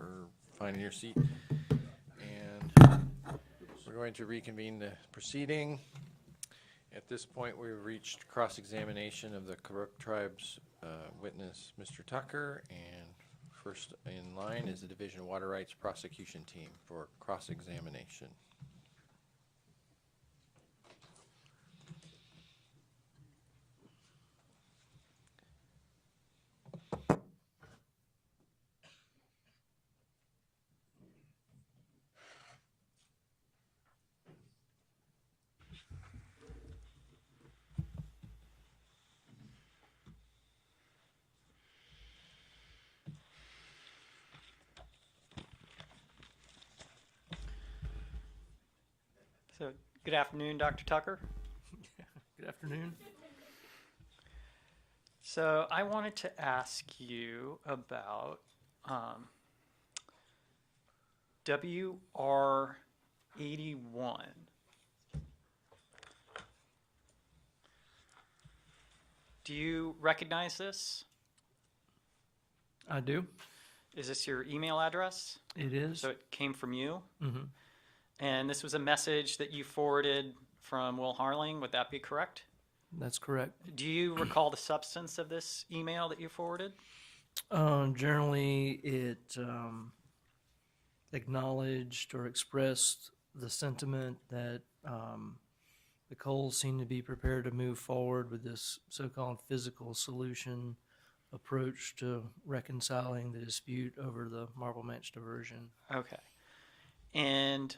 for finding your seat. And we're going to reconvene the proceeding. At this point, we've reached cross-examination of the Karuk Tribe's witness, Mr. Tucker, and first in line is the Division of Water Rights prosecution team for cross-examination. So, good afternoon, Dr. Tucker. Good afternoon. So, I wanted to ask you about WR81. Do you recognize this? I do. Is this your email address? It is. So it came from you? Mm-hmm. And this was a message that you forwarded from Will Harling, would that be correct? That's correct. Do you recall the substance of this email that you forwarded? Generally, it acknowledged or expressed the sentiment that the Coles seem to be prepared to move forward with this so-called physical solution approach to reconciling the dispute over the Marble Match diversion. Okay. And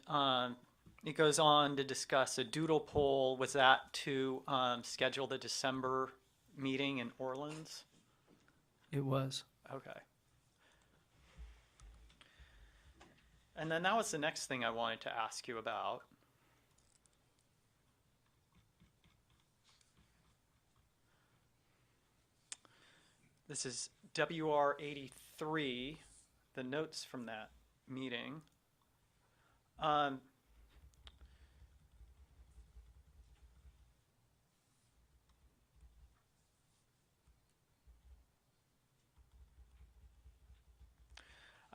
it goes on to discuss a doodle poll. Was that to schedule the December meeting in Orleans? It was. Okay. And then that was the next thing I wanted to ask you about. This is WR83, the notes from that meeting.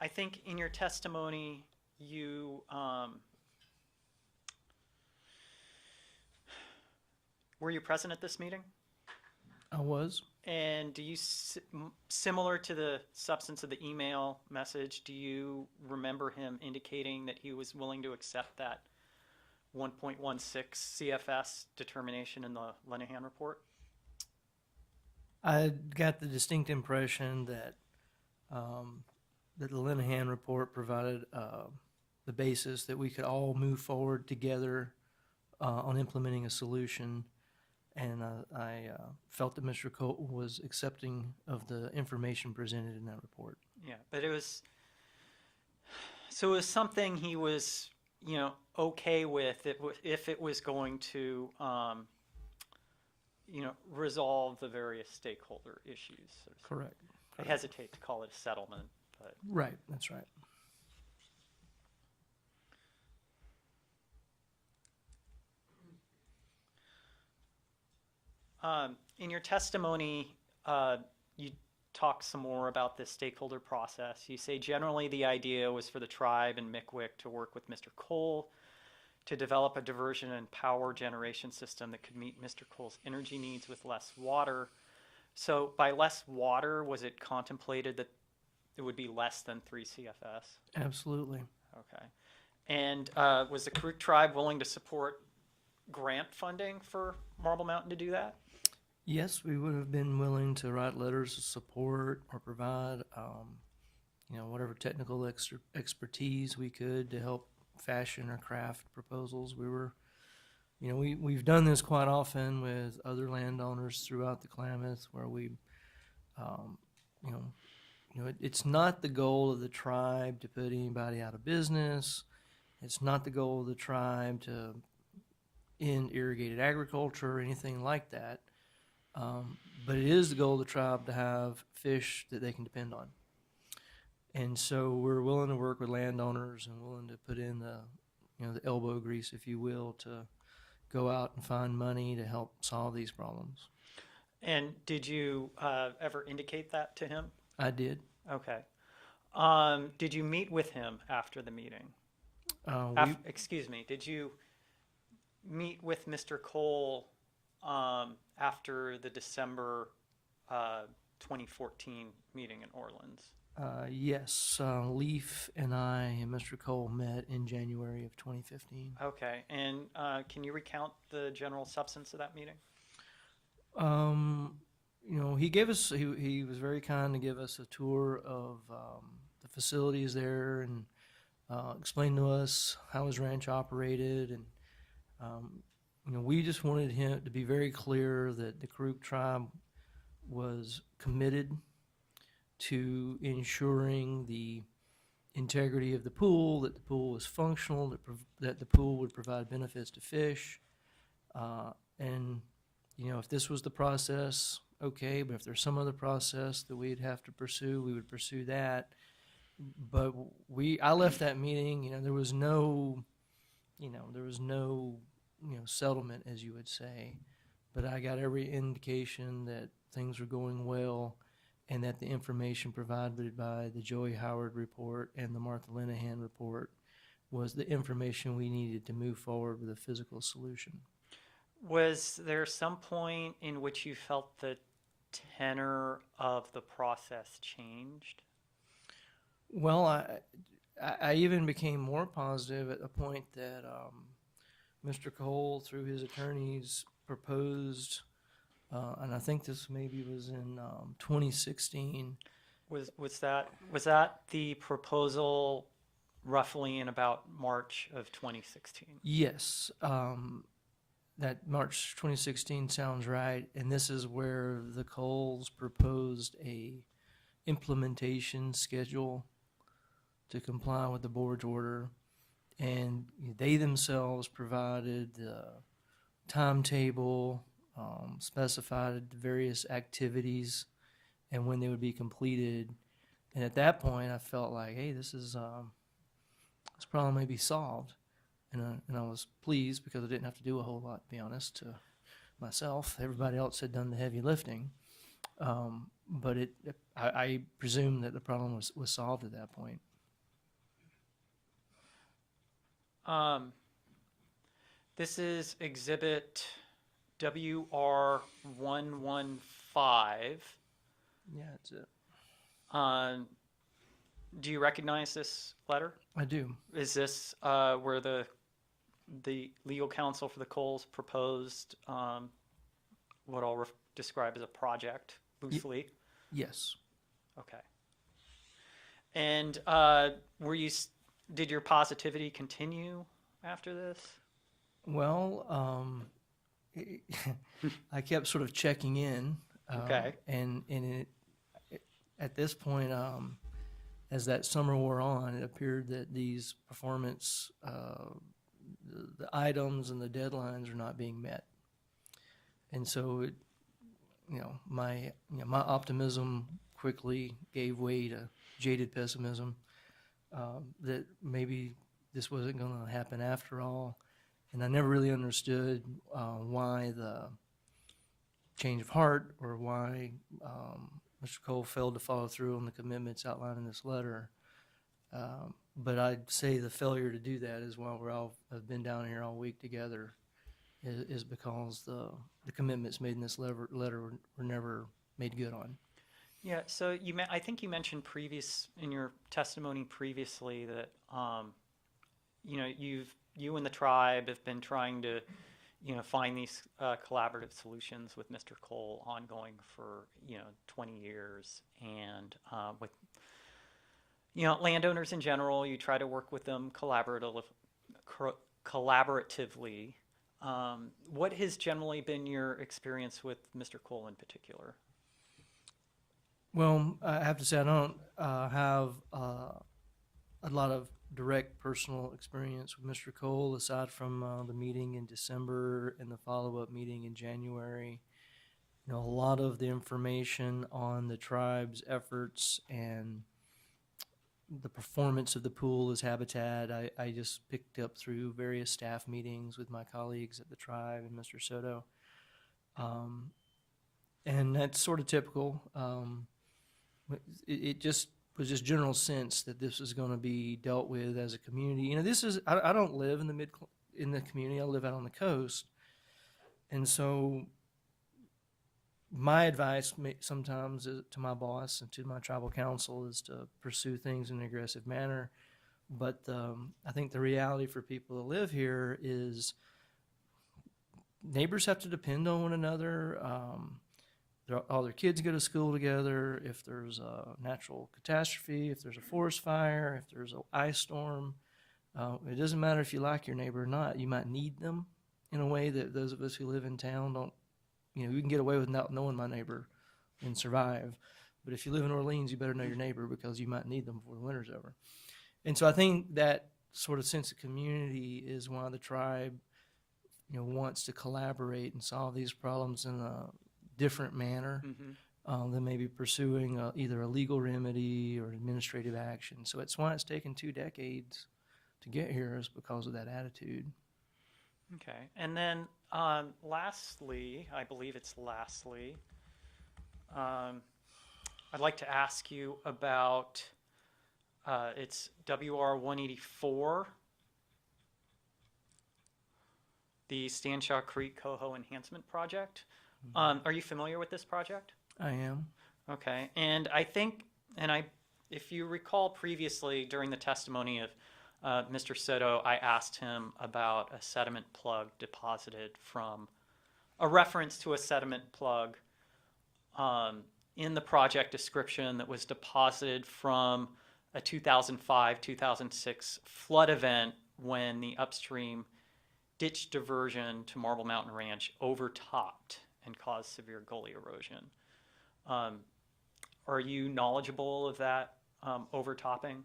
I think in your testimony, you were you present at this meeting? I was. And do you, similar to the substance of the email message, do you remember him indicating that he was willing to accept that 1.16 CFS determination in the Linehan report? I got the distinct impression that that the Linehan report provided the basis that we could all move forward together on implementing a solution. And I felt that Mr. Cole was accepting of the information presented in that report. Yeah, but it was, so it was something he was, you know, okay with if it was going to, you know, resolve the various stakeholder issues. So Correct. I hesitate to call it a settlement, but. Right, that's right. In your testimony, you talk some more about this stakeholder process. You say generally the idea was for the tribe and MCWIC to work with Mr. Cole to develop a diversion and power generation system that could meet Mr. Cole's energy needs with less water. So by less water, was it contemplated that it would be less than 3 CFS? Absolutely. Okay. And was the Karuk tribe willing to support grant funding for Marble Mountain to do that? Yes, we would have been willing to write letters of support or provide, you know, whatever technical expertise we could to help fashion or craft proposals. We were, you know, we've done this quite often with other landowners throughout the Klamath, where we, you know, it's not the goal of the tribe to put anybody out of business. It's not the goal of the tribe to end irrigated agriculture or anything like that. But it is the goal of the tribe to have fish that they can depend on. And so we're willing to work with landowners and willing to put in the, you know, the elbow grease, if you will, to go out and find money to help solve these problems. And did you ever indicate that to him? I did. Okay. Did you meet with him after the meeting? Excuse me, did you meet with Mr. Cole after the December 2014 meeting in Orleans? Yes, Leaf and I and Mr. Cole met in January of 2015. Okay, and can you recount the general substance of that meeting? He gave us, he was very kind to give us a tour of the facilities there and explain to us how his ranch operated. And we just wanted him to be very clear that the Karuk tribe was committed to ensuring the integrity of the pool, that the pool was functional, that the pool would provide benefits to fish. And if this was the process, okay, but if there's some other process that we'd have to pursue, we would pursue that. But I left that meeting, there was no settlement, as you would say, but I got every indication that things were going well and that the information provided by the Joey Howard report and the Martha Linehan report was the information we needed to move forward with a physical solution. Was there some point in which you felt the tenor of the process changed? Well, I even became more positive at the point that Mr. Cole, through his attorneys, proposed, and I think this maybe was in 2016. Was that the proposal roughly in about March of 2016? Yes, that March 2016 sounds right, and this is where the Coles proposed a implementation schedule to comply with the board's order, and they themselves provided the timetable, specified the various activities and when they would be completed. And at that point, I felt like, hey, this problem may be solved. And I was pleased because I didn't have to do a whole lot, to be honest, to myself. Everybody else had done the heavy lifting. But I presume that the problem was solved at that point. This is exhibit WR115. Yeah, that's it. Do you recognize this letter? I do. Is this where the legal counsel for the Coles proposed what I'll describe as a project loosely? Yes. Okay. And did your positivity continue after this? Well, I kept sort of checking in. Okay. And at this point, as that summer wore on, it appeared that these performance, the items and the deadlines are not being met. And so, my optimism quickly gave way to jaded pessimism that maybe this wasn't going to happen after all. And I never really understood why the change of heart or why Mr. Cole failed to follow through on the commitments outlined in this letter. But I'd say the failure to do that is why have been down here all week together is because the commitments made in this letter were never made good on. Yeah, so I think you mentioned in your testimony previously that you and the tribe have been trying to find these collaborative solutions with Mr. Cole ongoing for 20 years, and with landowners in general, you try to work with them collaboratively. What has generally been your experience with Mr. Cole in particular? Well, I have to say I don't have a lot of direct personal experience with Mr. Cole aside from the meeting in December and the follow-up meeting in January. A lot of the information on the tribe's efforts and the performance of the pool as habitat, I just picked up through various staff meetings with my colleagues at the tribe and Mr. Soto. And that's sort of typical. It just was just general sense that this is going to be dealt with as a community. You know, this is, I don't live in the community. I live out on the coast. And so my advice sometimes to my boss and to my tribal council is to pursue things in an aggressive manner. But I think the reality for people that live here is neighbors have to depend on one another. All their kids go to school together. If there's a natural catastrophe, if there's a forest fire, if there's an ice storm, it doesn't matter if you like your neighbor or not. You might need them in a way that those of us who live in town don't. You know, you can get away with not knowing my neighbor and survive. But if you live in Orleans, you better know your neighbor because you might need them before the winter's over. And so I think that sort of sense of community is why the tribe, you know, wants to collaborate and solve these problems in a different manner than maybe pursuing either a legal remedy or administrative action. So it's why it's taken 2 decades to get here, is because of that attitude. Okay. And then lastly, I believe it's lastly, I'd like to ask you about it's WR 184, the Stanshaw Creek Coho Enhancement Project. Are you familiar with this project? I am. Okay. And I think, if you recall previously during the testimony of Mr. Soto, I asked him about a sediment plug deposited from, a reference to a sediment plug in the project description that was deposited from a 2005-2006 flood event when the upstream ditch diversion to Marble Mountain Ranch overtopped and caused severe gully erosion. Are you knowledgeable of that overtopping?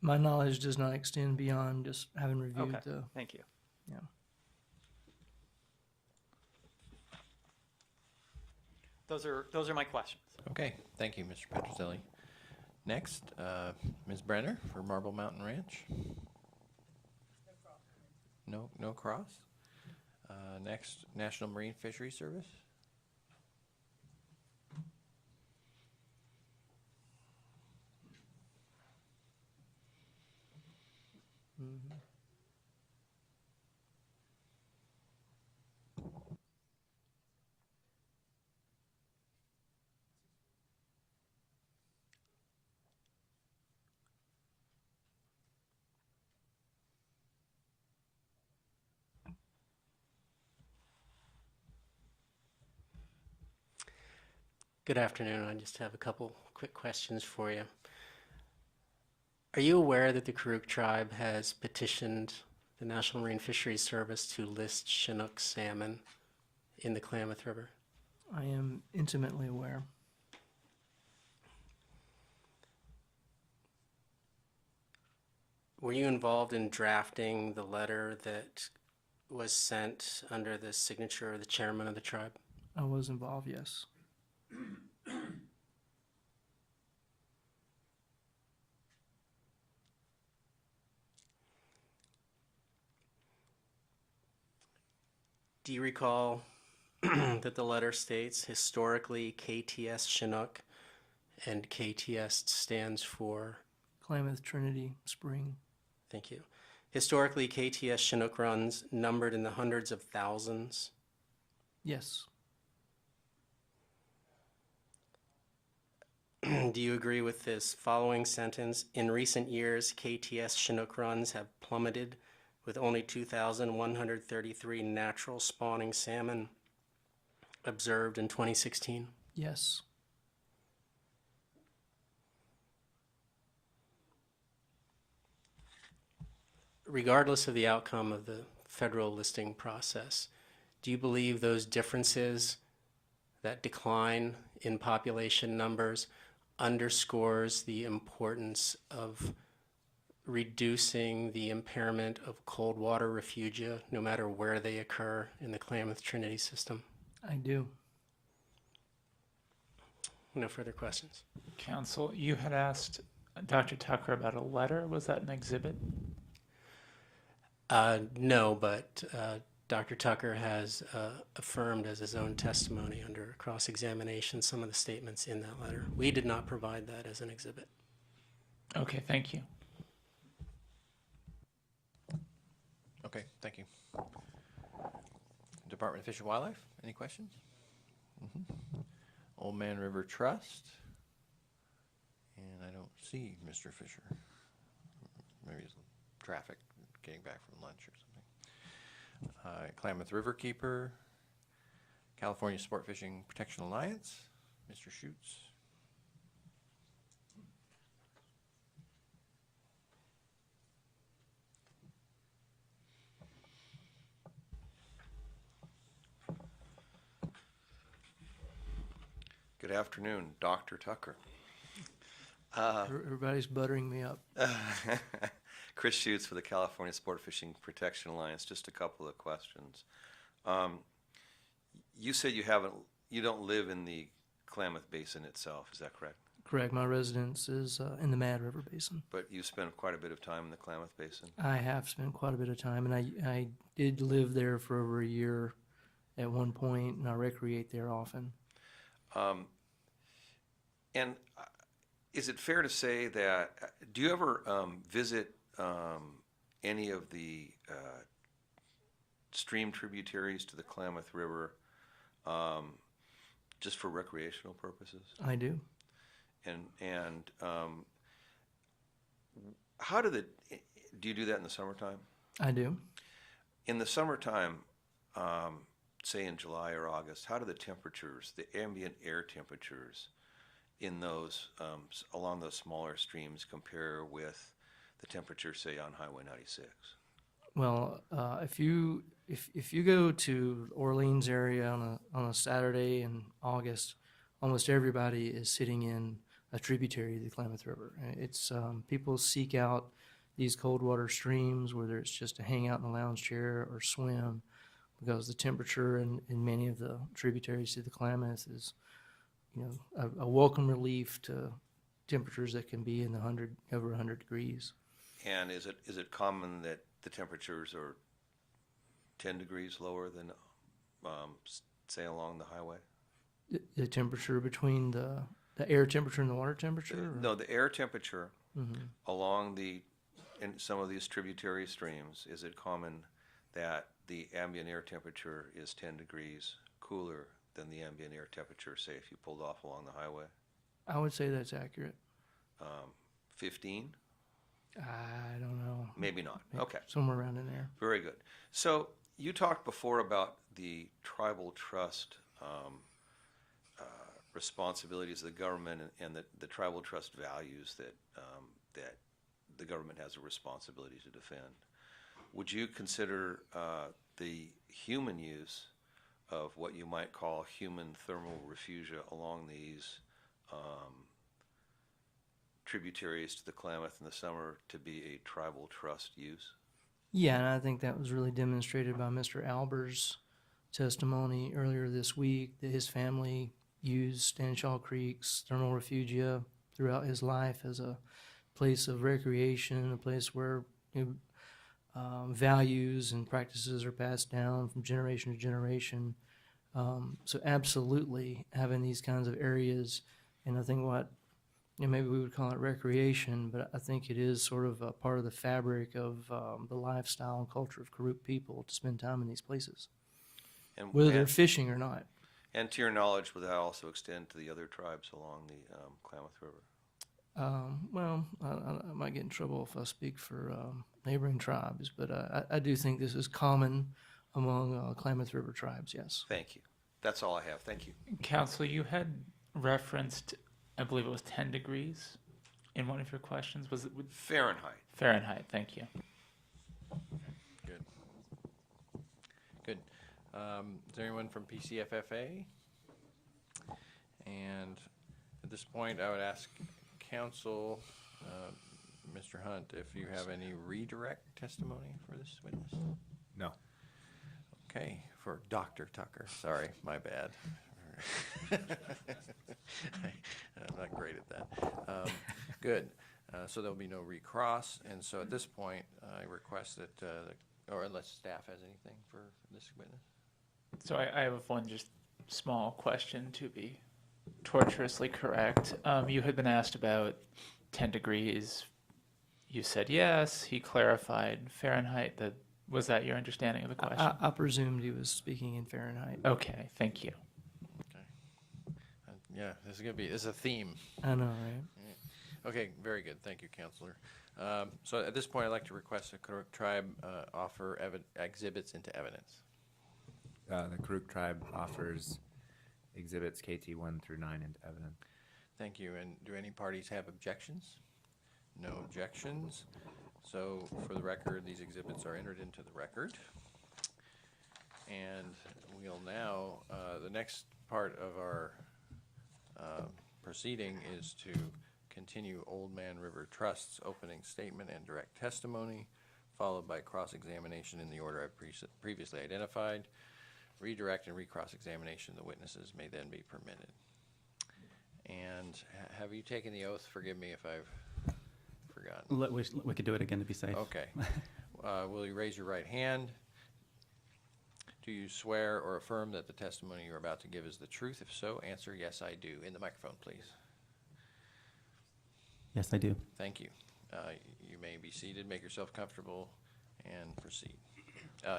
My knowledge does not extend beyond just having reviewed the. Thank you. Yeah. Those are my questions. Okay, thank you, Mr. Petrozelli. Next, Ms. Brenner for Marble Mountain Ranch. No cross. Next, National Marine Fisheries Service. Mm-hmm. Good afternoon. I just have a couple quick questions for you. Are you aware that the Karuk tribe has petitioned the National Marine Fisheries Service to list Chinook salmon in the Klamath River? I am intimately aware. Were you involved in drafting the letter that was sent under the signature of the chairman of the tribe? I was involved, yes. Do you recall that the letter states historically KTS Chinook, and KTS stands for? Klamath Trinity Spring. Thank you. Historically, KTS Chinook runs numbered in the hundreds of thousands. Yes. Do you agree with this following sentence? In recent years, KTS Chinook runs have plummeted, with only 2,133 natural spawning salmon observed in 2016. Yes. Regardless of the outcome of the federal listing process, do you believe those differences, that decline in population numbers, underscores the importance of reducing the impairment of cold water refugia, no matter where they occur in the Klamath Trinity system? I do. No further questions. Counsel, you had asked Dr. Tucker about a letter. Was that an exhibit? No, but Dr. Tucker has affirmed as his own testimony under cross-examination some of the statements in that letter. We did not provide that as an exhibit. Okay, thank you. Okay, thank you. Department of Fish and Wildlife, any questions? Old Man River Trust. And I don't see Mr. Fisher. Maybe it's traffic getting back from lunch or something. Klamath River Keeper, California Sport Fishing Protection Alliance, Mr. Schutz. Good afternoon, Dr. Tucker. Everybody's buttering me up. Chris Schutz for the California Sport Fishing Protection Alliance. Just a couple of questions. You said you don't live in the Klamath Basin itself. Is that correct? Correct. My residence is in the Mad River Basin. But you spent quite a bit of time in the Klamath Basin. I have spent quite a bit of time, and I did live there for over a year at one point, and I recreate there often. And is it fair to say that, do you ever visit any of the stream tributaries to the Klamath River just for recreational purposes? I do. And how do you do that in the summertime? I do. In the summertime, say in July or August, how do the temperatures, the ambient air temperatures in those, along those smaller streams compare with the temperature, say, on Highway 96? Well, if you go to Orleans area on a Saturday in August, almost everybody is sitting in a tributary of the Klamath River. It's people seek out these cold water streams, whether it's just to hang out in a lounge chair or swim, because the temperature in many of the tributaries to the Klamath is, a welcome relief to temperatures that can be in the over 100 degrees. And is it common that the temperatures are 10 degrees lower than, say, along the highway? The temperature between the air temperature and the water temperature? No, the air temperature along in some of these tributary streams, is it common that the ambient air temperature is 10 degrees cooler than the ambient air temperature, say, if you pulled off along the highway? I would say that's accurate. 15? I don't know. Maybe not. Maybe Okay. somewhere around in there. Very good. So you talked before about the tribal trust responsibilities of the government and the tribal trust values that the government has a responsibility to defend. Would you consider the human use of what you might call human thermal refugia along these tributaries to the Klamath in the summer to be a tribal trust use? Yeah, and I think that was really demonstrated by Mr. Alber's testimony earlier this week, that his family used Stanshaw Creek's thermal refugia throughout his life as a place of recreation, a place where values and practices are passed down from generation to generation. So absolutely having these kinds of areas, and I think maybe we would call it recreation, but I think it is sort of a part of the fabric of the lifestyle and culture of Karuk people to spend time in these places, whether they're fishing or not. And to your knowledge, would that also extend to the other tribes along the Klamath River? Well, I might get in trouble if I speak for neighboring tribes, but I do think this is common among Klamath River tribes, yes. Thank you. That's all I have. Thank you. Council, you had referenced, I believe it was 10 degrees in one of your questions. Was it with Fahrenheit. Fahrenheit? Thank you. Good. Good. Is there anyone from PCFFA? And at this point, I would ask Council, Mr. Hunt, if you have any redirect testimony for this witness? No. Okay, for Dr. Tucker. Sorry, my bad. I'm not great at that. Good. So there'll be no recross, and so at this point, I request that or unless staff has anything for this witness. So I have one just small question to be tortuously correct. You had been asked about 10 degrees. You said yes. He clarified Fahrenheit. Was that your understanding of the question? I presumed he was speaking in Fahrenheit. Okay, thank you. Yeah, this is a theme. I know, right? Okay, very good. Thank you, Counselor. So at this point, I'd like to request the Karuk tribe offer exhibits into evidence. The Karuk tribe offers exhibits KT 1 through 9 into evidence. Thank you. And do any parties have objections? No objections. So for the record, these exhibits are entered into the record. And we'll now, the next part of our proceeding is to continue Old Man River Trust's opening statement and direct testimony, followed by cross-examination in the order I previously identified. Redirect and recross-examination of the witnesses may then be permitted. And have you taken the oath? Forgive me if I've forgotten. We could do it again to be safe. Okay. Will you raise your right hand? Do you swear or affirm that the testimony you're about to give is the truth? If so, answer yes, I do. In the microphone, please. Yes, I do. Thank you. You may be seated, make yourself comfortable, and proceed.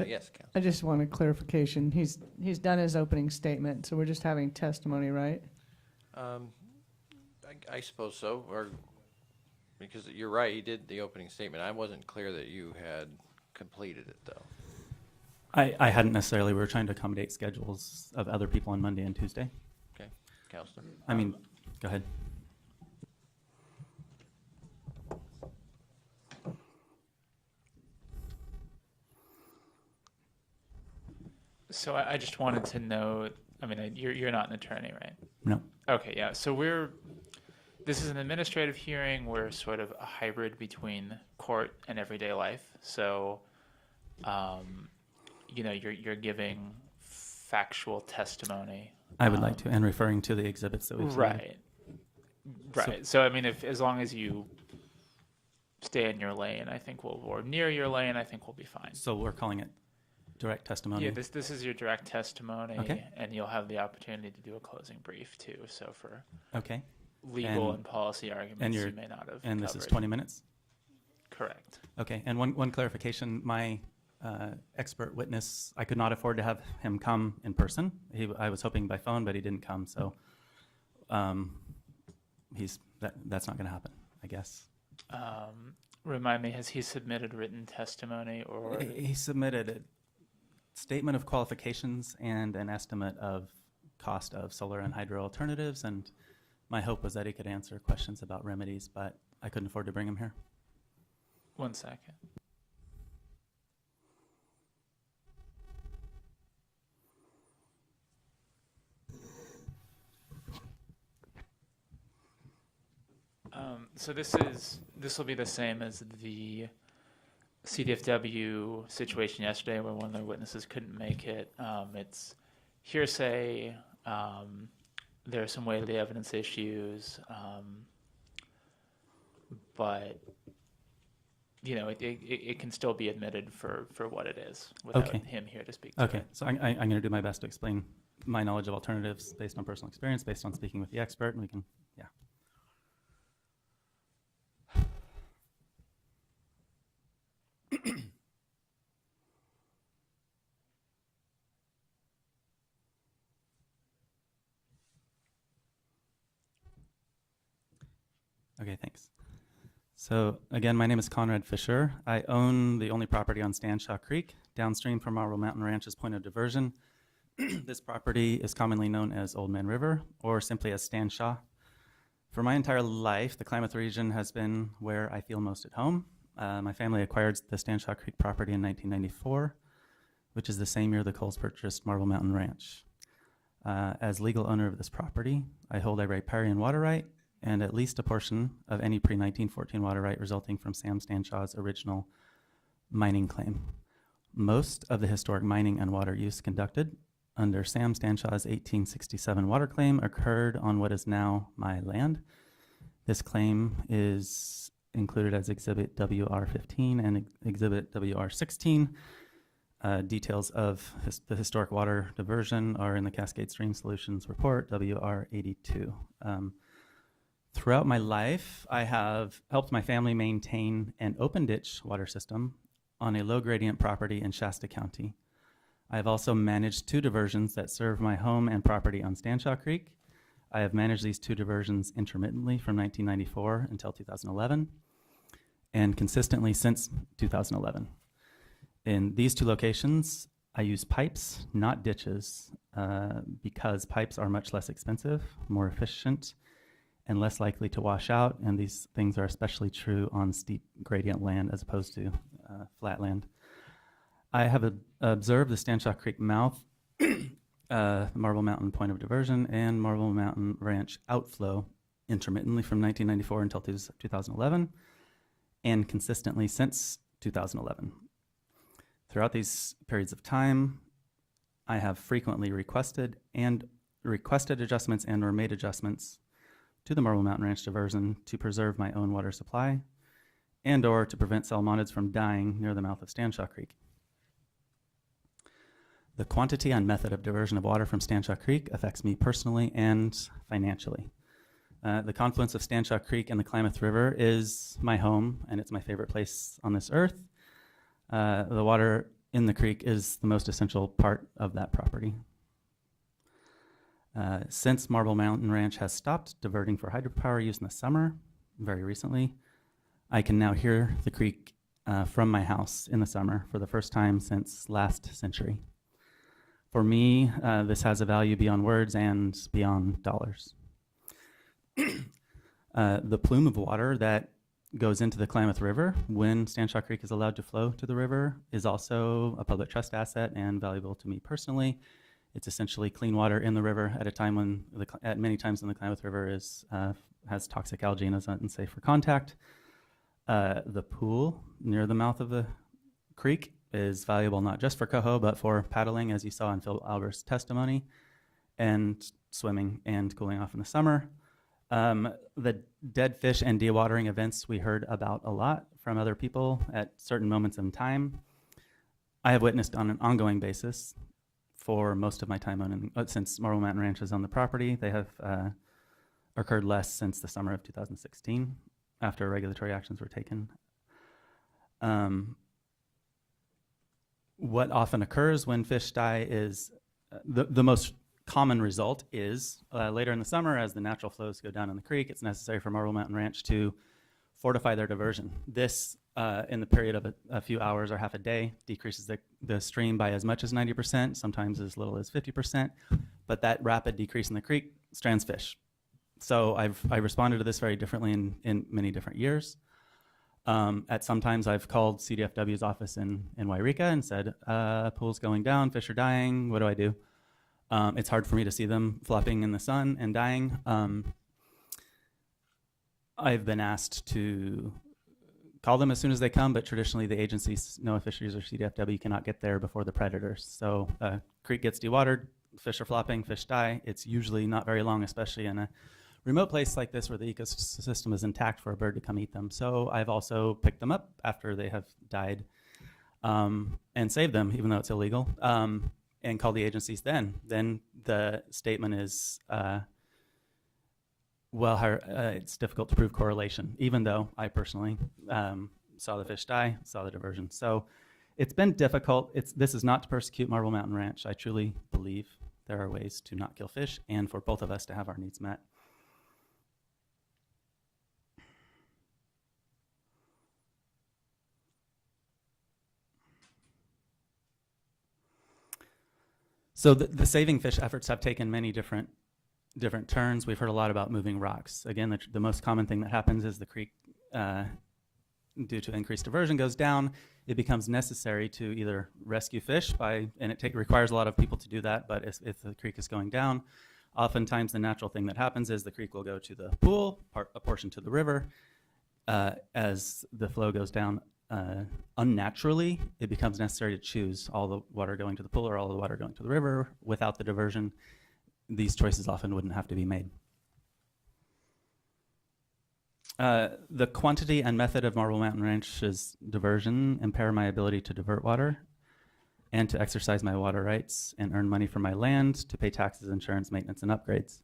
Yes, Counsel. I just want a clarification. He's done his opening statement, so we're just having testimony, right? I suppose so, or because you're right, he did the opening statement. I wasn't clear that you had completed it, though. I hadn't necessarily. We were trying to accommodate schedules of other people on Monday and Tuesday. Okay, Counselor. I mean, go ahead. So I just wanted to know, I mean, you're not an attorney, right? No. Okay, yeah. So this is an administrative hearing. We're sort of a hybrid between court and everyday life. So, you're giving factual testimony. I would like to, and referring to the exhibits that we've seen. Right. Right. So I mean, as long as you stay in your lane, I think or near your lane, I think we'll be fine. So we're calling it direct testimony. Yeah, this is your direct testimony, Okay. And you'll have the opportunity to do a closing brief too. So for Okay. legal and policy arguments, you may not have. And this is covered. 20 minutes? Correct. Okay. And one clarification, my expert witness, I could not afford to have him come in person. I was hoping by phone, but he didn't come. So that's not going to happen, I guess. Remind me, has he submitted written testimony or? He submitted a statement of qualifications and an estimate of cost of solar and hydro alternatives, and my hope was that he could answer questions about remedies, but I couldn't afford to bring him here. 1 second. So this will be the same as the CDFW situation yesterday where one of their witnesses couldn't make it. It's hearsay. There are some weight of the evidence issues, but it can still be admitted for what it is without Okay. him here to speak to Okay, it. so I'm going to do my best to explain my knowledge of alternatives based on personal experience, based on speaking with the expert, and we can, yeah. Okay, thanks. So again, my name is Conrad Fisher. I own the only property on Stanshaw Creek, downstream from Marble Mountain Ranch's point of diversion. This property is commonly known as Old Man River, or simply as Stanshaw. For my entire life, the Klamath region has been where I feel most at home. My family acquired the Stanshaw Creek property in 1994, which is the same year the Coles purchased Marble Mountain Ranch. As legal owner of this property, I hold a riparian water right and at least a portion of any pre-1914 water right resulting from Sam Stanshaw's original mining claim. Most of the historic mining and water use conducted under Sam Stanshaw's 1867 water claim occurred on what is now my land. This claim is included as Exhibit WR15 and Exhibit WR16. Details of the historic water diversion are in the Cascade Stream Solutions Report, WR82. Throughout my life, I have helped my family maintain an open ditch water system on a low gradient property in Shasta County. I have also managed 2 diversions that serve my home and property on Stanshaw Creek. I have managed these 2 diversions intermittently from 1994 until 2011 and consistently since 2011. In these 2 locations, I use pipes, not ditches, because pipes are much less expensive, more efficient, and less likely to wash out, and these things are especially true on steep gradient land as opposed to flat land. I have observed the Stanshaw Creek mouth, Marble Mountain point of diversion, and Marble Mountain Ranch outflow intermittently from 1994 until 2011, and consistently since 2011. Throughout these periods of time, I have frequently requested adjustments and or made adjustments to the Marble Mountain Ranch diversion to preserve my own water supply and or to prevent salmonids from dying near the mouth of Stanshaw Creek. The quantity and method of diversion of water from Stanshaw Creek affects me personally and financially. The confluence of Stanshaw Creek and the Klamath River is my home, and it's my favorite place on this earth. The water in the creek is the most essential part of that property. Since Marble Mountain Ranch has stopped diverting for hydropower use in the summer, very recently, I can now hear the creek from my house in the summer for the first time since last century. For me, this has a value beyond words and beyond dollars. The plume of water that goes into the Klamath River when Stanshaw Creek is allowed to flow to the river is also a public trust asset and valuable to me personally. It's essentially clean water in the river at a time when, at many times when the Klamath River has toxic algae and is unsafe for contact. The pool near the mouth of the creek is valuable not just for coho, but for paddling, as you saw in Phil Albert's testimony, and swimming and cooling off in the summer. The dead fish and dewatering events we heard about a lot from other people at certain moments in time, I have witnessed on an ongoing basis for most of my time owning, since Marble Mountain Ranch is on the property. They have occurred less since the summer of 2016 after regulatory actions were taken. What often occurs when fish die is the most common result is later in the summer, as the natural flows go down in the creek, it's necessary for Marble Mountain Ranch to fortify their diversion. This, in the period of a few hours or half a day, decreases the stream by as much as 90%, sometimes as little as 50%, but that rapid decrease in the creek strands fish. So I responded to this very differently in many different years. At some times I've called CDFW's office in Wairika and said, pool's going down, fish are dying, what do I do? It's hard for me to see them flopping in the sun and dying. I've been asked to call them as soon as they come, but traditionally the agencies, NOAA Fisheries or CDFW, cannot get there before the predators. So creek gets dewatered, fish are flopping, fish die. It's usually not very long, especially in a remote place like this where the ecosystem is intact for a bird to come eat them. So I've also picked them up after they have died and saved them, even though it's illegal, and called the agencies then. Then the statement is, it's difficult to prove correlation, even though I personally saw the fish die, saw the diversion. So it's been difficult. This is not to persecute Marble Mountain Ranch. I truly believe there are ways to not kill fish and for both of us to have our needs met. So the saving fish efforts have taken many different turns. We've heard a lot about moving rocks. Again, the most common thing that happens is the creek, due to increased diversion, goes down. It becomes necessary to either rescue fish and it requires a lot of people to do that, but if the creek is going down, oftentimes the natural thing that happens is the creek will go to the pool, a portion to the river. As the flow goes down, unnaturally, it becomes necessary to choose all the water going to the pool or all the water going to the river. Without the diversion, these choices often wouldn't have to be made. The quantity and method of Marble Mountain Ranch's diversion impair my ability to divert water and to exercise my water rights and earn money from my land to pay taxes, insurance, maintenance, and upgrades.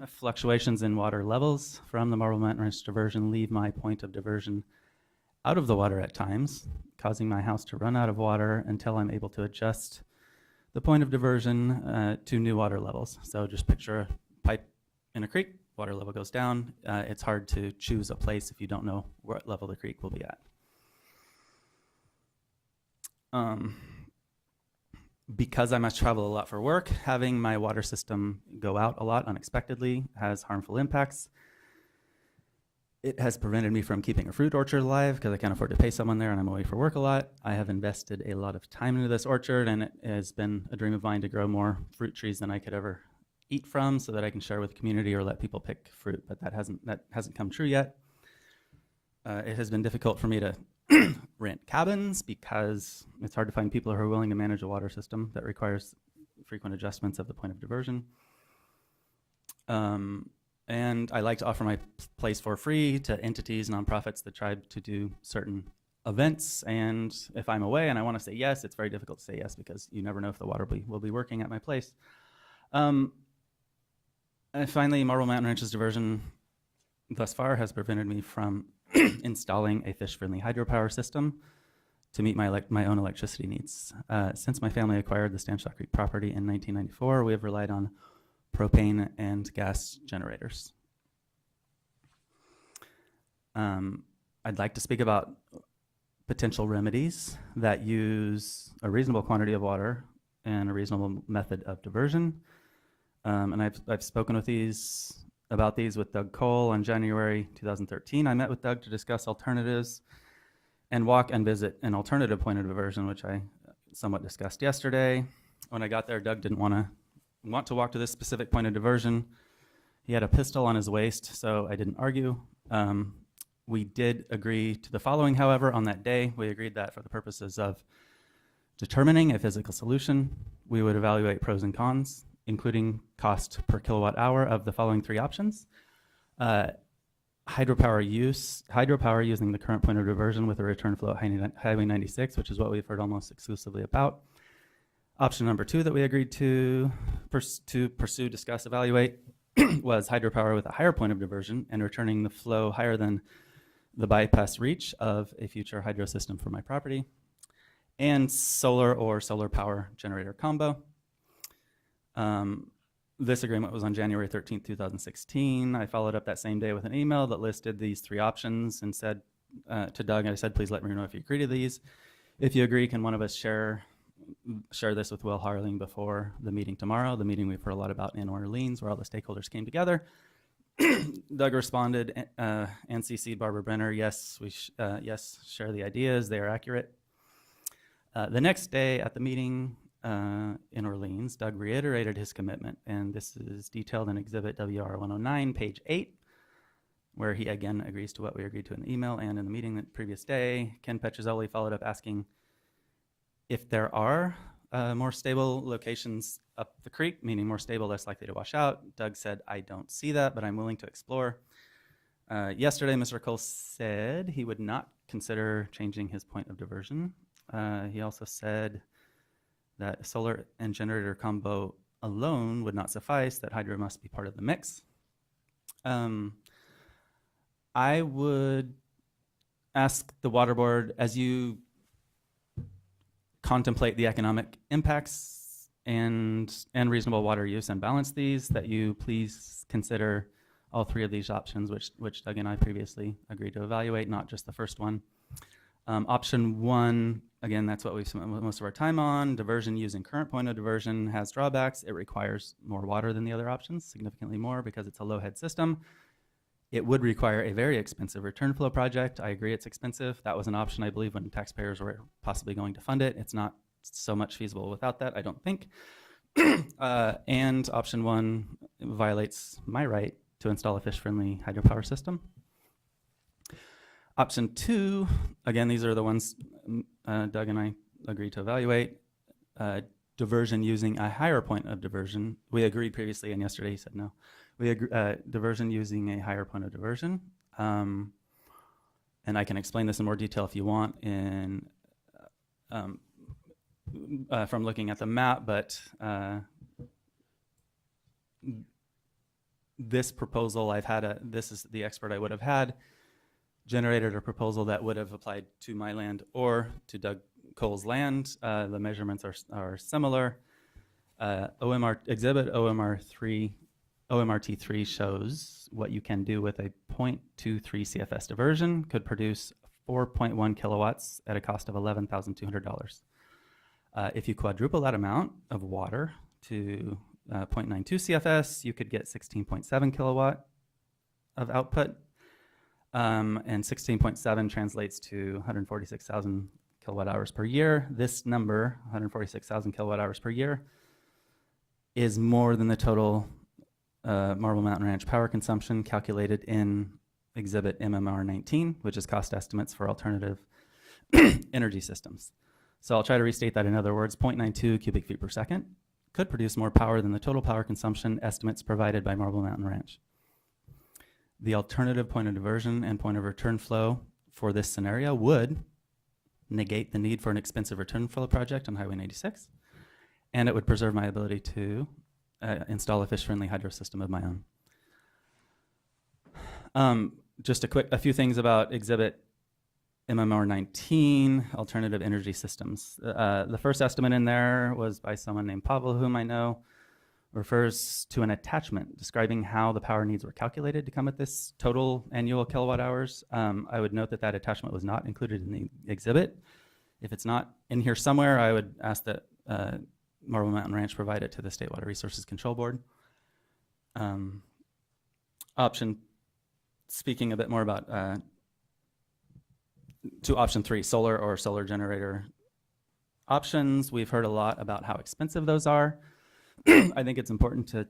Fluctuations in water levels from the Marble Mountain Ranch diversion leave my point of diversion out of the water at times, causing my house to run out of water until I'm able to adjust the point of diversion to new water levels. So just picture a pipe in a creek, water level goes down. It's hard to choose a place if you don't know what level the creek will be at. Because I must travel a lot for work, having my water system go out a lot unexpectedly has harmful impacts. It has prevented me from keeping a fruit orchard alive because I can't afford to pay someone there and I'm away for work a lot. I have invested a lot of time into this orchard, and it has been a dream of mine to grow more fruit trees than I could ever eat from so that I can share with the community or let people pick fruit, but that hasn't come true yet. It has been difficult for me to rent cabins because it's hard to find people who are willing to manage a water system that requires frequent adjustments of the point of diversion. And I like to offer my place for free to entities, nonprofits, the tribe, to do certain events. And if I'm away and I want to say yes, it's very difficult to say yes because you never know if the water will be working at my place. And finally, Marble Mountain Ranch's diversion thus far has prevented me from installing a fish-friendly hydropower system to meet my own electricity needs. Since my family acquired the Stanshaw Creek property in 1994, we have relied on propane and gas generators. I'd like to speak about potential remedies that use a reasonable quantity of water and a reasonable method of diversion. And I've spoken with about these with Doug Cole in January 2013. I met with Doug to discuss alternatives and walk and visit an alternative point of diversion, which I somewhat discussed yesterday. When I got there, Doug didn't want to walk to this specific point of diversion. He had a pistol on his waist, so I didn't argue. We did agree to the following, however, on that day. We agreed that for the purposes of determining a physical solution, we would evaluate pros and cons, including cost per kilowatt hour of the following three options. Hydropower using the current point of diversion with a return flow at Highway 96, which is what we've heard almost exclusively about. Option number 2 that we agreed to pursue, discuss, evaluate was hydropower with a higher point of diversion and returning the flow higher than the bypass reach of a future hydro system for my property, and solar or solar power generator combo. This agreement was on January 13th, 2016. I followed up that same day with an email that listed these three options and said to Doug, I said, please let me know if you agree to these. If you agree, can one of us share this with Will Harling before the meeting tomorrow, the meeting we've heard a lot about in Orleans, where all the stakeholders came together. Doug responded and CC'd Barbara Brenner, yes, yes, share the ideas, they are accurate. The next day at the meeting in Orleans, Doug reiterated his commitment, and this is detailed in Exhibit WR 109, page 8, where he again agrees to what we agreed to in the email and in the meeting the previous day. Ken Petrozelli followed up asking if there are more stable locations up the creek, meaning more stable, less likely to wash out. Doug said, I don't see that, but I'm willing to explore. Yesterday, Mr. Cole said he would not consider changing his point of diversion. He also said that solar and generator combo alone would not suffice, that hydro must be part of the mix. I would ask the water board, as you contemplate the economic impacts and reasonable water use and balance these, that you please consider all three of these options, which Doug and I previously agreed to evaluate, not just the first one. Option 1, again, that's what we've spent most of our time on. Diversion using current point of diversion has drawbacks. It requires more water than the other options, significantly more, because it's a low head system. It would require a very expensive return flow project. I agree it's expensive. That was an option, I believe, when taxpayers were possibly going to fund it. It's not so much feasible without that, I don't think. And option 1 violates my right to install a fish-friendly hydropower system. Option 2, again, these are the ones Doug and I agreed to evaluate. Diversion using a higher point of diversion. We agreed previously, and yesterday he said no. We diversion using a higher point of diversion. And I can explain this in more detail if you want in from looking at the map, but this proposal this is the expert I would have had, generated a proposal that would have applied to my land or to Doug Cole's land. The measurements are similar. Exhibit OMRT3 shows what you can do with a 0.23 CFS diversion, could produce 4.1 kilowatts at a cost of $11,200. If you quadruple that amount of water to 0.92 CFS, you could get 16.7 kilowatt of output. And 16.7 translates to 146,000 kilowatt hours per year. This number, 146,000 kilowatt hours per year, is more than the total Marble Mountain Ranch power consumption calculated in Exhibit MMR 19, which is cost estimates for alternative energy systems. So I'll try to restate that in other words. 0.92 cubic feet per second could produce more power than the total power consumption estimates provided by Marble Mountain Ranch. The alternative point of diversion and point of return flow for this scenario would negate the need for an expensive return flow project on Highway 96, and it would preserve my ability to install a fish-friendly hydro system of my own. Just a few things about Exhibit MMR 19, alternative energy systems. The first estimate in there was by someone named Pavel, whom I know, refers to an attachment describing how the power needs were calculated to come at this total annual kilowatt hours. I would note that that attachment was not included in the exhibit. If it's not in here somewhere, I would ask that Marble Mountain Ranch provide it to the State Water Resources Control Board. Speaking a bit more about to option 3, solar or solar generator options. We've heard a lot about how expensive those are. I think it's important to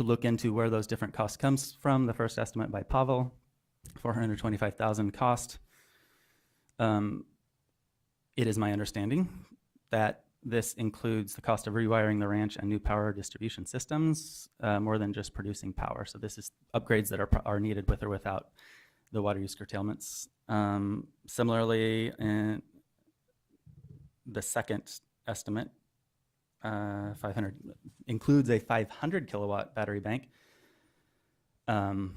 look into where those different costs comes from. The first estimate by Pavel, $425,000 cost. It is my understanding that this includes the cost of rewiring the ranch and new power distribution systems, more than just producing power. So this is upgrades that are needed with or without the water use curtailments. Similarly, in the second estimate, 500 includes a 500 kilowatt battery bank and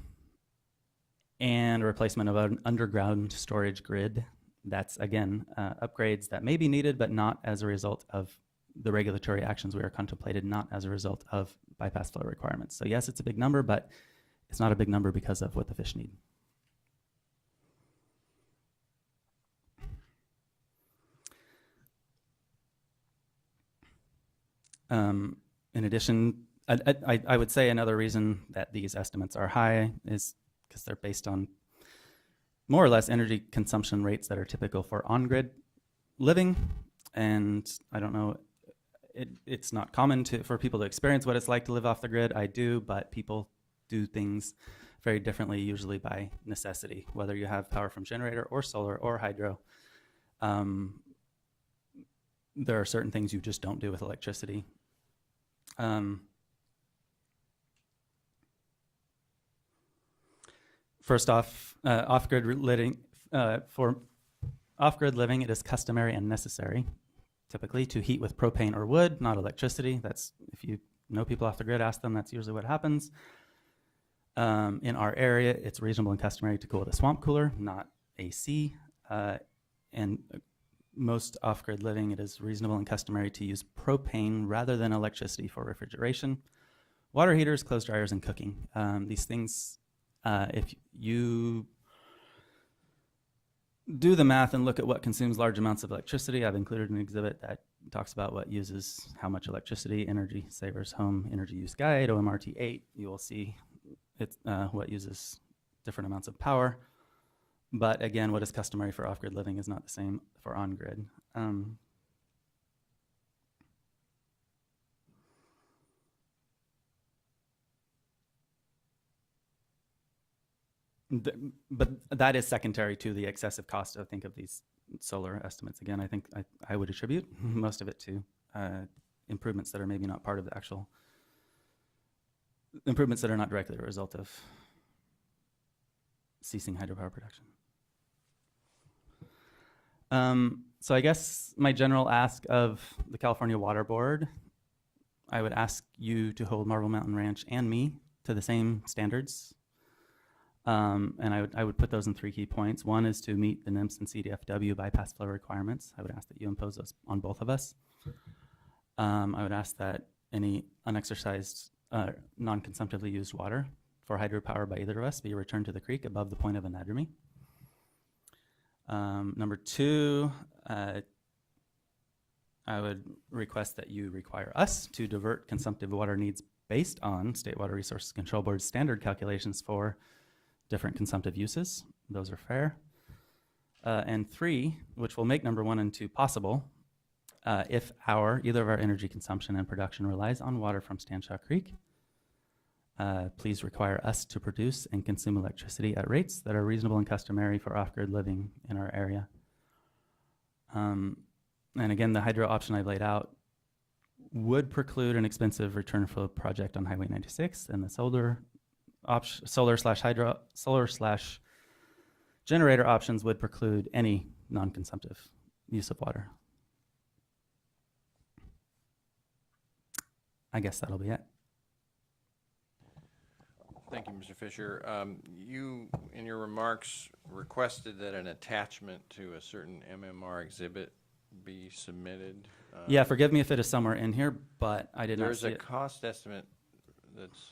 a replacement of an underground storage grid. That's, again, upgrades that may be needed, but not as a result of the regulatory actions we are contemplated, not as a result of bypass flow requirements. So yes, it's a big number, but it's not a big number because of what the fish need. In addition, I would say another reason that these estimates are high is because they're based on more or less energy consumption rates that are typical for on-grid living. And I don't know, it's not common for people to experience what it's like to live off the grid. I do, but people do things very differently, usually by necessity, whether you have power from generator or solar or hydro. There are certain things you just don't do with electricity. First off, off-grid living, for off-grid living, it is customary and necessary, typically, to heat with propane or wood, not electricity. That's, if you know people off the grid, ask them, that's usually what happens. In our area, it's reasonable and customary to cool with a swamp cooler, not AC. And most off-grid living, it is reasonable and customary to use propane rather than electricity for refrigeration, water heaters, clothes dryers, and cooking. These things, if you do the math and look at what consumes large amounts of electricity, I've included an exhibit that talks about what uses how much electricity, Energy Savers Home Energy Use Guide, OMRT 8. You will see it's what uses different amounts of power. But again, what is customary for off-grid living is not the same for on-grid. But that is secondary to the excessive cost, I think, of these solar estimates. Again, I think I would attribute most of it to improvements that are maybe not part of the actual improvements that are not directly a result of ceasing hydropower production. So I guess my general ask of the California Water Board, I would ask you to hold Marble Mountain Ranch and me to the same standards. And I would put those in 3 key points. One is to meet the NIMS and CDFW bypass flow requirements. I would ask that you impose those on both of us. I would ask that any unexercised, non-consumptively used water for hydropower by either of us be returned to the creek above the point of anadromy. Number 2, I would request that you require us to divert consumptive water needs based on State Water Resources Control Board's standard calculations for different consumptive uses. Those are fair. And 3, which will make number 1 and 2 possible, if either of our energy consumption and production relies on water from Stanshaw Creek, please require us to produce and consume electricity at rates that are reasonable and customary for off-grid living in our area. And again, the hydro option I've laid out would preclude an expensive return flow project on Highway 96, and the solar/generator options would preclude any non-consumptive use of water. I guess that'll be it. Thank you, Mr. Fisher. You, in your remarks, requested that an attachment to a certain MMR exhibit be submitted. Yeah, forgive me if it is somewhere in here, but I did not There's see a it. cost estimate that's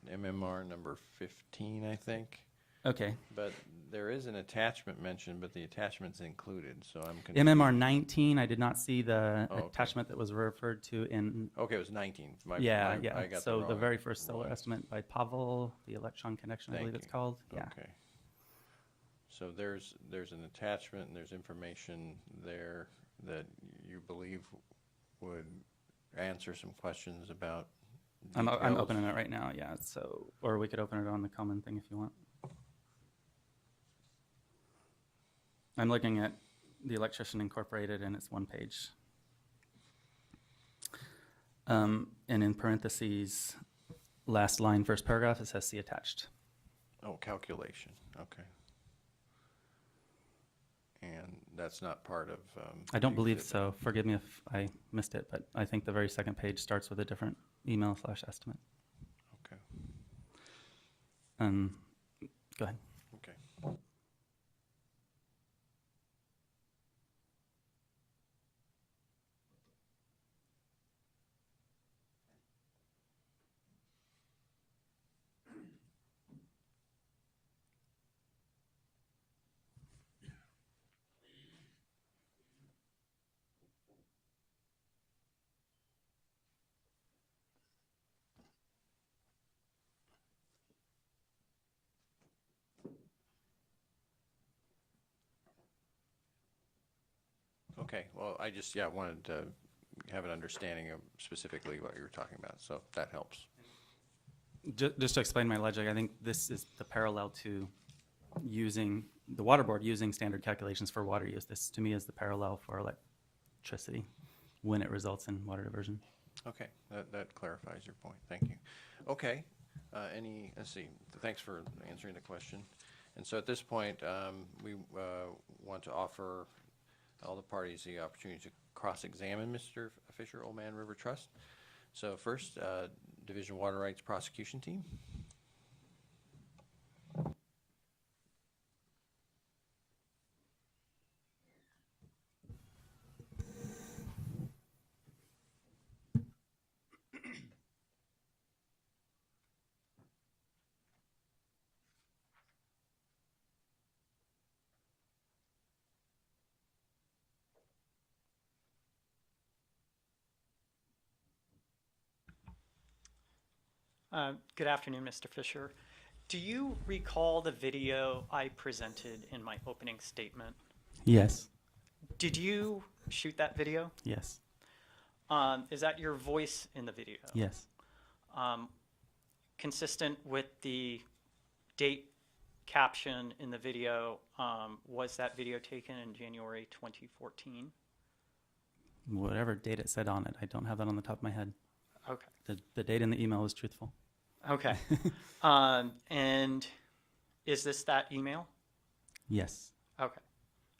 MMR number 15, I think. Okay. But there is an attachment mentioned, but the attachment's included, so I'm confused. MMR 19, I did not see the Oh, okay. attachment that was referred to in. Okay, it was 19. I Yeah. got So the wrong- very first solar wrong. estimate by Pavel, the electron connection, I Thank believe it's you. called. Yeah. Okay. So there's an attachment and there's information there that you believe would answer some questions about I'm details? opening it right now. Yeah. So, or we could open it on the common thing if you want. I'm looking at the Electrician Incorporated, and it's 1 page. And in parentheses, last line, first paragraph, it says see attached. Oh, calculation, okay. And that's not part of. I don't the believe exhibit. so. Forgive me if I missed it, but I think the very second page starts with a different email/estimate. Okay, Go ahead. okay. Okay, well, I just, wanted to have an understanding of specifically what you were talking about, so that helps. Just to explain my logic, I think this is the parallel to using the water board using standard calculations for water use. This, to me, is the parallel for electricity when it results in water diversion. Okay, that clarifies your point, thank you. Okay, let's see, thanks for answering the question. And so at this point, we want to offer all the parties the opportunity to cross-examine Mr. Fisher, Old Man River Trust. So first, Division Water Rights Prosecution Team. Good afternoon, Mr. Fisher. Do you recall the video I presented in my opening statement? Yes. Did you shoot that video? Yes. Is that your voice in the video? Yes. Consistent with the date caption in the video, was that video taken in January 2014? Whatever date it said on it, I don't have that on the top of my head. Okay. The date in the email was truthful. Okay. And Is this that email? Yes, Okay.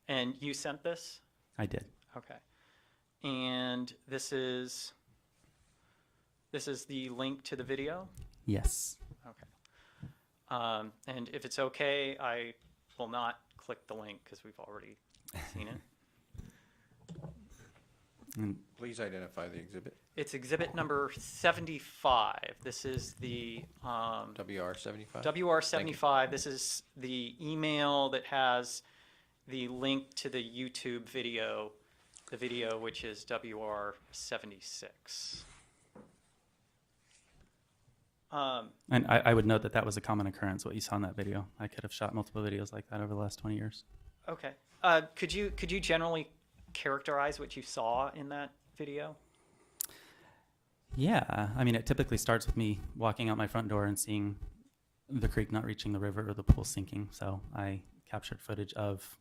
And you sent this? I did. Okay. And this is the link to the video? Yes. Okay. And if it's okay, I will not click the link because we've already seen it. And Please identify the exhibit, It's exhibit number 75. This is the WR75. WR75. This is the email that has the link to the YouTube video, the video which is WR76. And I would note that that was a common occurrence, what you saw in that video. I could have shot multiple videos like that over the last 20 years. Okay. Could you generally characterize what you saw in that video? Yeah, I mean, it typically starts with me walking out my front door and seeing the creek not reaching the river or the pool sinking. So I captured footage of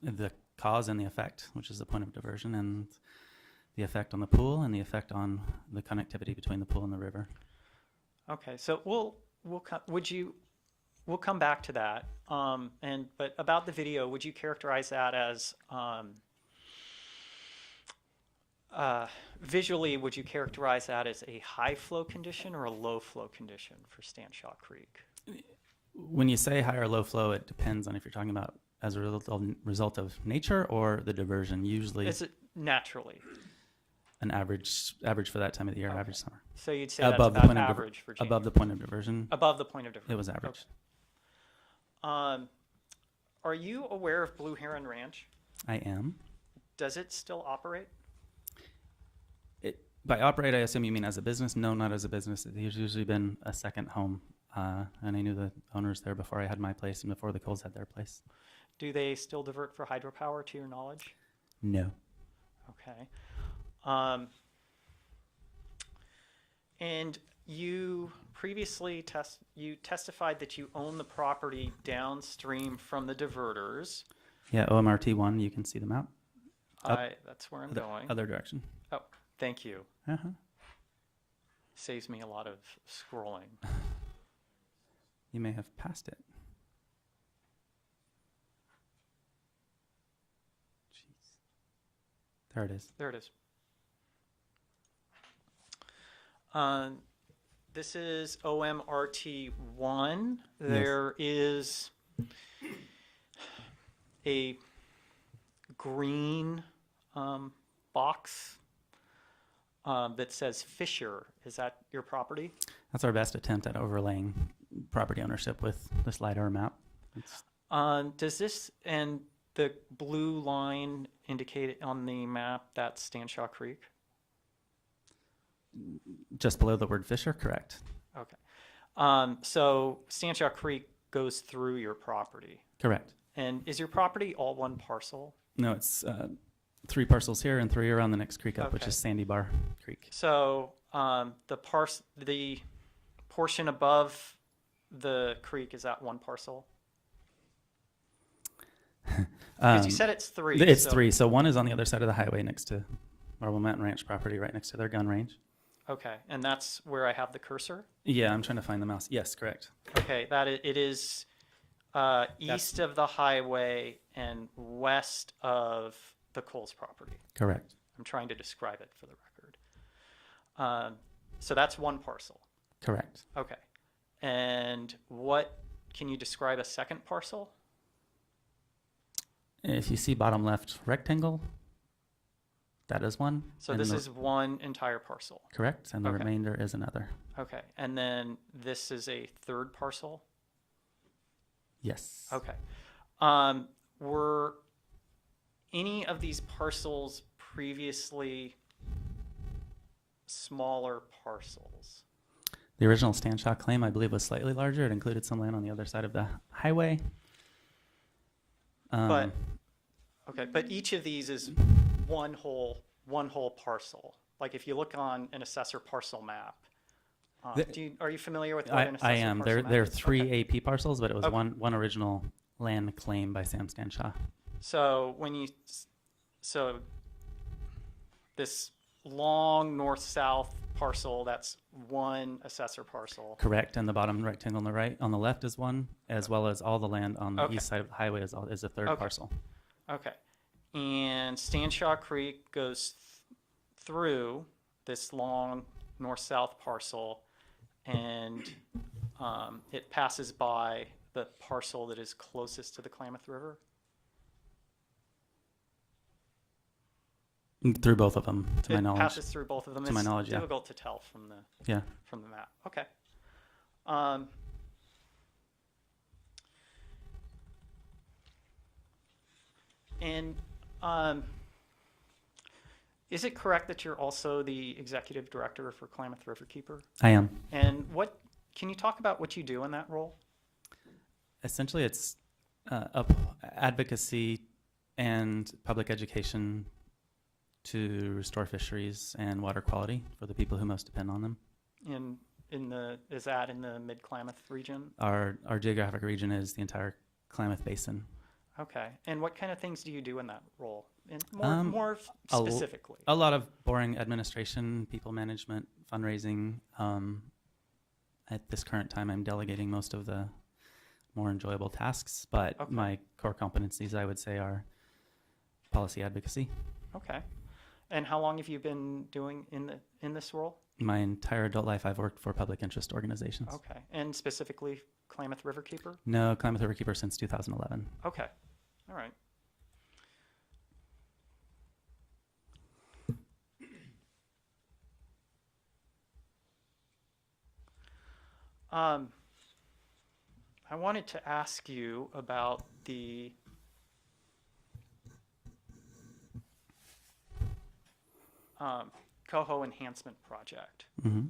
the cause and the effect, which is the point of diversion, and the effect on the pool and the effect on the connectivity between the pool and the river. Okay, so we'll come back to that. But about the video, would you characterize that as visually? Would you characterize that as a high flow condition or a low flow condition for Stanshaw Creek? When you say high or low flow, it depends on if you're talking about as a result of nature or the diversion. Usually, Is it naturally? an average for that time of the year, Okay. average summer. So you'd say Above the that's point about of average for January. Above the point of diversion, Above the point of diversion. it was average. Okay. Are you aware of Blue Heron Ranch? I am. Does it still operate? By operate, I assume you mean as a business? No, not as a business. It's usually been a second home. And I knew the owners there before I had my place and before the Coles had their place. Do they still divert for hydropower, to your knowledge? No. Okay. And you previously testified that you own the property downstream from the diverters. Yeah, OMRT1, you can see the map. Up. That's where I'm The going. other direction. Oh, thank you. Uh-huh. Saves me a lot of scrolling. You may have passed it. Jeez. There it is. There it is. This is OMRT1. There is a green box that says Fisher. Is that your property? That's our best attempt at overlaying property ownership with this LiDAR map. It's Does this and the blue line indicate on the map that's Stanshaw Creek? just below the word Fisher, correct? Okay. So Stanshaw Creek goes through your property. Correct. And is your property all one parcel? No, it's 3 parcels here and 3 around the next creek up, which Okay. is Sandy Bar Creek. So the portion above the creek, is that one parcel? Because you said it's 3. It's so- 3. So one is on the other side of the highway next to Marble Mountain Ranch property, right next to their gun range. Okay, and that's where I have the cursor? Yeah, I'm trying to find the mouse. Yes, correct. Okay, it is east of the highway and west of the Coles property. Correct. I'm trying to describe it for the record. So that's one parcel. Correct. Okay. And can you describe a second parcel? If you see bottom left rectangle, that is one. So and this the- is one entire parcel. correct, and the Okay. remainder is another. Okay. And then this is a third parcel? Yes. Okay. Were any of these parcels previously smaller parcels? The original Stanshaw claim, I believe, was slightly larger. It included some land on the other side of the highway. But each of these is one whole parcel. Like if you look on an assessor parcel map, are you familiar with what an assessor I am. parcel There are map is? 3 Okay. AP parcels, but it was Okay. one original land claim by Sam Stanshaw. So this long north-south parcel, that's one assessor parcel. Correct, and the bottom rectangle on the right, on the left is one, as well as all the land on the Okay. east side of the highway is a third Okay. parcel. Okay. And Stanshaw Creek goes through this long north-south parcel, and it passes by the parcel that is closest to the Klamath River. Through both of them, to my It knowledge. passes through both of them. To my knowledge, It's yeah. difficult to tell from the Yeah. map. Okay. And is it correct that you're also the executive director for Klamath Riverkeeper? I am. And can you talk about what you do in that role? Essentially, it's advocacy and public education to restore fisheries and water quality for the people who most depend on them. Is that in the Mid-Klamath region? Our geographic region is the entire Klamath Basin. Okay. And what kind of things do you do in that role? And more a l- specifically. A lot of boring administration, people management, fundraising. At this current time, I'm delegating most of the more enjoyable tasks, but Okay. my core competencies, I would say, are policy advocacy. Okay. And how long have you been doing in this role? My entire adult life, I've worked for public interest organizations. Okay. And specifically Klamath Riverkeeper? No, Klamath Riverkeeper since 2011. Okay. All right. I wanted to ask you about the Coho Enhancement Project. Mm-hmm.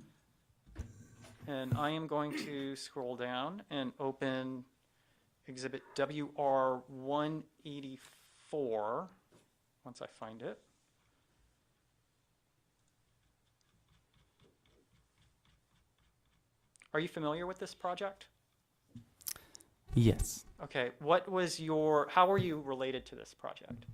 And I am going to scroll down and open Exhibit WR 184 once I find it. Are you familiar with this project? Yes. Okay, how were you related to this project?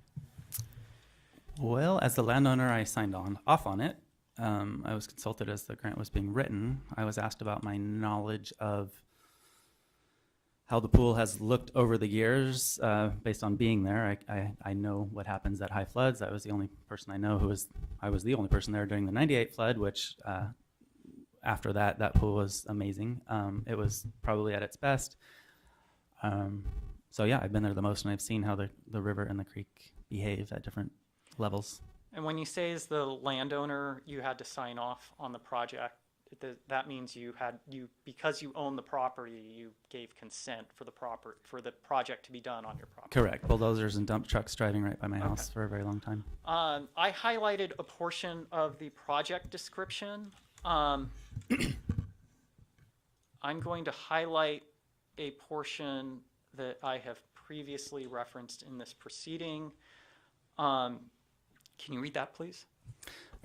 Well, as the landowner, I signed off on it. I was consulted as the grant was being written. I was asked about my knowledge of how the pool has looked over the years based on being there. I know what happens at high floods. I was the only person I know I was the only person there during the 98 flood, which after that pool was amazing. It was probably at its best. So yeah, I've been there the most, and I've seen how the river and the creek behave at different levels. And when you say as the landowner you had to sign off on the project, that means because you own the property, you gave consent for the project to be done on your property. Correct. Bulldozers and dump trucks driving right by my house for a very long time. I highlighted a portion of the project description. I'm going to highlight a portion that I have previously referenced in this proceeding. Can you read that, please?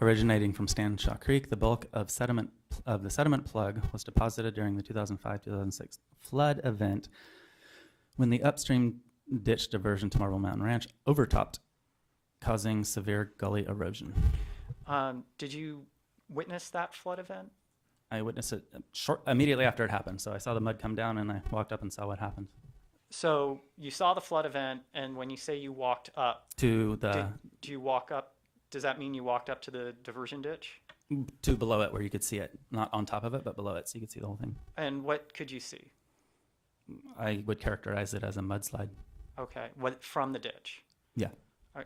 Originating from Stanshaw Creek, the bulk of the sediment plug was deposited during the 2005-2006 flood event when the upstream ditch diversion to Marble Mountain Ranch overtopped, causing severe gully erosion. Did you witness that flood event? I witnessed it immediately after it happened, so I saw the mud come down and I walked up and saw what happened. So you saw the flood event, and when you say you walked up, To the do you walk up? Does that mean you walked up to the diversion ditch? to below it where you could see it, not on top of it, but below it, so you could see the whole thing. And what could you see? I would characterize it as a mudslide. Okay, what from the ditch? Yeah.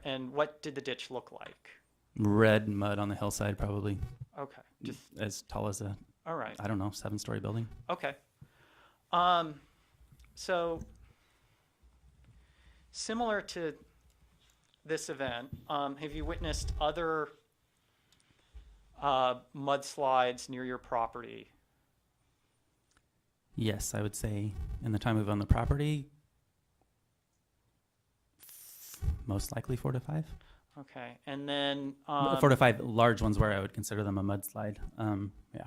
And what did the ditch look like? Red mud on the hillside, probably Okay, just as tall as a, all right. I don't know, 7-story building. Okay. So similar to this event, have you witnessed other mudslides near your property? Yes, I would say in the time we've owned the property, most likely 4 to 5. Okay, and then 4 to 5 large ones where I would consider them a mudslide. Yeah.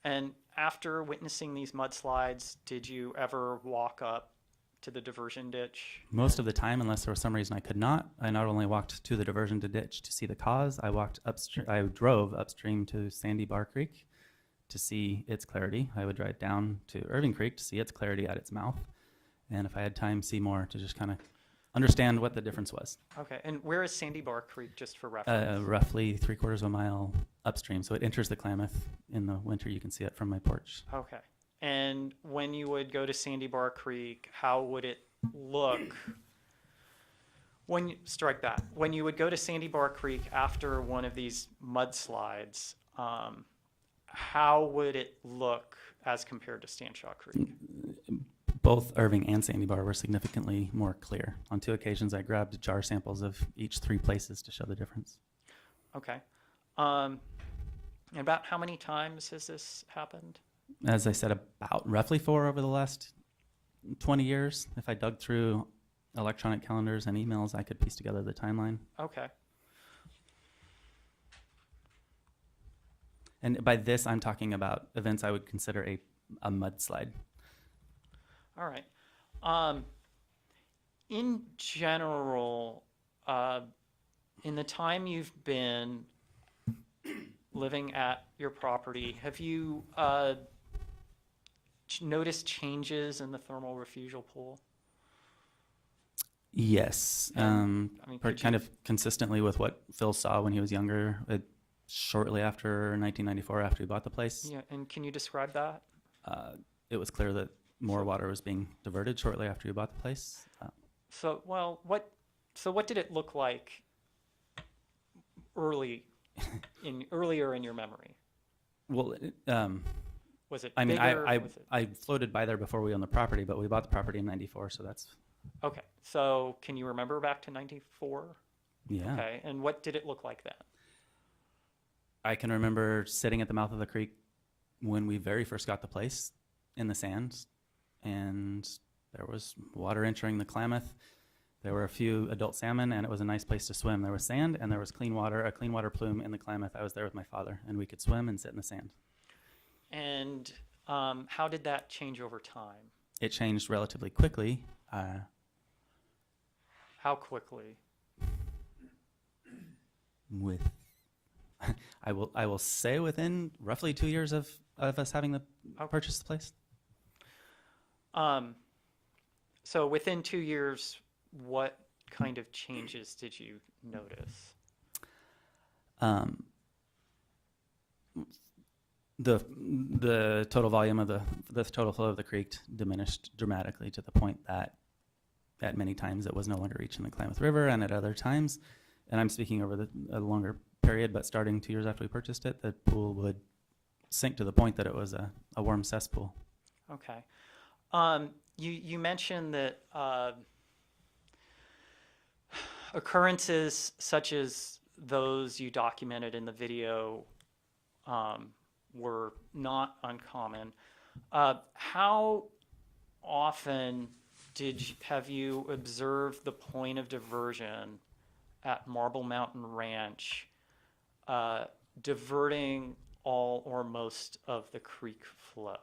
and after witnessing these mudslides, did you ever walk up to the diversion ditch? Most of the time, unless there was some reason I could not, I not only walked to the diversion to ditch to see the cause, I walked upstream. I drove upstream to Sandy Bar Creek to see its clarity. I would drive down to Irving Creek to see its clarity at its mouth, and if I had time, see more to just kind of understand what the difference was. Okay, and where is Sandy Bar Creek, just for reference? Roughly 3/4 of a mile upstream, so it enters the Klamath in the winter. You can see it from my porch. Okay. And when you would go to Sandy Bar Creek, how would it look? When you strike that, when you would go to Sandy Bar Creek after one of these mudslides, how would it look as compared to Stanshaw Creek? Both Irving and Sandy Bar were significantly more clear. On 2 occasions, I grabbed jar samples of each 3 places to show the difference. Okay. And about how many times has this happened? As I said, about roughly 4 over the last 20 years. If I dug through electronic calendars and emails, I could piece together the timeline. Okay. And by this, I'm talking about events I would consider a mudslide. All right. In general, in the time you've been living at your property, have you noticed changes in the thermal refusal pool? Yes. And, I mean, could Kind of consistently with what Phil saw when he was younger, shortly after 1994, after he bought the place. Yeah, and can you describe that? It was clear that more water was being diverted shortly after he bought the place. So what did it look like earlier in your memory? Well, Was it I mean, bigger? I Was it- I floated by there before we owned the property, but we bought the property in '94, so that's Okay, so can you remember back to 94? yeah. Okay, and what did it look like then? I can remember sitting at the mouth of the creek when we very first got the place in the sands, and there was water entering the Klamath. There were a few adult salmon, and it was a nice place to swim. There was sand, and there was clean water, a clean water plume in the Klamath. I was there with my father, and we could swim and sit in the sand. And how did that change over time? It changed relatively quickly. How quickly? With I will say within roughly 2 years of us having purchased the place. So within 2 years, what kind of changes did you notice? The total volume of the total flow of the creek diminished dramatically to the point that at many times it was no longer reaching the Klamath River, and at other times, and I'm speaking over a longer period, but starting 2 years after we purchased it, the pool would sink to the point that it was a warm cesspool. Okay. You mentioned that occurrences such as those you documented in the video were not uncommon. How often have you observed the point of diversion at Marble Mountain Ranch diverting all or most of the creek flow?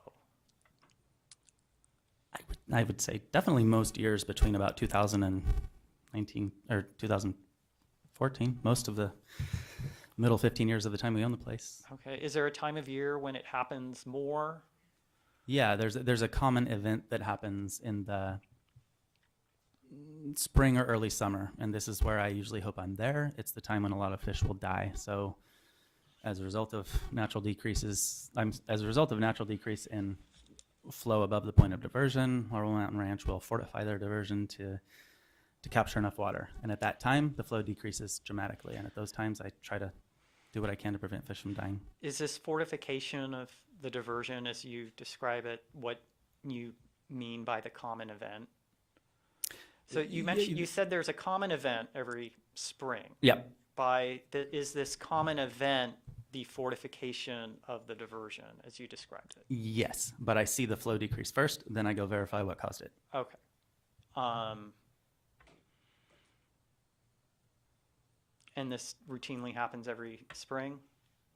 I would say definitely most years between about 2019 or 2014, most of the middle 15 years of the time we own the place. Okay. Is there a time of year when it happens more? Yeah, there's a common event that happens in the spring or early summer, and this is where I usually hope I'm there. It's the time when a lot of fish will die. So as a result of natural decrease in flow above the point of diversion, Marble Mountain Ranch will fortify their diversion to capture enough water. And at that time, the flow decreases dramatically. And at those times, I try to do what I can to prevent fish from dying. Is this fortification of the diversion, as you describe it, what you mean by the common event? So you said there's a common event every spring. Yep. Is this common event the fortification of the diversion, as you described it? Yes, but I see the flow decrease first, then I go verify what caused it. Okay. And this routinely happens every spring?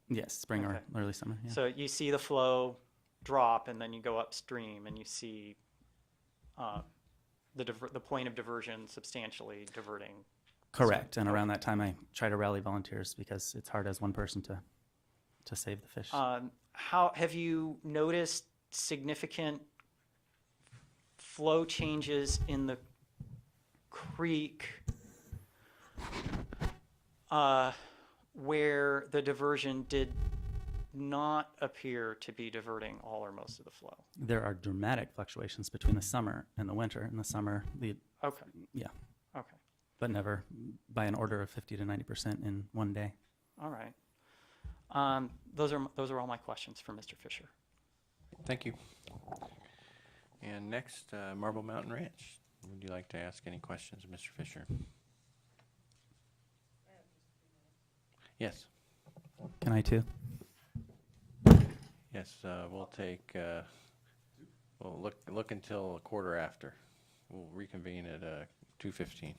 Yes, spring Okay. or early summer. Yeah. So you see the flow drop, and then you go upstream, and you see the point of diversion substantially diverting. Correct. And around that time, I try to rally volunteers because it's hard as one person to save the fish. How have you noticed significant flow changes in the creek where the diversion did not appear to be diverting all or most of the flow? There are dramatic fluctuations between the summer and the winter. In the summer, Okay. yeah, Okay. but never by an order of 50 to 90% in one day. All right. Those are all my questions for Mr. Fisher. Thank you. And next, Marble Mountain Ranch. Would you like to ask any questions of Mr. Fisher? Yes. Can I too? Yes, we'll take, we'll look until a quarter after. We'll reconvene at 2:15.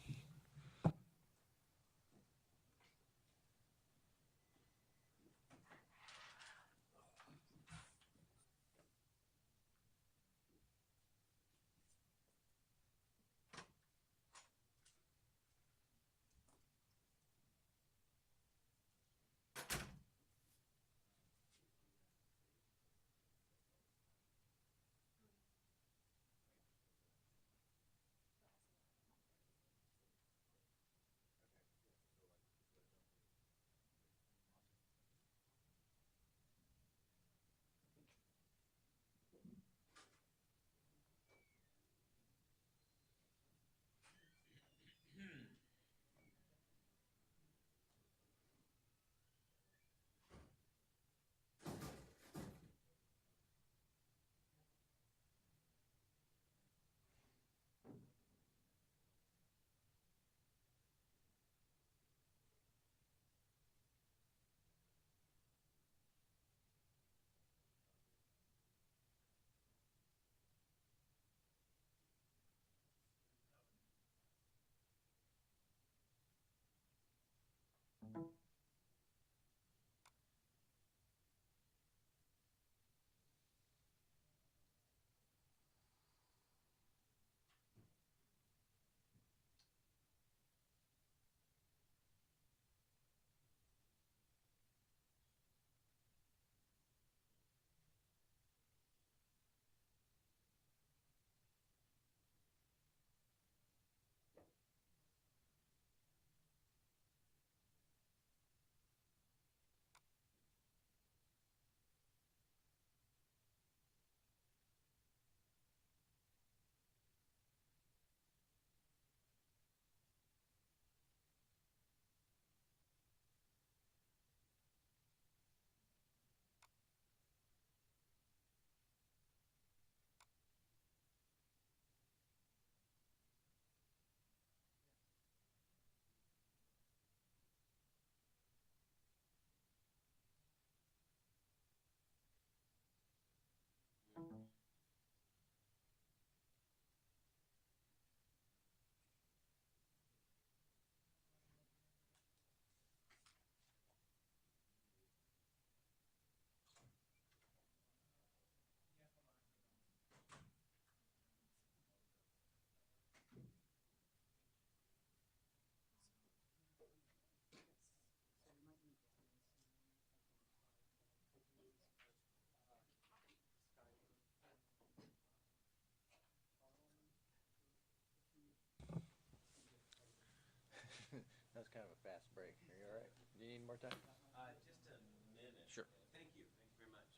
That was kind of a fast break. Are you all right? Do you need more time? Just a minute. Sure. Thank you. Thank you very much.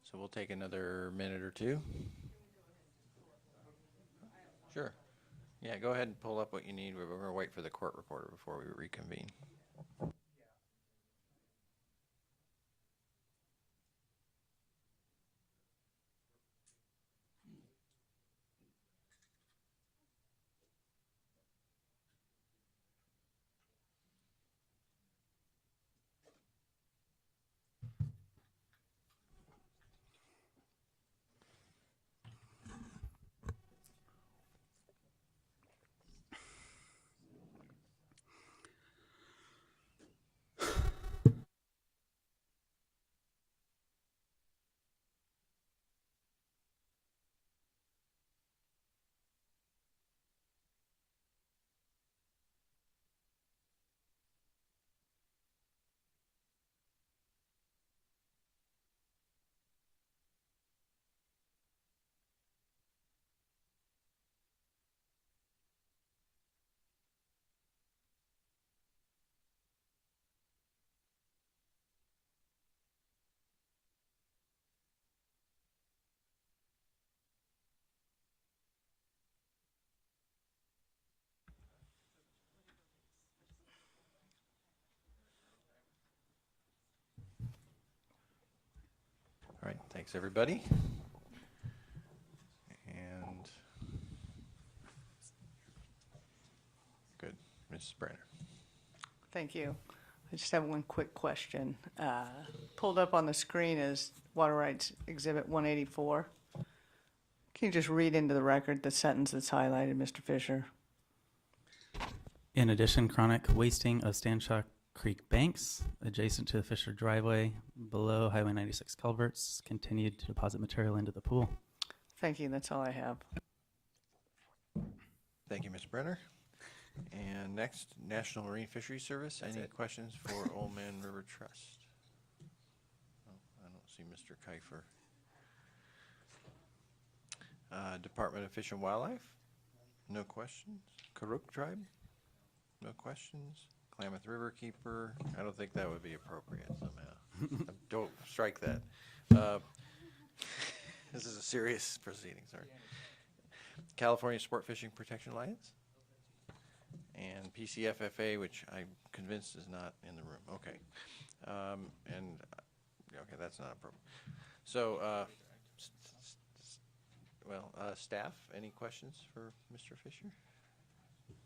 So we'll take another minute or two. Sure. Yeah, go ahead and pull up what you need. We're going to wait for the court reporter before we reconvene. All right, thanks, everybody. And good, Mrs. Brenner. Thank you. I just have one quick question. Pulled up on the screen is Water Rights Exhibit 184. Can you just read into the record the sentence that's highlighted, Mr. Fisher? In addition, chronic wasting of Stanshaw Creek banks adjacent to the Fisher driveway below Highway 96 culverts continued to deposit material into the pool. Thank you. That's all I have. Thank you, Ms. Brenner. And next, National Marine Fisheries Service. Any questions for Old Man River Trust? Oh, I don't see Mr. Kiefer. Department of Fish and Wildlife? No questions. Karuk Tribe? No questions. Klamath River Keeper? I don't think that would be appropriate somehow. Don't strike that. This is a serious proceeding, sorry. California Sport Fishing Protection Alliance? And PCFFA, which I'm convinced is not in the room. Okay. Okay, that's not appropriate. So, staff, any questions for Mr. Fisher?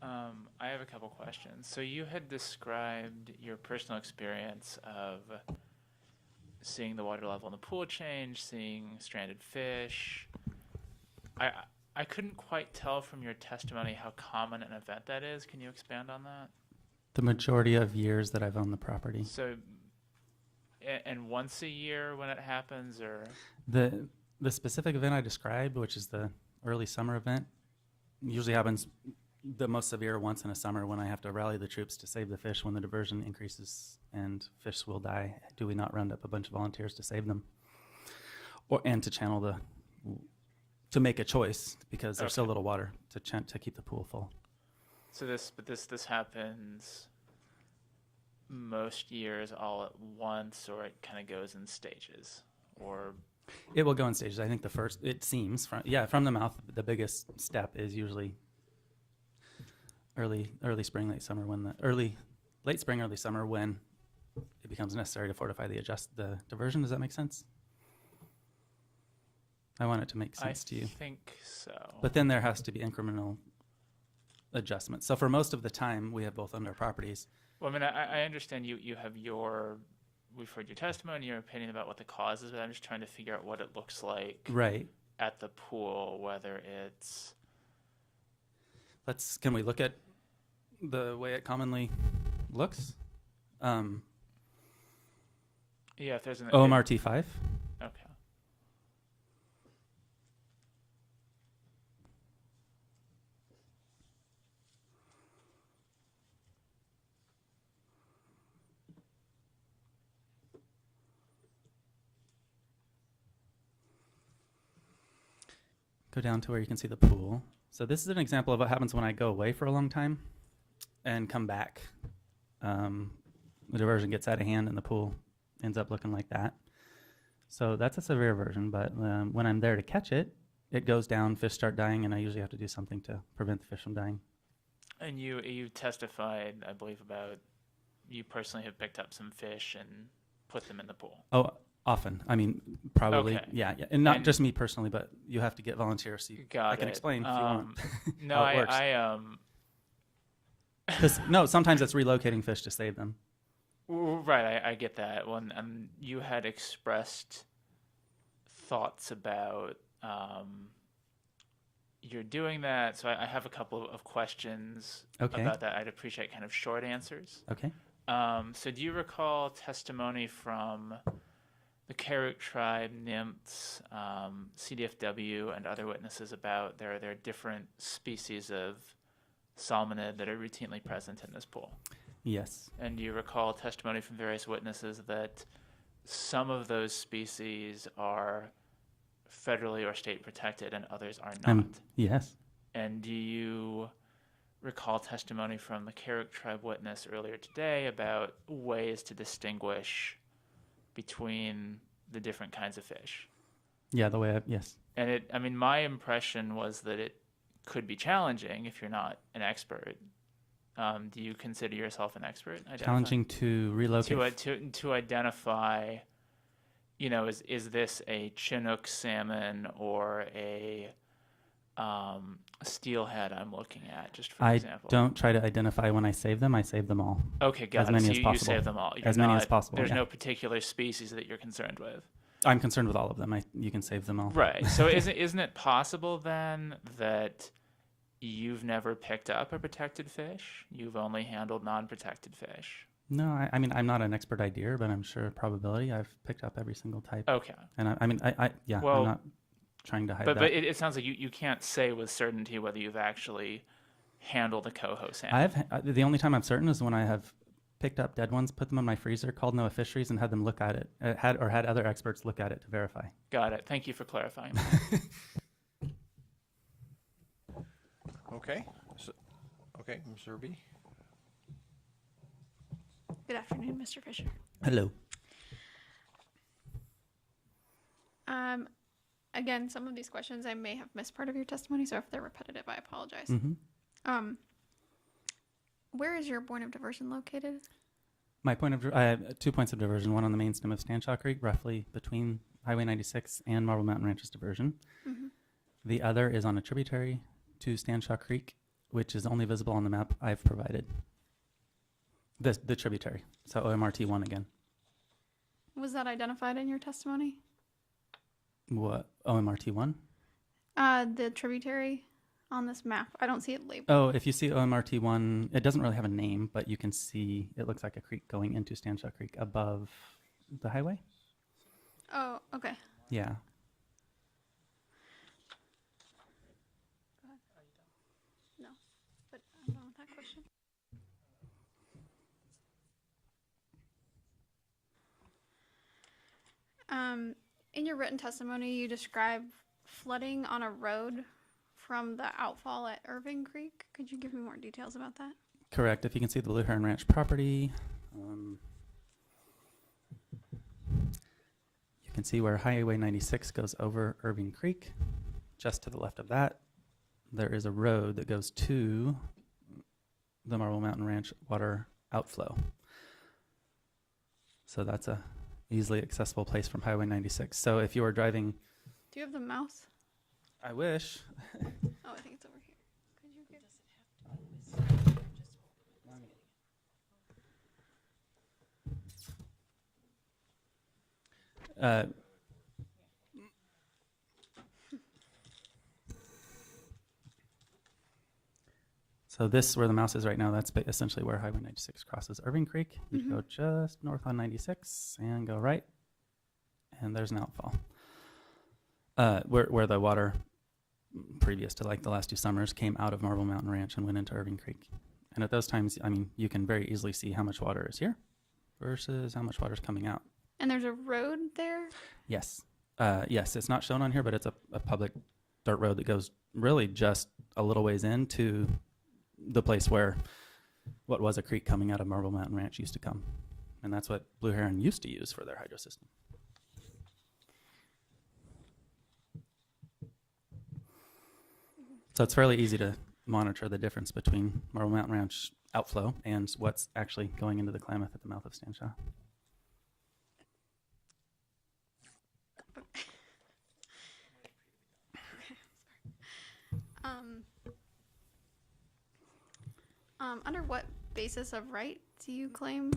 I have a couple questions. So you had described your personal experience of seeing the water level in the pool change, seeing stranded fish. I couldn't quite tell from your testimony how common an event that is. Can you expand on that? The majority of years that I've owned the property. So, and once a year when it happens, or? The specific event I described, which is the early summer event, usually happens the most severe once in a summer when I have to rally the troops to save the fish when the diversion increases and fish will die. Do we not round up a bunch of volunteers to save them? And to channel to make a choice because there's so little water to keep the pool full. So this happens most years all at once, or it kind of goes in stages, or? It will go in stages. I think the first, it seems, from the mouth, the biggest step is usually early spring, late summer, late spring, early summer, when it becomes necessary to fortify the diversion. Does that make sense? I want it to make sense to you. I think so. But then there has to be incremental adjustments. So for most of the time, we have both owned our properties. Well, I mean, I understand you have we've heard your testimony, your opinion about what the cause is, but I'm just trying to figure out what it looks like Right. at the pool, whether it's... Can we look at the way it commonly looks? Yeah, if there's an... OMRT 5. Okay. Go down to where you can see the pool. So this is an example of what happens when I go away for a long time and come back. The diversion gets out of hand and the pool ends up looking like that. So that's a severe version, but when I'm there to catch it, it goes down, fish start dying, and I usually have to do something to prevent the fish from dying. And you testified, I believe, about you personally have picked up some fish and put them in the pool. Oh, often. I mean, probably, Okay. yeah. And not just me personally, but you have to get volunteers. So Got I can it. explain if you want. No, how it works. 'Cause, no, sometimes it's relocating fish to save them. Right, I get that. Well, and you had expressed thoughts about you're doing that, so I have a couple of questions about that. I'd appreciate kind of short answers. Okay. So do you recall testimony from the Karuk tribe, NIMTS, CDFW, and other witnesses about there are different species of salmonid that are routinely present in this pool? Yes. And do you recall testimony from various witnesses that some of those species are federally or state protected and others are not? Yes. And do you recall testimony from the Karuk tribe witness earlier today about ways to distinguish between the different kinds of fish? Yeah, yes. And my impression was that it could be challenging if you're not an expert. Do you consider yourself an expert? Challenging to relocate. To identify you know, is this a Chinook salmon or a steelhead I'm looking at, just for I example? don't try to identify when I save them. I save them all. Okay, got as it. many So as you possible. save them all. As many as possible, There's yeah. no particular species that you're concerned with. I'm concerned with all of them. You can save them all. Right. So isn't it possible then that you've never picked up a protected fish? You've only handled non-protected fish. No, I mean, I'm not an expert IDer, but I'm sure probability I've picked up every single type. Okay. And yeah, Well, I'm not trying to hide But that. it sounds like you can't say with certainty whether you've actually handled a coho salmon. The only time I'm certain is when I have picked up dead ones, put them in my freezer, called NOAA Fisheries, and had them look at it. Had other experts look at it to verify. Got it. Thank you for clarifying. Okay. So, okay, Mmr B. Good afternoon, Mr. Fisher. Hello. Again, some of these questions I may have missed part of your testimony, so if they're repetitive, I apologize. Mm-hmm. Where is your point of diversion located? My point of I have 2 points of diversion. One on the main stem of Stanshaw Creek, roughly between Highway 96 and Marble Mountain Ranches diversion. Mm-hmm. The other is on a tributary to Stanshaw Creek, which is only visible on the map I've provided. The tributary. So OMRT1 again. Was that identified in your testimony? What? OMRT1? The tributary on this map. I don't see it labeled. Oh, if you see OMRT1, it doesn't really have a name, but you can see it looks like a creek going into Stanshaw Creek above the highway. Oh, okay. Yeah. No, but I'm done with that question. In your written testimony, you describe flooding on a road from the outfall at Irving Creek. Could you give me more details about that? Correct. If you can see the Blue Heron Ranch property, you can see where Highway 96 goes over Irving Creek. Just to the left of that, there is a road that goes to the Marble Mountain Ranch water outflow. So that's a easily accessible place from Highway 96. So if you were driving... Do you have the mouse? I wish. Oh, I think it's over here. Could you get... So this, where the mouse is right now, that's essentially where Highway 96 crosses Irving Creek. You Mhm. go just north on 96 and go right, and there's an outfall. Where the water, previous to like the last 2 summers, came out of Marble Mountain Ranch and went into Irving Creek. And at those times, I mean, you can very easily see how much water is here versus how much water is coming out. And there's a road there? Yes. Yes, it's not shown on here, but it's a public dirt road that goes really just a little ways into the place where what was a creek coming out of Marble Mountain Ranch used to come. And that's what Blue Heron used to use for their hydro system. So it's fairly easy to monitor the difference between Marble Mountain Ranch outflow and what's actually going into the Klamath at the mouth of Stanshaw. Under what basis of right do you claim?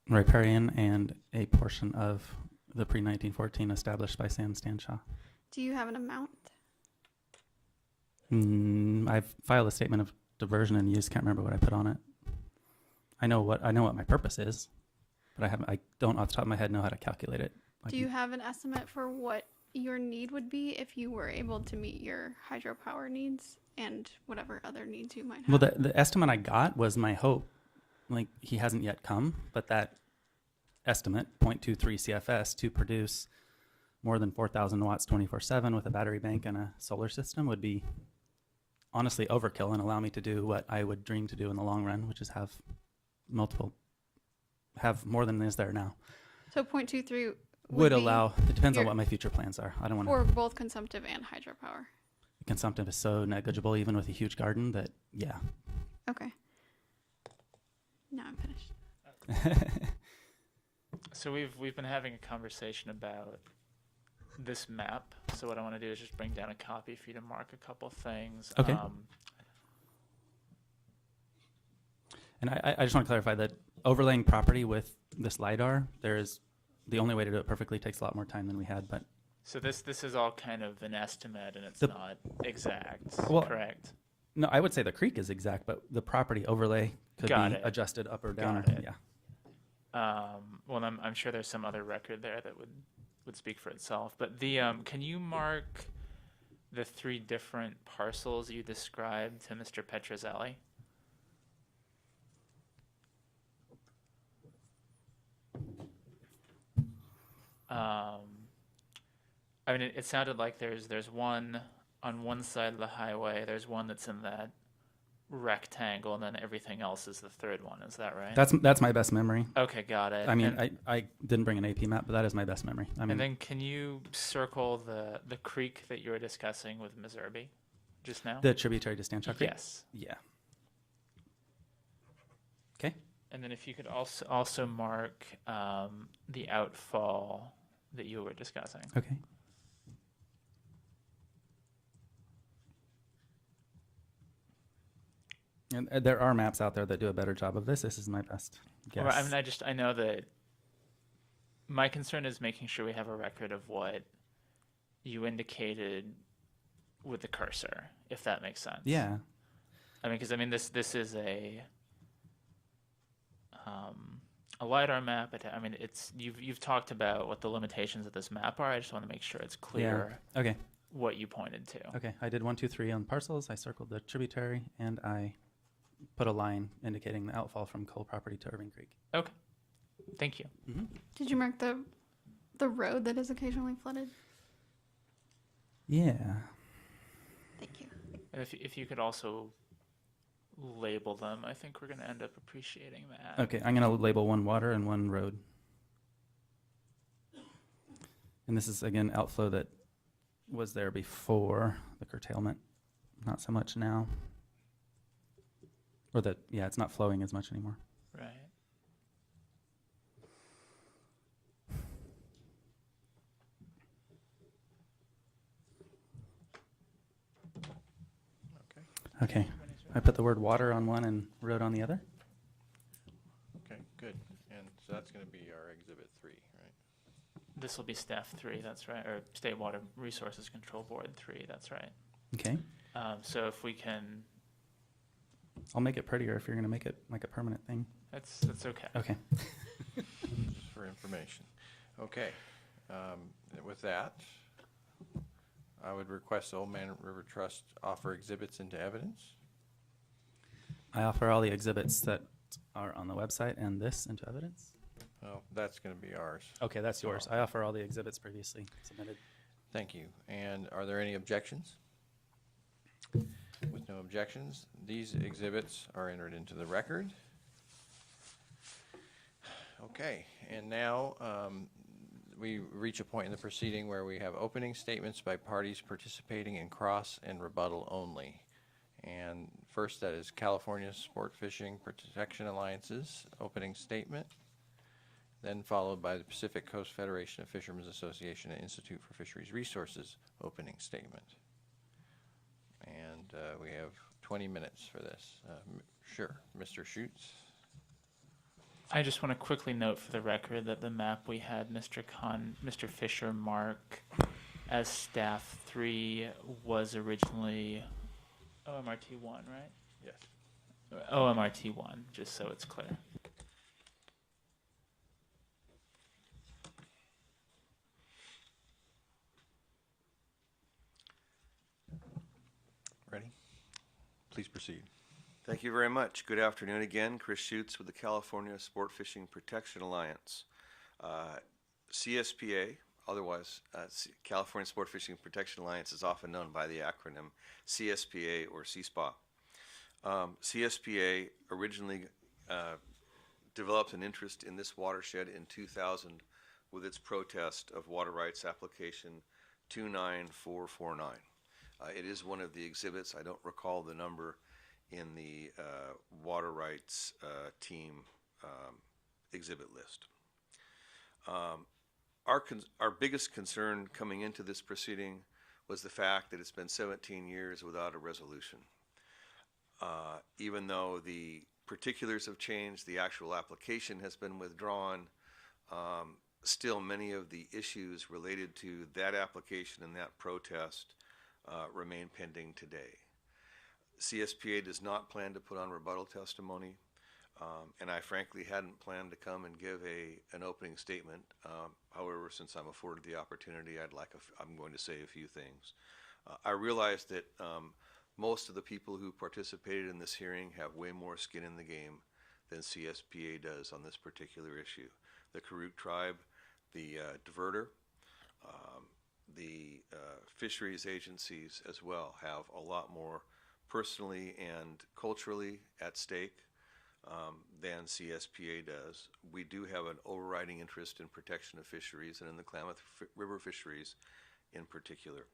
Riparian and a portion of the pre-1914 established by Sam Stanshaw. Do you have an amount? I've filed a statement of diversion and use. Can't remember what I put on it. I know what my purpose is, but I don't off the top of my head know how to calculate it. Do you have an estimate for what your need would be if you were able to meet your hydropower needs and whatever other needs you might have? Well, the estimate I got was my hope. Like, he hasn't yet come, but that estimate, 0.23 CFS, to produce more than 4,000 watts 24/7 with a battery bank and a solar system would be honestly overkill and allow me to do what I would dream to do in the long run, which is have more than is there now. So 0.23 Would be allow, it depends on your- what my future plans are. I don't want for to, both consumptive and hydropower. consumptive is so negligible even with a huge garden that, yeah. Okay. Now I'm finished. So we've been having a conversation about this map. So what I want to do is just bring down a copy for you to mark a couple things. Okay. And I just want to clarify that overlaying property with this LiDAR, the only way to do it perfectly takes a lot more time than we had, but So this is all kind of an estimate, and it's The- not exact, Well, correct? no, I would say the creek is exact, but the property overlay could Got be it. adjusted up or down. Got it. Yeah. Well, I'm sure there's some other record there that would speak for itself. But can you mark the 3 different parcels you described to Mr. Petrozelli? I mean, it sounded like there's one on one side of the highway. There's one that's in that rectangle, and then everything else is the third one. Is that right? That's my best memory. Okay, got it. I mean, And- I didn't bring an AP map, but that is my best memory. I mean, And then can you circle the creek that you were discussing with Missouri just now? the tributary to Stanchak Creek? Yes. Yeah. Okay. And then if you could also mark the outfall that you were discussing. Okay. And there are maps out there that do a better job of this. This is my best guess. Well, I mean, I know that my concern is making sure we have a record of what you indicated with the cursor, if that makes sense. Yeah. I mean, because this is a LiDAR map. I mean, you've talked about what the limitations of this map are. I just want to make sure it's clear Yeah. Okay. what you pointed to. Okay. I did 1, 2, 3 on parcels. I circled the tributary, and I put a line indicating the outfall from Cole property to Irving Creek. Okay. Thank you. Did you mark the road that is occasionally flooded? Yeah. Thank you. And if you could also label them, I think we're going to end up appreciating that. Okay. I'm going to label one water and one road. And this is, again, outflow that was there before the curtailment. Not so much now. Or that, yeah, it's not flowing as much anymore. Right. Okay. I put the word water on one and road on the other. Okay, good. And so that's going to be our Exhibit 3, right? This will be staff 3, that's right, or State Water Resources Control Board 3, that's right. Okay. So if we can, I'll make it prettier if you're going to make it like a permanent thing. that's okay. Okay. Just for information. Okay. With that, I would request the Old Man River Trust offer exhibits into evidence. I offer all the exhibits that are on the website and this into evidence. Well, that's going to be ours. Okay, that's yours. I offer all the exhibits previously submitted. Thank you. And are there any objections? With no objections, these exhibits are entered into the record. Okay, and now we reach a point in the proceeding where we have opening statements by parties participating in cross and rebuttal only. And first, that is California Sport Fishing Protection Alliance's opening statement, then followed by the Pacific Coast Federation of Fishermen's Association and Institute for Fisheries Resources opening statement. And we have 20 minutes for this. Sure, Mr. Schutz. I just want to quickly note for the record that the map we had Mr. Fisher mark as staff 3 was originally OMRT 1, right? Yes. OMRT 1, just so it's clear. Ready? Please proceed. Thank you very much. Good afternoon again. Chris Schutz with the California Sport Fishing Protection Alliance. CSPA, otherwise California Sport Fishing Protection Alliance, is often known by the acronym CSPA or CSPA. CSPA originally developed an interest in this watershed in 2000 with its protest of water rights application 29449. It is one of the exhibits. I don't recall the number in the water rights team exhibit list. Our biggest concern coming into this proceeding was the fact that it's been 17 years without a resolution. Even though the particulars have changed, the actual application has been withdrawn, still many of the issues related to that application and that protest remain pending today. CSPA does not plan to put on rebuttal testimony, and I frankly hadn't planned to come and give an opening statement. However, since I'm afforded the opportunity, I'm going to say a few things. I realize that most of the people who participated in this hearing have way more skin in the game than CSPA does on this particular issue. The Karuk tribe, the diverter, the fisheries agencies as well have a lot more personally and culturally at stake than CSPA does. We do have an overriding interest in protection of fisheries and in the Klamath River fisheries in particular.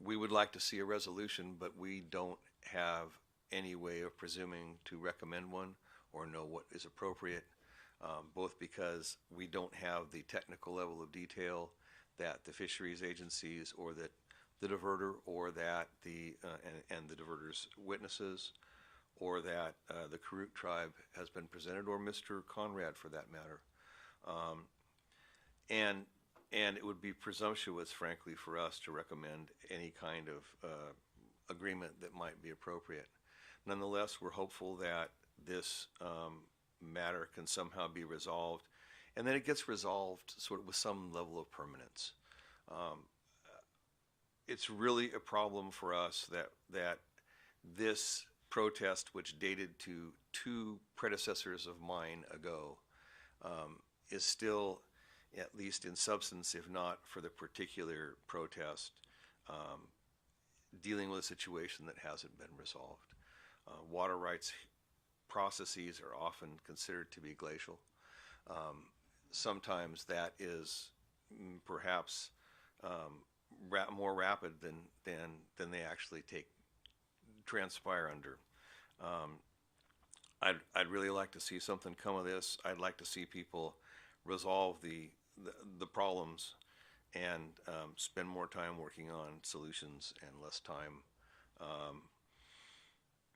We would like to see a resolution, but we don't have any way of presuming to recommend one or know what is appropriate, both because we don't have the technical level of detail that the fisheries agencies or that the diverter or that and the diverter's witnesses or that the Karuk tribe has been presented, or Mr. Conrad for that matter. And it would be presumptuous, frankly, for us to recommend any kind of agreement that might be appropriate. Nonetheless, we're hopeful that this matter can somehow be resolved, and that it gets resolved sort of with some level of permanence. It's really a problem for us that this protest, which dated to 2 predecessors of mine ago, is still, at least in substance, if not for the particular protest, dealing with a situation that hasn't been resolved. Water rights processes are often considered to be glacial. Sometimes that is perhaps more rapid than they actually transpire under. I'd really like to see something come of this. I'd like to see people resolve the problems and spend more time working on solutions and less time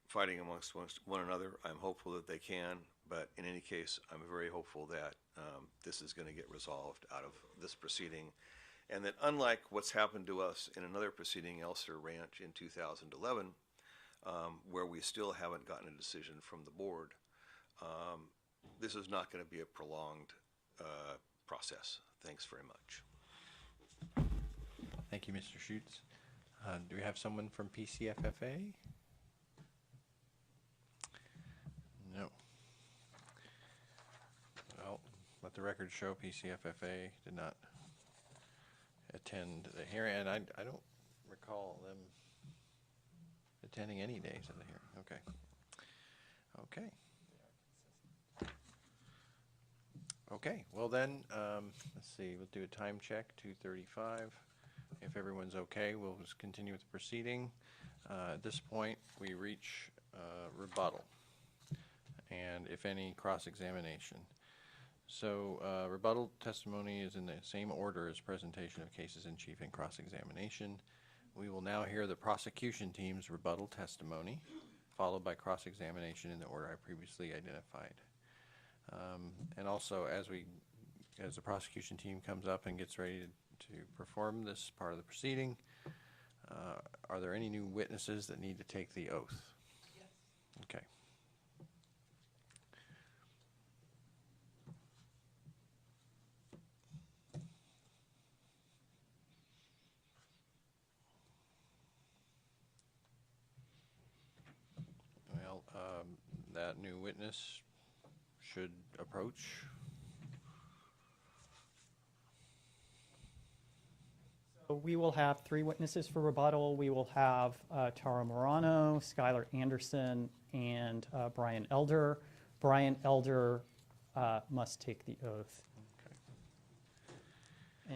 fighting amongst one another. I'm hopeful that they can, but in any case, I'm very hopeful that this is going to get resolved out of this proceeding, and that unlike what's happened to us in another proceeding, Elster Ranch in 2011, where we still haven't gotten a decision from the board, this is not going to be a prolonged process. Thanks very much. Thank you, Mr. Schutz. Do we have someone from PCFFA? No. Well, let the record show PCFFA did not attend the hearing, and I don't recall them attending any days of the hearing. Okay. Okay, well then, let's see, we'll do a time check, 2:35. If everyone's okay, we'll just continue with the proceeding. At this point, we reach rebuttal, and if any, cross-examination. So rebuttal testimony is in the same order as presentation of cases in chief and cross-examination. We will now hear the prosecution team's rebuttal testimony, followed by cross-examination in the order I previously identified. And also, as the prosecution team comes up and gets ready to perform this part of the proceeding, are there any new witnesses that need to take the oath? Yes. Okay. Well, that new witness should approach. So we will have 3 witnesses for rebuttal. We will have Tara Morano, Skylar Anderson, and Brian Elder. Brian Elder must take the oath. Okay.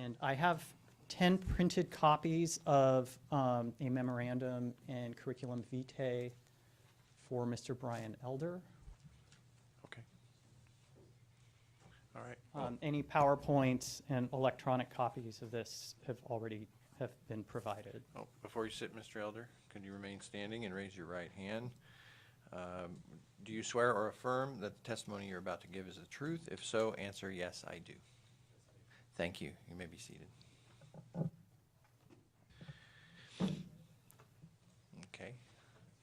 And I have 10 printed copies of a memorandum and curriculum vitae for Mr. Brian Elder. Okay. All right. Any PowerPoints and electronic copies of this have been provided. Oh, before you sit, Mr. Elder, could you remain standing and raise your right hand? Do you swear or affirm that the testimony you're about to give is the truth? If so, answer yes, I do. Thank you. You may be seated. Okay.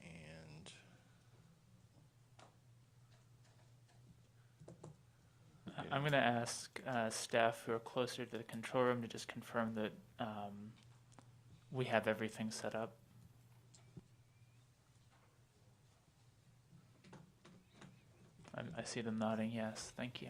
And I'm going to ask staff who are closer to the control room to just confirm that we have everything set up. I see them nodding yes. Thank you.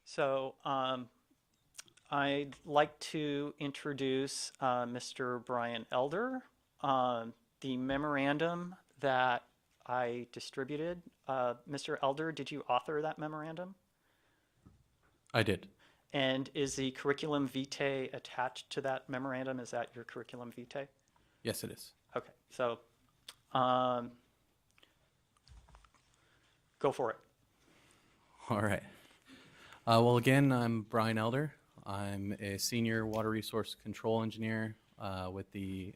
So I'd like to introduce Mr. Brian Elder. The memorandum that I distributed, Mr. Elder, did you author that memorandum? I did. And is the curriculum vitae attached to that memorandum? Is that your curriculum vitae? Yes, it is. Okay, so go for it. All right. Well, again, I'm Brian Elder. I'm a senior water resource control engineer with the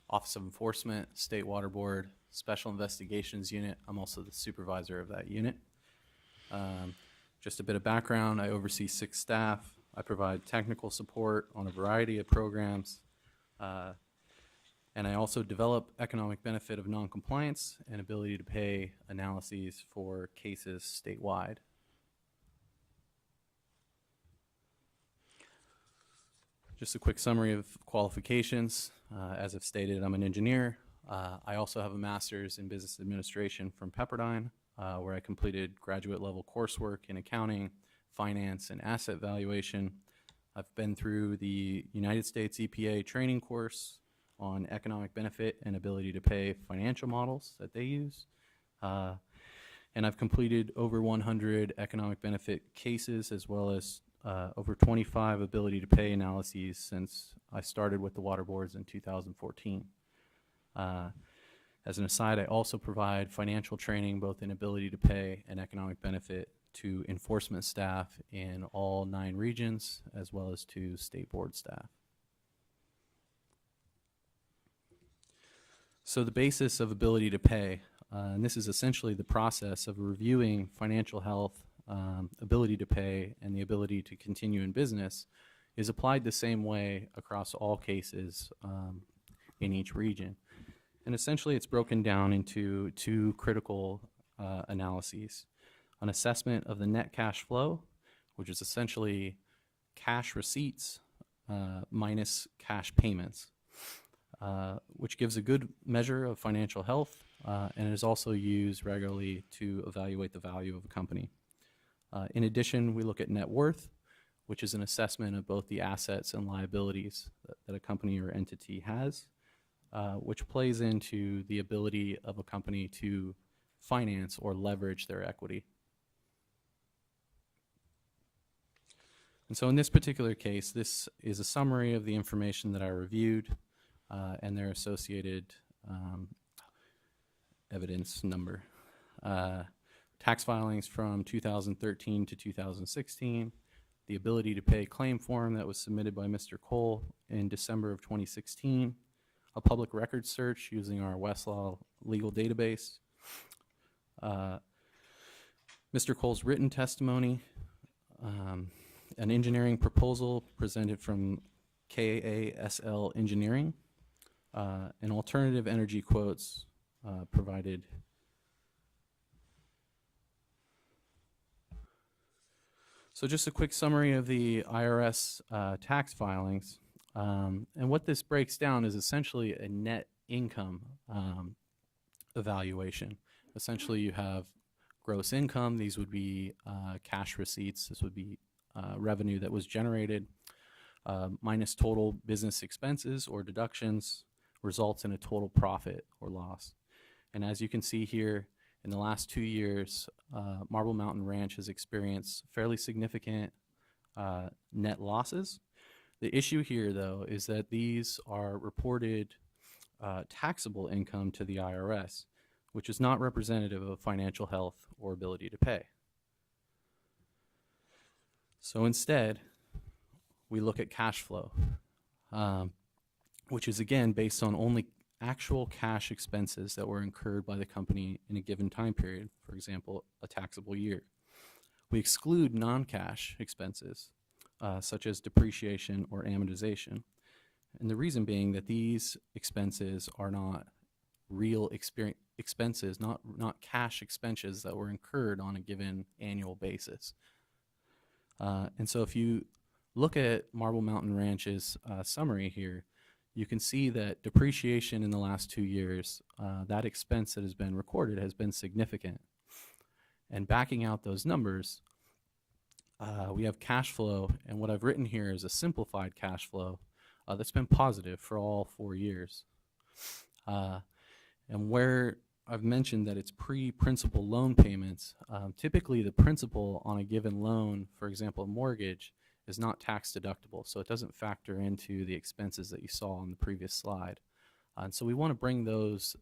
Office of Enforcement, State Water Board, Special Investigations Unit. I'm also the supervisor of that unit. Just a bit of background, I oversee 6 staff. I provide technical support on a variety of programs. And I also develop economic benefit of noncompliance and ability to pay analyses for cases statewide. Just a quick summary of qualifications. As I've stated, I'm an engineer. I also have a master's in business administration from Pepperdine, where I completed graduate level coursework in accounting, finance, and asset valuation. I've been through the United States EPA training course on economic benefit and ability to pay financial models that they use. And I've completed over 100 economic benefit cases, as well as over 25 ability to pay analyses since I started with the water boards in 2014. As an aside, I also provide financial training both in ability to pay and economic benefit to enforcement staff in all 9 regions, as well as to state board staff. So the basis of ability to pay, and this is essentially the process of reviewing financial health, ability to pay, and the ability to continue in business, is applied the same way across all cases in each region. And essentially it's broken down into 2 critical analyses. An assessment of the net cash flow, which is essentially cash receipts minus cash payments, which gives a good measure of financial health, and is also used regularly to evaluate the value of a company. In addition, we look at net worth, which is an assessment of both the assets and liabilities that a company or entity has, which plays into the ability of a company to finance or leverage their equity. And so in this particular case, this is a summary of the information that I reviewed and their associated evidence number. Tax filings from 2013 to 2016, the ability to pay claim form that was submitted by Mr. Cole in December of 2016, a public record search using our Westlaw legal database, Mr. Cole's written testimony, an engineering proposal presented from KASL Engineering, and alternative energy quotes provided. So just a quick summary of the IRS tax filings. And what this breaks down is essentially a net income evaluation. Essentially, you have gross income. These would be cash receipts. This would be revenue that was generated minus total business expenses or deductions results in a total profit or loss. And as you can see here, in the last 2 years, Marble Mountain Ranch has experienced fairly significant net losses. The issue here, though, is that these are reported taxable income to the IRS, which is not representative of financial health or ability to pay. So instead, we look at cash flow, which is again based on only actual cash expenses that were incurred by the company in a given time period, for example, a taxable year. We exclude non-cash expenses, such as depreciation or amortization. And the reason being that these expenses are not real expenses, not cash expenses that were incurred on a given annual basis. And so if you look at Marble Mountain Ranch's summary here, you can see that depreciation in the last 2 years, that expense that has been recorded has been significant. And backing out those numbers, we have cash flow, and what I've written here is a simplified cash flow that's been positive for all 4 years. And where I've mentioned that it's pre-principal loan payments, typically the principal on a given loan, for example, a mortgage, is not tax deductible, so it doesn't factor into the expenses that you saw on the previous slide. And so we want to bring those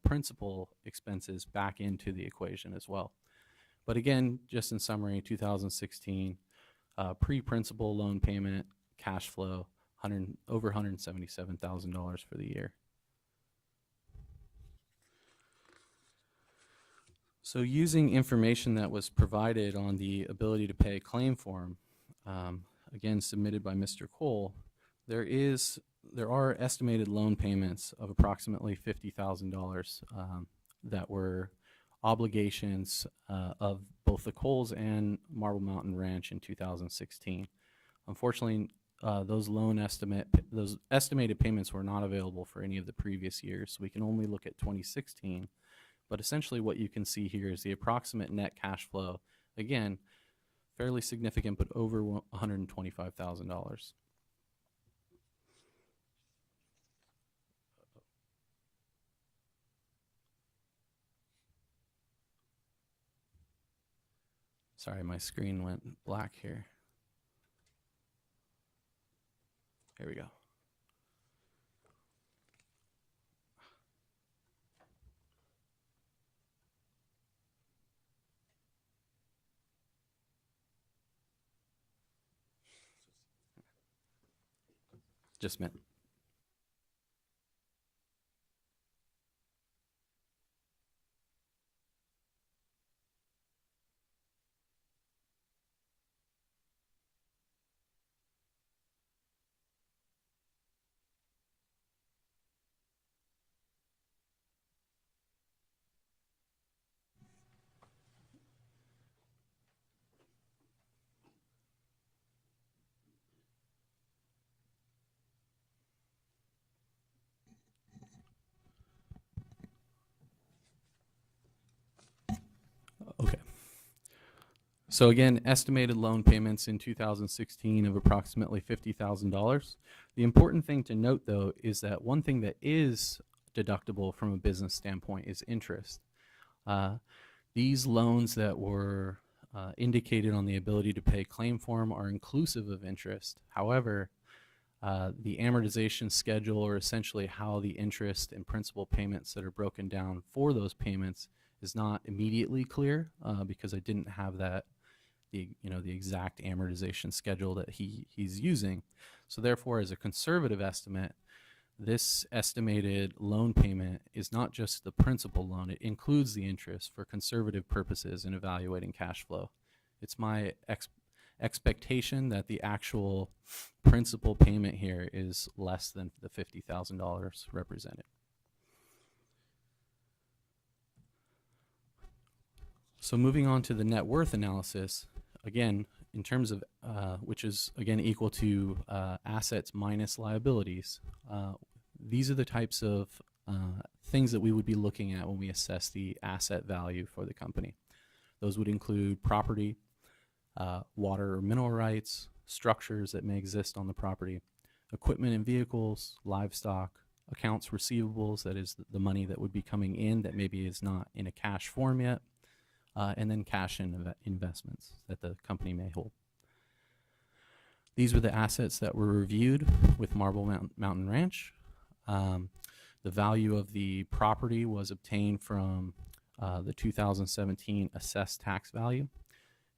principal expenses back into the equation as well. But again, just in summary, 2016, pre-principal loan payment, cash flow, over $177,000 for the year. So using information that was provided on the ability to pay claim form, again submitted by Mr. Cole, there are estimated loan payments of approximately $50,000 that were obligations of both the Coles and Marble Mountain Ranch in 2016. Unfortunately, those estimated payments were not available for any of the previous years, so we can only look at 2016. But essentially what you can see here is the approximate net cash flow. Again, fairly significant, but over $125,000. Sorry, my screen went black here. Here we go. Just a minute. Okay. So again, estimated loan payments in 2016 of approximately $50,000. The important thing to note, though, is that one thing that is deductible from a business standpoint is interest. These loans that were indicated on the ability to pay claim form are inclusive of interest. However, the amortization schedule, or essentially how the interest and principal payments that are broken down for those payments, is not immediately clear because I didn't have the exact amortization schedule that he's using. So therefore, as a conservative estimate, this estimated loan payment is not just the principal loan, it includes the interest for conservative purposes in evaluating cash flow. It's my expectation that the actual principal payment here is less than the $50,000 represented. So moving on to the net worth analysis, again, in terms of, which is again equal to assets minus liabilities, these are the types of things that we would be looking at when we assess the asset value for the company. Those would include property, water or mineral rights, structures that may exist on the property, equipment and vehicles, livestock, accounts receivables, that is the money that would be coming in that maybe is not in a cash form yet, and then cash and investments that the company may hold. These were the assets that were reviewed with Marble Mountain Ranch. The value of the property was obtained from the 2017 assessed tax value.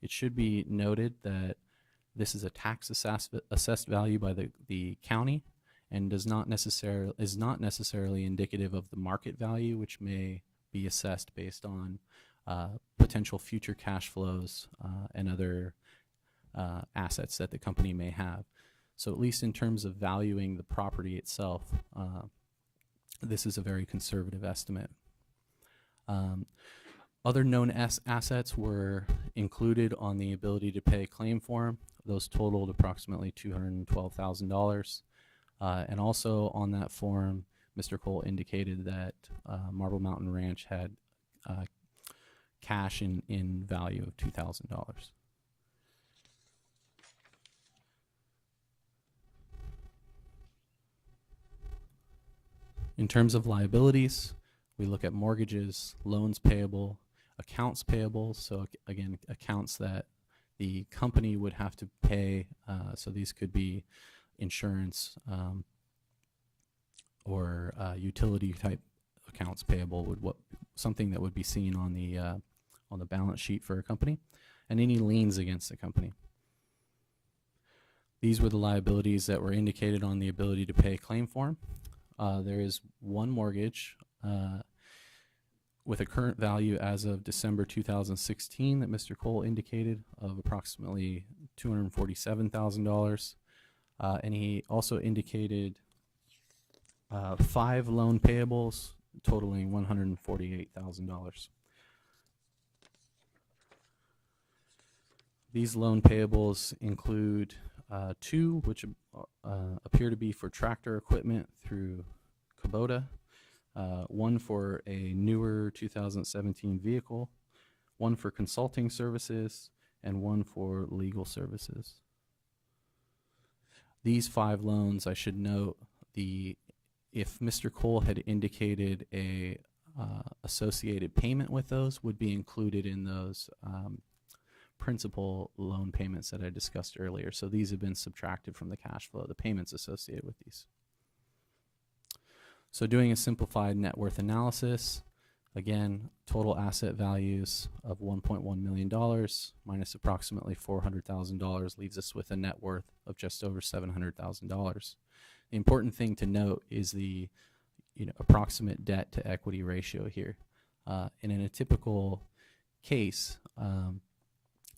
It should be noted that this is a tax assessed value by the county and is not necessarily indicative of the market value, which may be assessed based on potential future cash flows and other assets that the company may have. So at least in terms of valuing the property itself, this is a very conservative estimate. Other known assets were included on the ability to pay claim form. Those totaled approximately $212,000. And also on that form, Mr. Cole indicated that Marble Mountain Ranch had cash in value of $2,000. In terms of liabilities, we look at mortgages, loans payable, accounts payable, so again, accounts that the company would have to pay, so these could be insurance or utility type accounts payable, something that would be seen on the balance sheet for a company, and any liens against the company. These were the liabilities that were indicated on the ability to pay claim form. There is one mortgage with a current value as of December 2016 that Mr. Cole indicated of approximately $247,000. And he also indicated 5 loan payables totaling $148,000. These loan payables include two, which appear to be for tractor equipment through Kubota, one for a newer 2017 vehicle, one for consulting services, and one for legal services. These 5 loans, I should note, if Mr. Cole had indicated a associated payment with those, would be included in those principal loan payments that I discussed earlier. So these have been subtracted from the cash flow, the payments associated with these. So doing a simplified net worth analysis, again, total asset values of $1.1 million minus approximately $400,000 leaves us with a net worth of just over $700,000. The important thing to note is the approximate debt to equity ratio here. And in a typical case,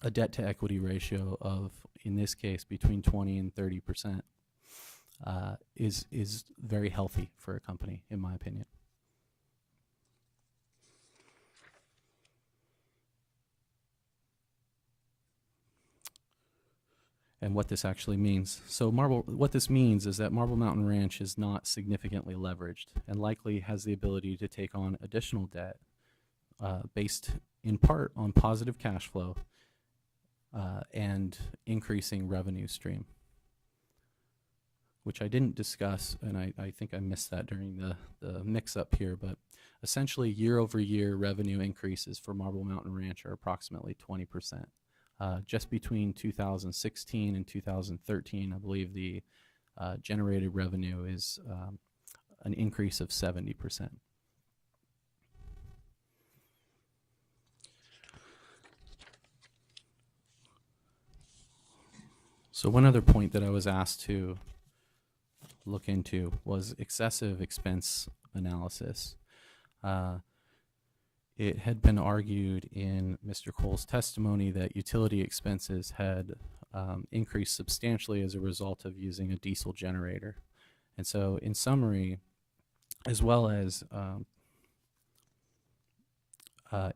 a debt to equity ratio of, in this case, between 20 and 30% is very healthy for a company, in my opinion. And what this actually means. So what this means is that Marble Mountain Ranch is not significantly leveraged and likely has the ability to take on additional debt based in part on positive cash flow and increasing revenue stream, which I didn't discuss, and I think I missed that during the mix-up here, but essentially year-over-year revenue increases for Marble Mountain Ranch are approximately 20%. Just between 2016 and 2013, I believe the generated revenue is an increase of 70%. So one other point that I was asked to look into was excessive expense analysis. It had been argued in Mr. Cole's testimony that utility expenses had increased substantially as a result of using a diesel generator. And so in summary, as well as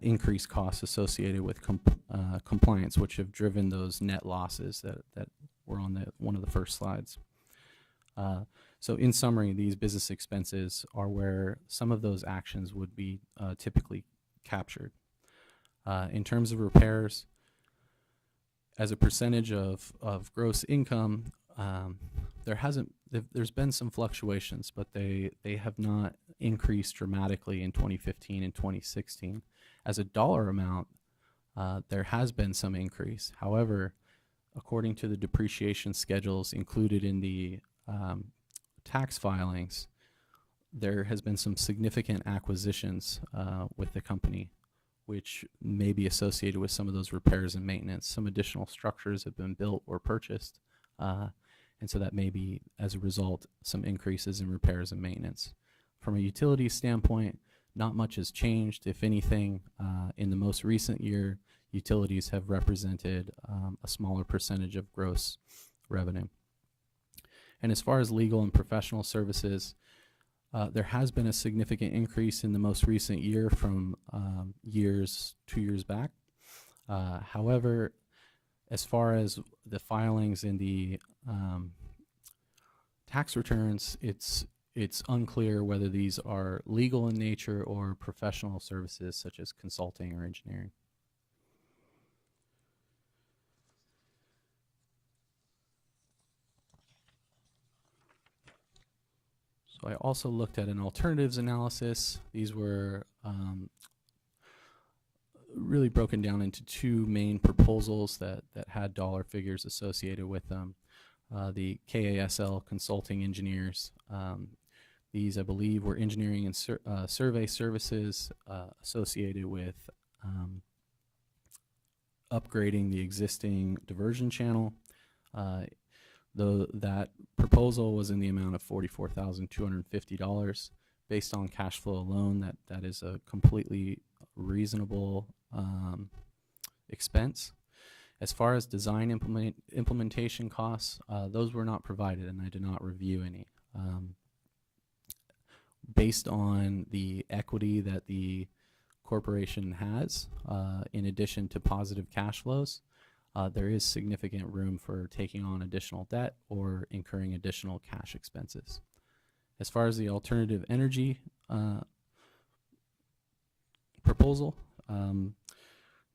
increased costs associated with compliance, which have driven those net losses that were on one of the first slides. So in summary, these business expenses are where some of those actions would be typically captured. In terms of repairs, as a percentage of gross income, there's been some fluctuations, but they have not increased dramatically in 2015 and 2016. As a dollar amount, there has been some increase. However, according to the depreciation schedules included in the tax filings, there has been some significant acquisitions with the company, which may be associated with some of those repairs and maintenance. Some additional structures have been built or purchased, and so that may be, as a result, some increases in repairs and maintenance. From a utility standpoint, not much has changed. If anything, in the most recent year, utilities have represented a smaller percentage of gross revenue. And as far as legal and professional services, there has been a significant increase in the most recent year from 2 years back. However, as far as the filings in the tax returns, it's unclear whether these are legal in nature or professional services such as consulting or engineering. So I also looked at an alternatives analysis. These were really broken down into 2 main proposals that had dollar figures associated with them. The KASL consulting engineers. These, I believe, were engineering and survey services associated with upgrading the existing diversion channel. That proposal was in the amount of $44,250. Based on cash flow alone, that is a completely reasonable expense. As far as design implementation costs, those were not provided, and I did not review any. Based on the equity that the corporation has, in addition to positive cash flows, there is significant room for taking on additional debt or incurring additional cash expenses. As far as the alternative energy proposal,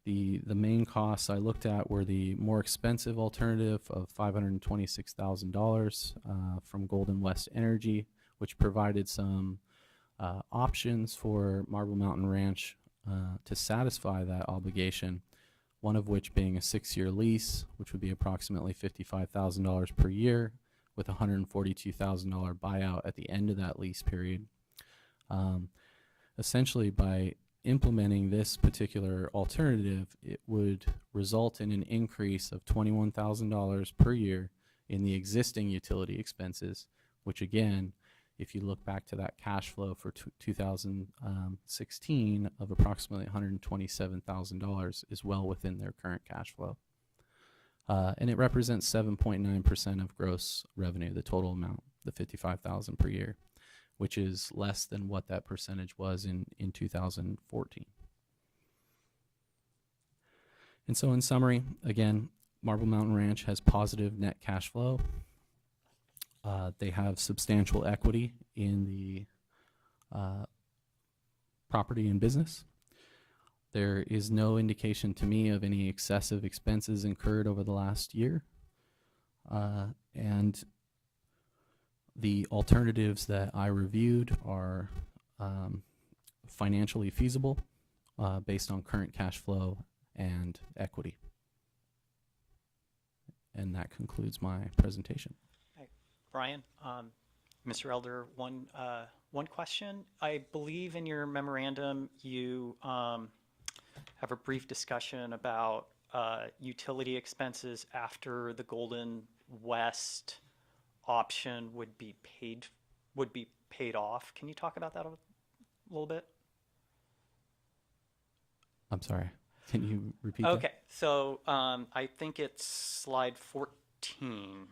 the main costs I looked at were the more expensive alternative of $526,000 from Golden West Energy, which provided some options for Marble Mountain Ranch to satisfy that obligation, one of which being a 6-year lease, which would be approximately $55,000 per year, with a $142,000 buyout at the end of that lease period. Essentially, by implementing this particular alternative, it would result in an increase of $21,000 per year in the existing utility expenses, which again, if you look back to that cash flow for 2016 of approximately $127,000, is well within their current cash flow. And it represents 7.9% of gross revenue, the total amount, the $55,000 per year, which is less than what that percentage was in 2014. And so in summary, again, Marble Mountain Ranch has positive net cash flow. They have substantial equity in the property and business. There is no indication to me of any excessive expenses incurred over the last year. And the alternatives that I reviewed are financially feasible based on current cash flow and equity. And that concludes my presentation. Brian, Mr. Elder, one question. I believe in your memorandum you have a brief discussion about utility expenses after the Golden West option would be paid off. Can you talk about that a little bit? I'm sorry. Can you repeat that? Okay, so I think it's slide 14.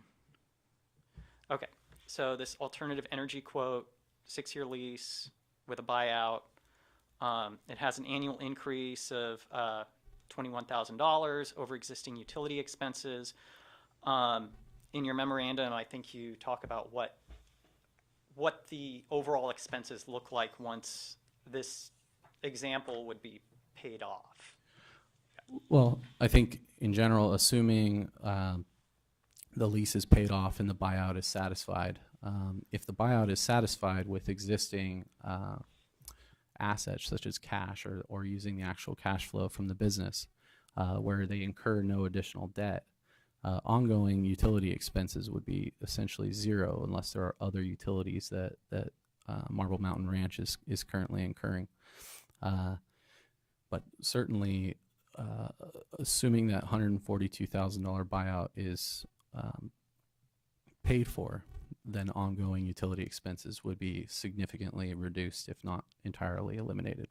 Okay, so this alternative energy quote, 6-year lease with a buyout. It has an annual increase of $21,000 over existing utility expenses. In your memorandum, I think you talk about what the overall expenses look like once this example would be paid off. Well, I think in general, assuming the lease is paid off and the buyout is satisfied, if the buyout is satisfied with existing assets such as cash or using the actual cash flow from the business, where they incur no additional debt, ongoing utility expenses would be essentially zero unless there are other utilities that Marble Mountain Ranch is currently incurring. But certainly, assuming that $142,000 buyout is paid for, then ongoing utility expenses would be significantly reduced, if not entirely eliminated.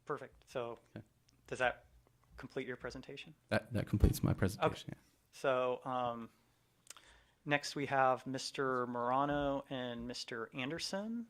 Perfect. So does that complete your presentation? That completes my presentation. Okay. So next we have Mr. Morano and Mr. Anderson.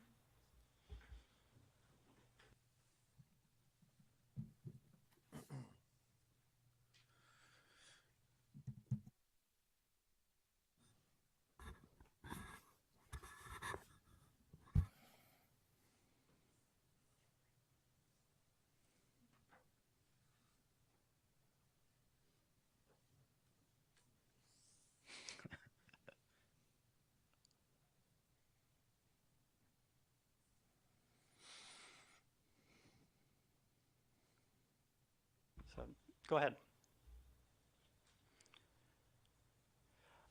So go ahead.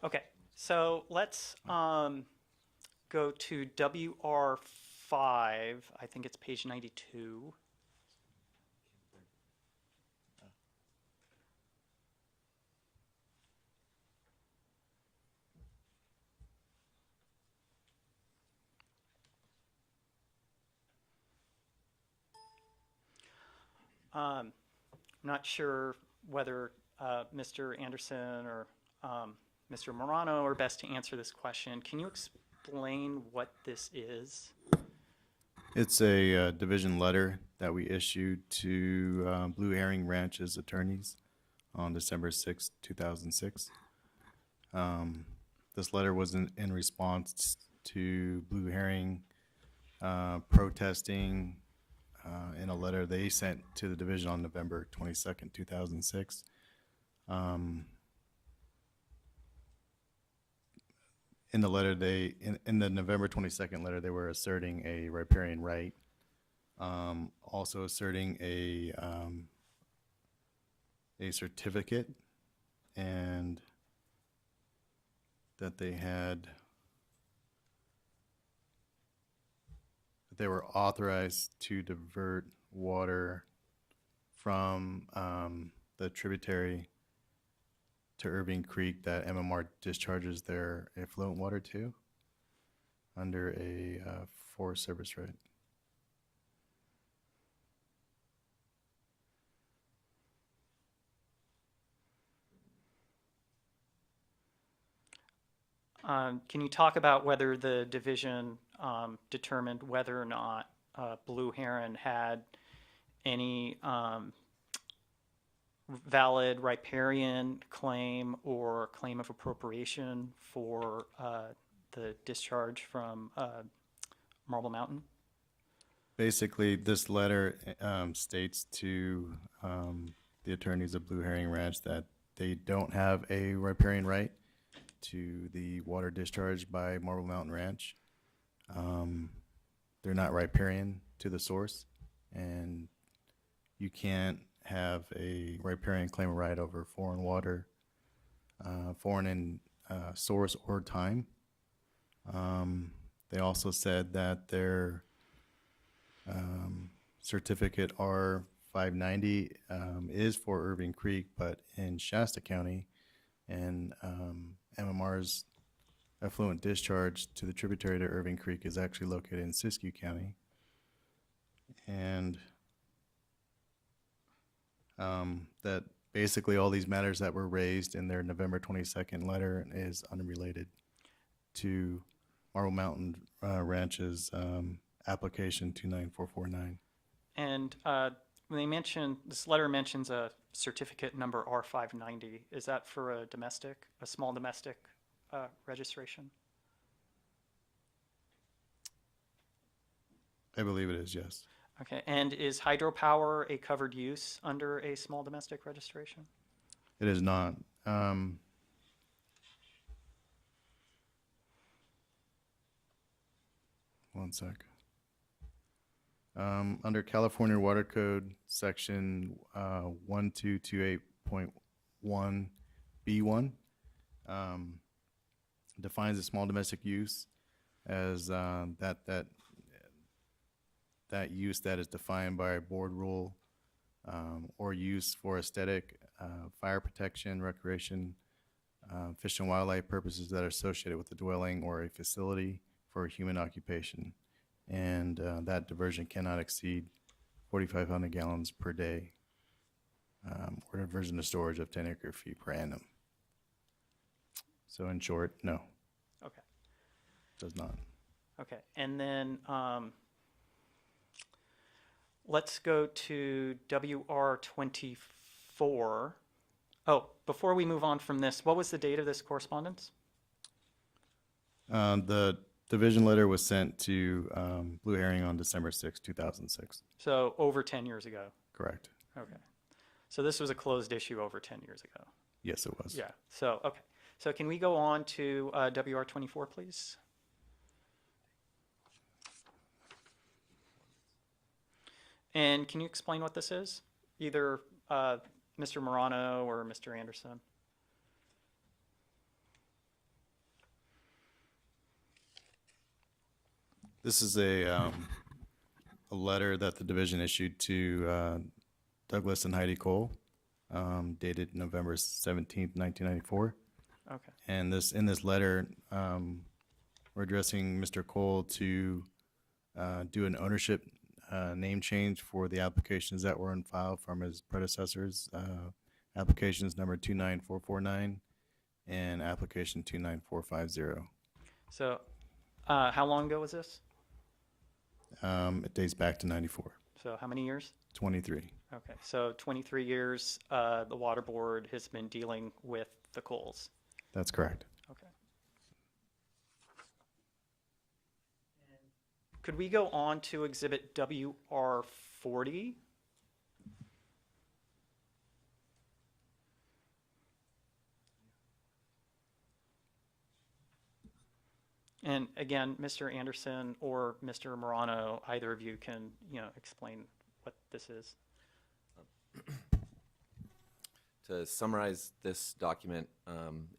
Okay, so let's go to WR5. I think it's page 92. I'm not sure whether Mr. Anderson or Mr. Morano are best to answer this question. Can you explain what this is? It's a division letter that we issued to Blue Herring Ranch's attorneys on December 6, 2006. This letter was in response to Blue Herring protesting in a letter they sent to the division on November 22nd, 2006. In the letter, in the November 22nd letter, they were asserting a riparian right, also asserting a certificate, and that they were authorized to divert water from the tributary to Irving Creek that MMR discharges their effluent water to under a Forest Service right. Can you talk about whether the division determined whether or not Blue Heron had any valid riparian claim or claim of appropriation for the discharge from Marble Mountain? Basically, this letter states to the attorneys of Blue Herring Ranch that they don't have a riparian right to the water discharged by Marble Mountain Ranch. They're not riparian to the source, and you can't have a riparian claim of right over foreign water, foreign in source or time. They also said that their certificate R590 is for Irving Creek, but in Shasta County, and MMR's effluent discharge to the tributary to Irving Creek is actually located in Siskiyou County. And that basically all these matters that were raised in their November 22nd letter is unrelated to Marble Mountain Ranch's application 29449. And when they mention, this letter mentions a certificate number R590. Is that for a small domestic registration? I believe it is, yes. Okay, and is hydropower a covered use under a small domestic registration? It is not. One sec. Under California Water Code, section 1228.1B1 defines a small domestic use as that use that is defined by a board rule or use for aesthetic, fire protection, recreation, fish and wildlife purposes that are associated with the dwelling or a facility for human occupation. And that diversion cannot exceed 4,500 gallons per day, or diversion to storage of 10 acre-feet per annum. So in short, no. Okay. Does not. Okay, and then let's go to WR24. Oh, before we move on from this, what was the date of this correspondence? The division letter was sent to Blue Herring on December 6, 2006. So over 10 years ago. Correct. Okay. So this was a closed issue over 10 years ago. Yes, it was. Yeah. So, okay. So can we go on to WR24, please? And can you explain what this is? Either Mr. Morano or Mr. Anderson. This is a letter that the division issued to Douglas and Heidi Cole, dated November 17th, 1994. Okay. And in this letter, we're addressing Mr. Cole to do an ownership name change for the applications that were on file from his predecessors, applications number 29449 and application 29450. So how long ago was this? It dates back to 94, So how many years? 23. Okay, so 23 years, the water board has been dealing with the Coles. That's correct. Okay. Could we go on to exhibit WR40? And again, Mr. Anderson or Mr. Morano, either of you can, explain what this is. To summarize this document,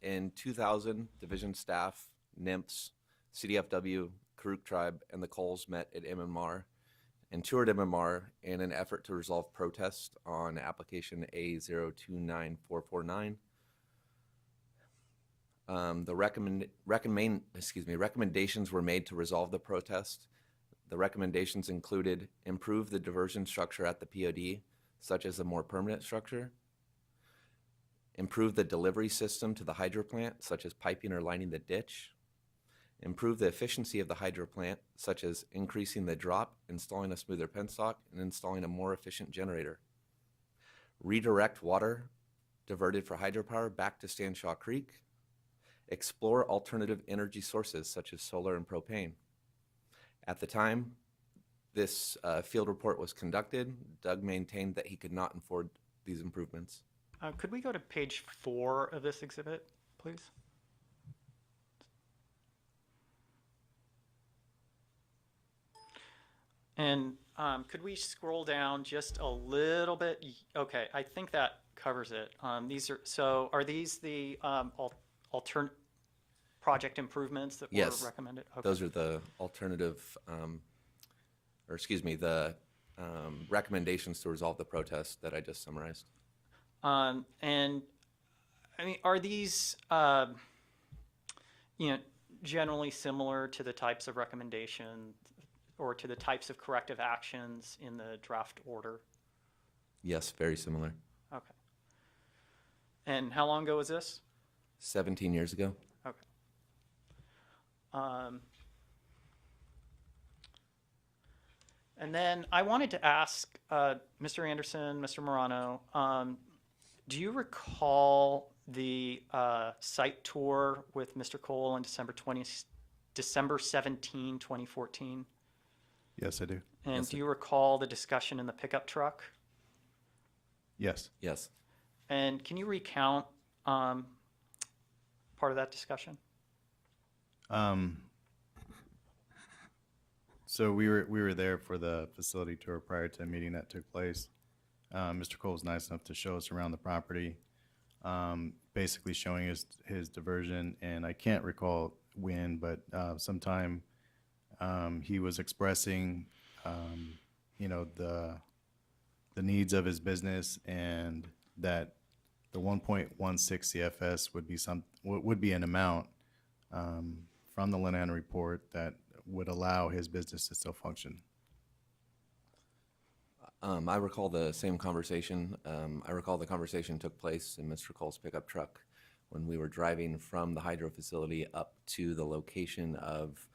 in 2000, division staff, NIMPS, CDFW, Karuk Tribe, and the Coles met at Mmr and toured Mmr in an effort to resolve protest on application A029449. The recommendations were made to resolve the protest. The recommendations included improve the diversion structure at the POD, such as a more permanent structure, improve the delivery system to the hydro plant, such as piping or lining the ditch, improve the efficiency of the hydro plant, such as increasing the drop, installing a smoother penstock, and installing a more efficient generator, redirect water diverted for hydropower back to Stanshaw Creek, explore alternative energy sources such as solar and propane. At the time this field report was conducted, Doug maintained that he could not afford these improvements. Could we go to page 4 of this exhibit, please? And could we scroll down just a little bit? Okay, I think that covers it. Are these the alternate project improvements that Yes, were recommended? Okay. those are the alternative, the recommendations to resolve the protest that I just summarized. And I mean, are these, generally similar to the types of recommendations or to the types of corrective actions in the draft order? Yes, very similar. Okay. And how long ago was this? 17 years ago. Okay. And then I wanted to ask Mr. Anderson, Mr. Morano, do you recall the site tour with Mr. Cole on December 17, 2014? Yes, I do. And Yes, do you recall the discussion in the pickup truck? Yes. Yes. And can you recount part of that discussion? So we were there for the facility tour prior to a meeting that took place. Mr. Cole was nice enough to show us around the property, basically showing us his diversion. And I can't recall when, but sometime he was expressing, the needs of his business, and that the 1.16 CFS would be an amount from the Linehan report that would allow his business to still function. I recall the same conversation. I recall the conversation took place in Mr. Cole's pickup truck when we were driving from the hydro facility up to the location of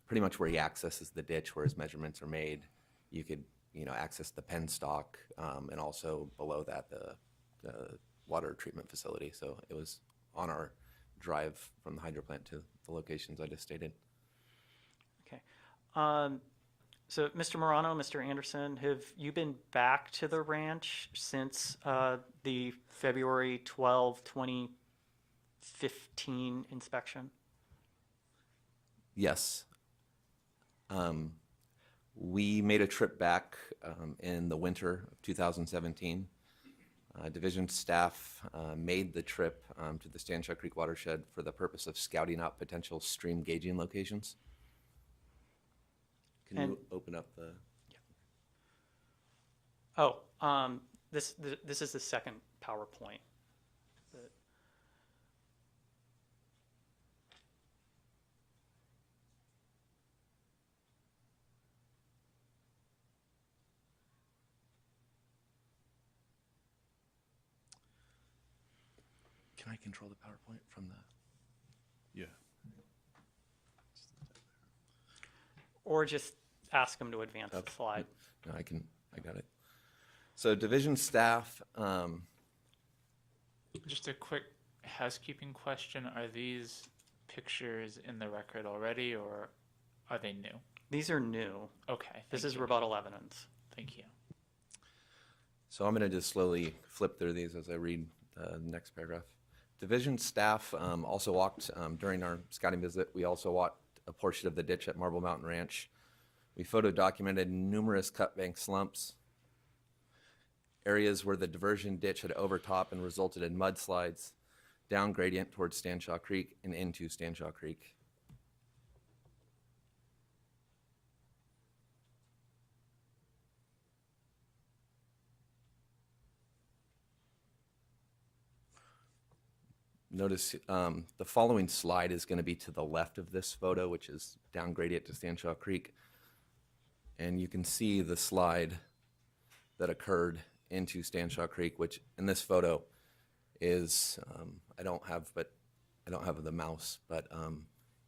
pretty much where he accesses the ditch where his measurements are made. You could, access the penstock, and also below that the water treatment facility. So it was on our drive from the hydro plant to the locations I just stated. Okay. So, Mr. Morano, Mr. Anderson, have you been back to the ranch since the February 12, 2015 inspection? Yes. We made a trip back in the winter of 2017. Division staff made the trip to the Stanshaw Creek watershed for the purpose of scouting out potential stream gauging locations. Can you open up the? Oh, this is the second PowerPoint. Can I control the PowerPoint from the? Yeah. Or just ask them to advance the Okay. slide. No, I got it. So division staff, Just a quick housekeeping question. Are these pictures in the record already, or are they new? These are new. Okay. This thank is you. rebuttal evidence. Thank you. so I'm going to just slowly flip through these as I read the next paragraph. Division staff also walked during our scouting visit. We also walked a portion of the ditch at Marble Mountain Ranch. We photo documented numerous cut bank slumps, areas where the diversion ditch had overtopped and resulted in mudslides, down gradient towards Stanshaw Creek and into Stanshaw Creek. Notice the following slide is going to be to the left of this photo, which is down gradient to Stanshaw Creek. And you can see the slide that occurred into Stanshaw Creek, which in this photo is, I don't have the mouse, but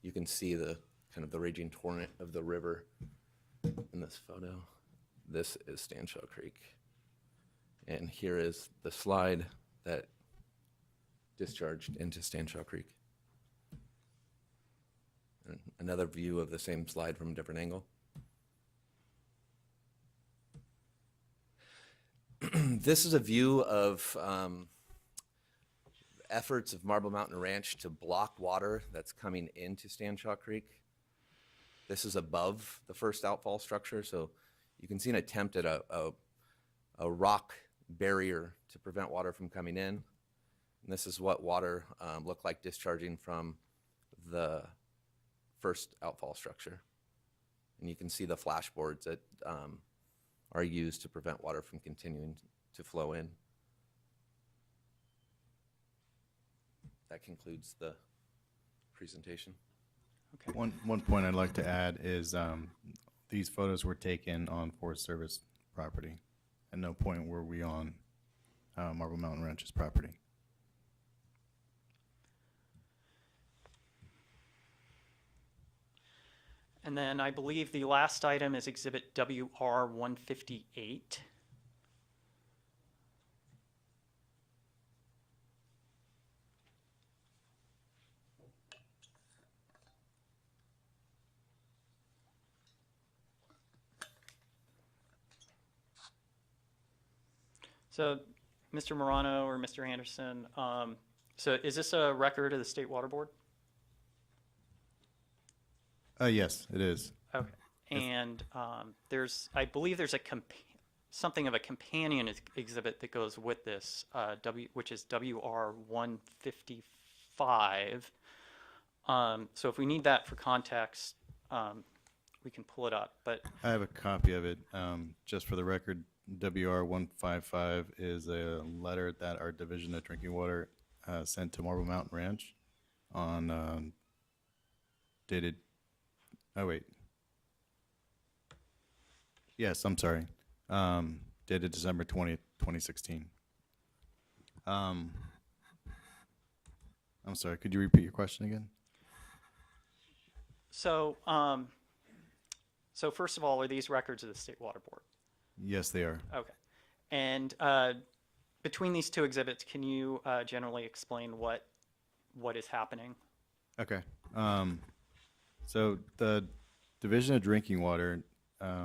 you can see the kind of the raging torrent of the river in this photo. This is Stanshaw Creek. And here is the slide that discharged into Stanshaw Creek. And another view of the same slide from a different angle. This is a view of efforts of Marble Mountain Ranch to block water that's coming into Stanshaw Creek. This is above the first outfall structure, so you can see an attempt at a rock barrier to prevent water from coming in. And this is what water looked like discharging from the first outfall structure. And you can see the flashboards that are used to prevent water from continuing to flow in. That concludes the presentation. Okay. One point I'd like to add is these photos were taken on Forest Service property. At no point were we on Marble Mountain Ranch's property. And then I believe the last item is Exhibit WR 158. So, Mr. Morano or Mr. Anderson, so is this a record of the State Water Board? Yes, it is. Okay. And I believe there's something of a companion exhibit that goes with this, which is WR 155. So if we need that for context, we can pull it up. But I have a copy of it. Just for the record, WR 155 is a letter that our Division of Drinking Water sent to Marble Mountain Ranch on dated. Oh, wait. Yes, I'm sorry. Dated December 20th, 2016. I'm sorry, could you repeat your question again? so, so first of all, are these records of the State Water Board? Yes, they are. Okay. And between these two exhibits, can you generally explain what is happening? Okay. So the Division of Drinking Water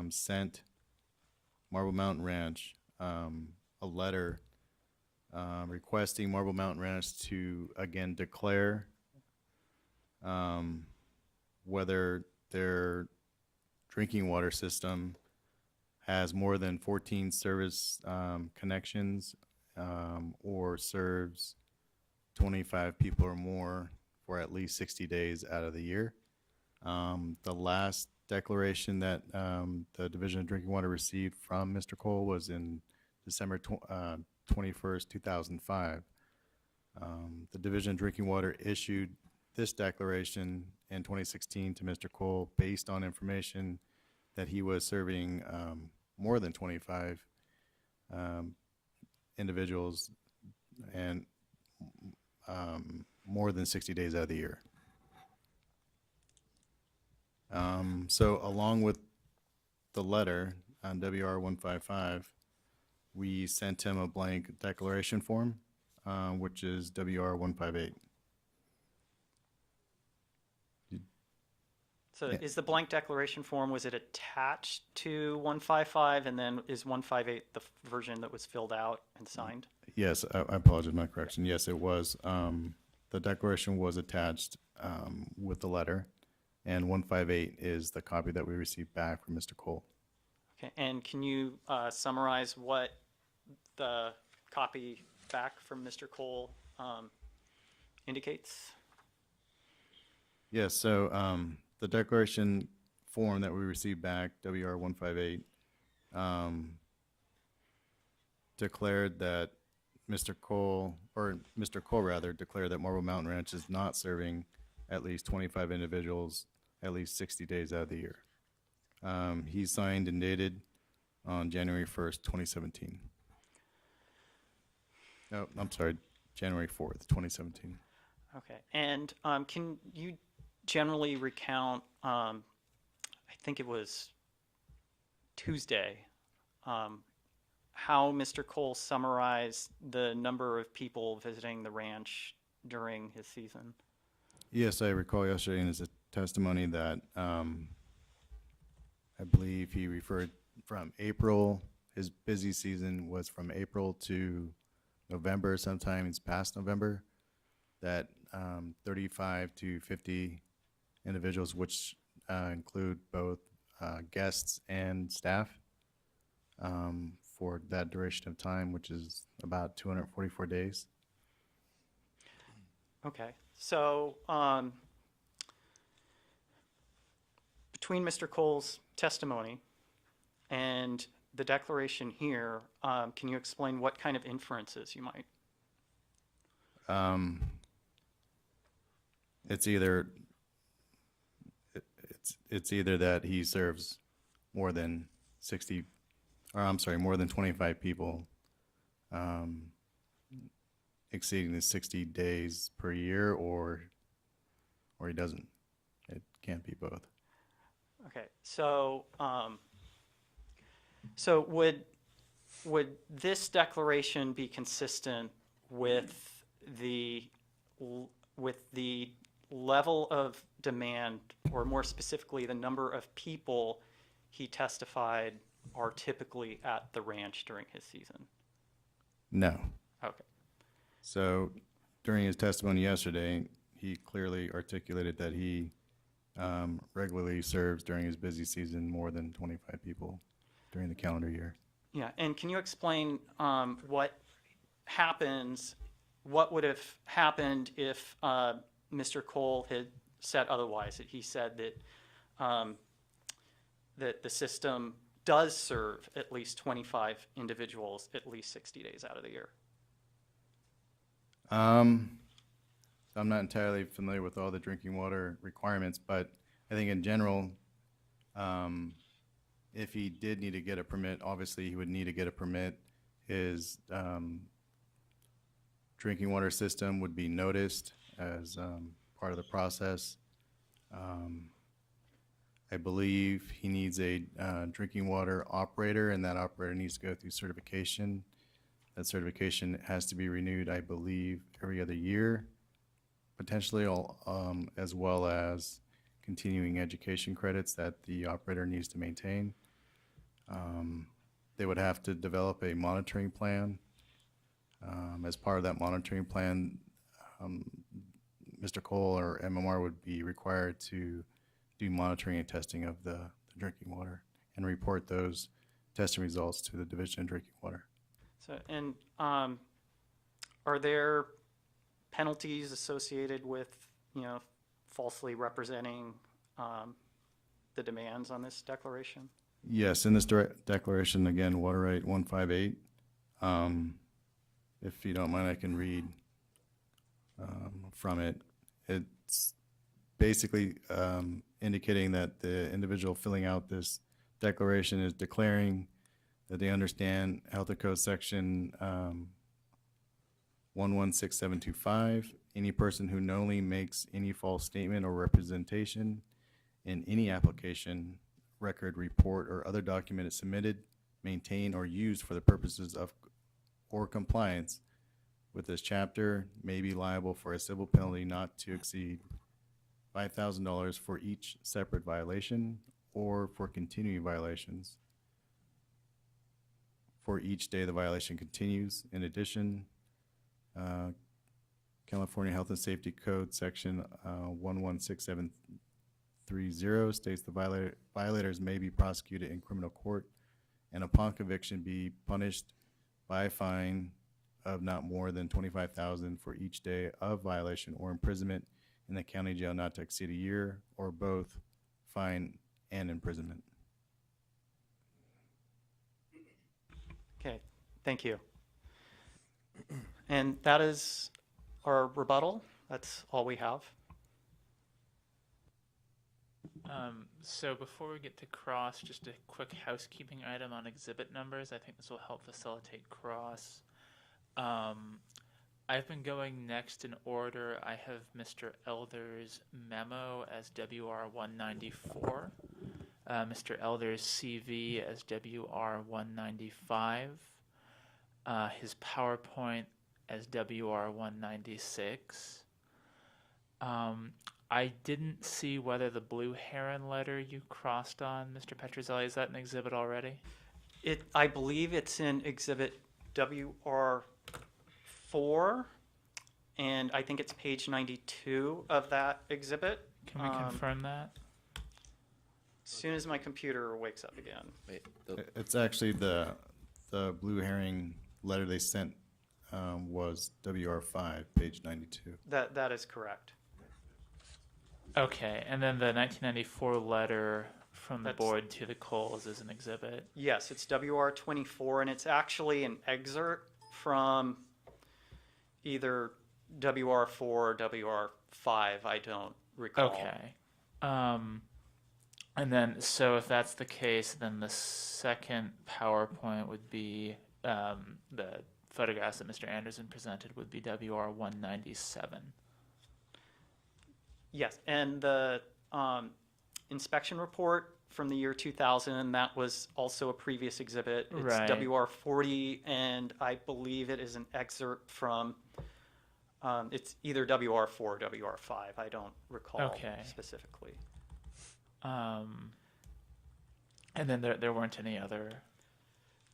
sent Marble Mountain Ranch a letter requesting Marble Mountain Ranch to again declare whether their drinking water system has more than 14 service connections or serves 25 people or more for at least 60 days out of the year. The last declaration that the Division of Drinking Water received from Mr. Cole was in December 21st, 2005. The Division of Drinking Water issued this declaration in 2016 to Mr. Cole based on information that he was serving more than 25 individuals and more than 60 days out of the year. So along with the letter on WR 155, we sent him a blank declaration form, which is WR 158. So Yeah. is the blank declaration form, was it attached to 155, and then is 158 the version that was filled out and signed? Yes, I apologize, my correction. Yes, it was. The declaration was attached with the letter, and 158 is the copy that we received back from Mr. Cole. Okay, and can you summarize what the copy back from Mr. Cole indicates? Yes, so the declaration form that we received back, WR 158, declared that Mr. Cole declared that Marble Mountain Ranch is not serving at least 25 individuals at least 60 days out of the year. He signed and dated on January 1st, 2017. No, I'm sorry, January 4th, 2017. Okay, and can you generally recount, I think it was Tuesday, how Mr. Cole summarized the number of people visiting the ranch during his season? Yes, I recall yesterday in his testimony that I believe he referred from April. His busy season was from April to November, sometimes past November, that 35 to 50 individuals, which include both guests and staff, for that duration of time, which is about 244 days. Okay, so between Mr. Cole's testimony and the declaration here, can you explain what kind of inferences you might? It's either that he serves more than 60, or I'm sorry, more than 25 people, exceeding the 60 days per year, or he doesn't. It can't be both. Okay, so so would this declaration be consistent with the level of demand, or more specifically, the number of people he testified are typically at the ranch during his season? No. Okay. So during his testimony yesterday, he clearly articulated that he regularly serves during his busy season more than 25 people during the calendar year. Yeah, and can you explain what would have happened if Mr. Cole had said otherwise? That he said that that the system does serve at least 25 individuals at least 60 days out of the year. So I'm not entirely familiar with all the drinking water requirements, but I think in general, if he did need to get a permit, obviously he would need to get a permit. His drinking water system would be noticed as part of the process. I believe he needs a drinking water operator, and that operator needs to go through certification. That certification has to be renewed, I believe, every other year, potentially, as well as continuing education credits that the operator needs to maintain. They would have to develop a monitoring plan. As part of that monitoring plan, Mr. Cole or MMR would be required to do monitoring and testing of the drinking water and report those testing results to the Division of Drinking Water. So, and are there penalties associated with, falsely representing the demands on this declaration? Yes, in this declaration, again, Water Right 158. If you don't mind, I can read from it. It's basically indicating that the individual filling out this declaration is declaring that they understand Health Code Section 116725. Any person who knowingly makes any false statement or representation in any application record, report, or other document is submitted, maintained, or used for the purposes of or compliance with this chapter may be liable for a civil penalty not to exceed $5,000 for each separate violation or for continuing violations for each day the violation continues. In addition, California Health and Safety Code Section 116730 states the violators may be prosecuted in criminal court and upon conviction be punished by a fine of not more than $25,000 for each day of violation or imprisonment in the county jail not to exceed a year, or both fine and imprisonment. Okay, thank you. And that is our rebuttal. That's all we have. So before we get to cross, just a quick housekeeping item on exhibit numbers. I think this will help facilitate cross. I've been going next in order. I have Mr. Elder's memo as WR194, Mr. Elder's CV as WR195, his PowerPoint as WR196. I didn't see whether the blue heron letter you crossed on, Mr. Petrozelli, is that an exhibit already? I believe it's in exhibit WR4, and I think it's page 92 of that exhibit. Can we confirm that? As soon as my computer wakes up again. Wait, It's actually the blue herring letter they sent was WR5, page 92. That is correct. Okay, and then the 1994 letter from the That's- board to the Coles is an exhibit. Yes, it's WR24, and it's actually an excerpt from either WR4 or WR5. I don't recall. Okay. And then, so if that's the case, then the second PowerPoint would be the photographs that Mr. Anderson presented would be WR197. Yes, and the inspection report from the year 2000, that was also a previous exhibit. It's Right. WR40, and I believe it is an excerpt from, it's either WR4 or WR5. I don't recall Okay. specifically. And then there weren't any other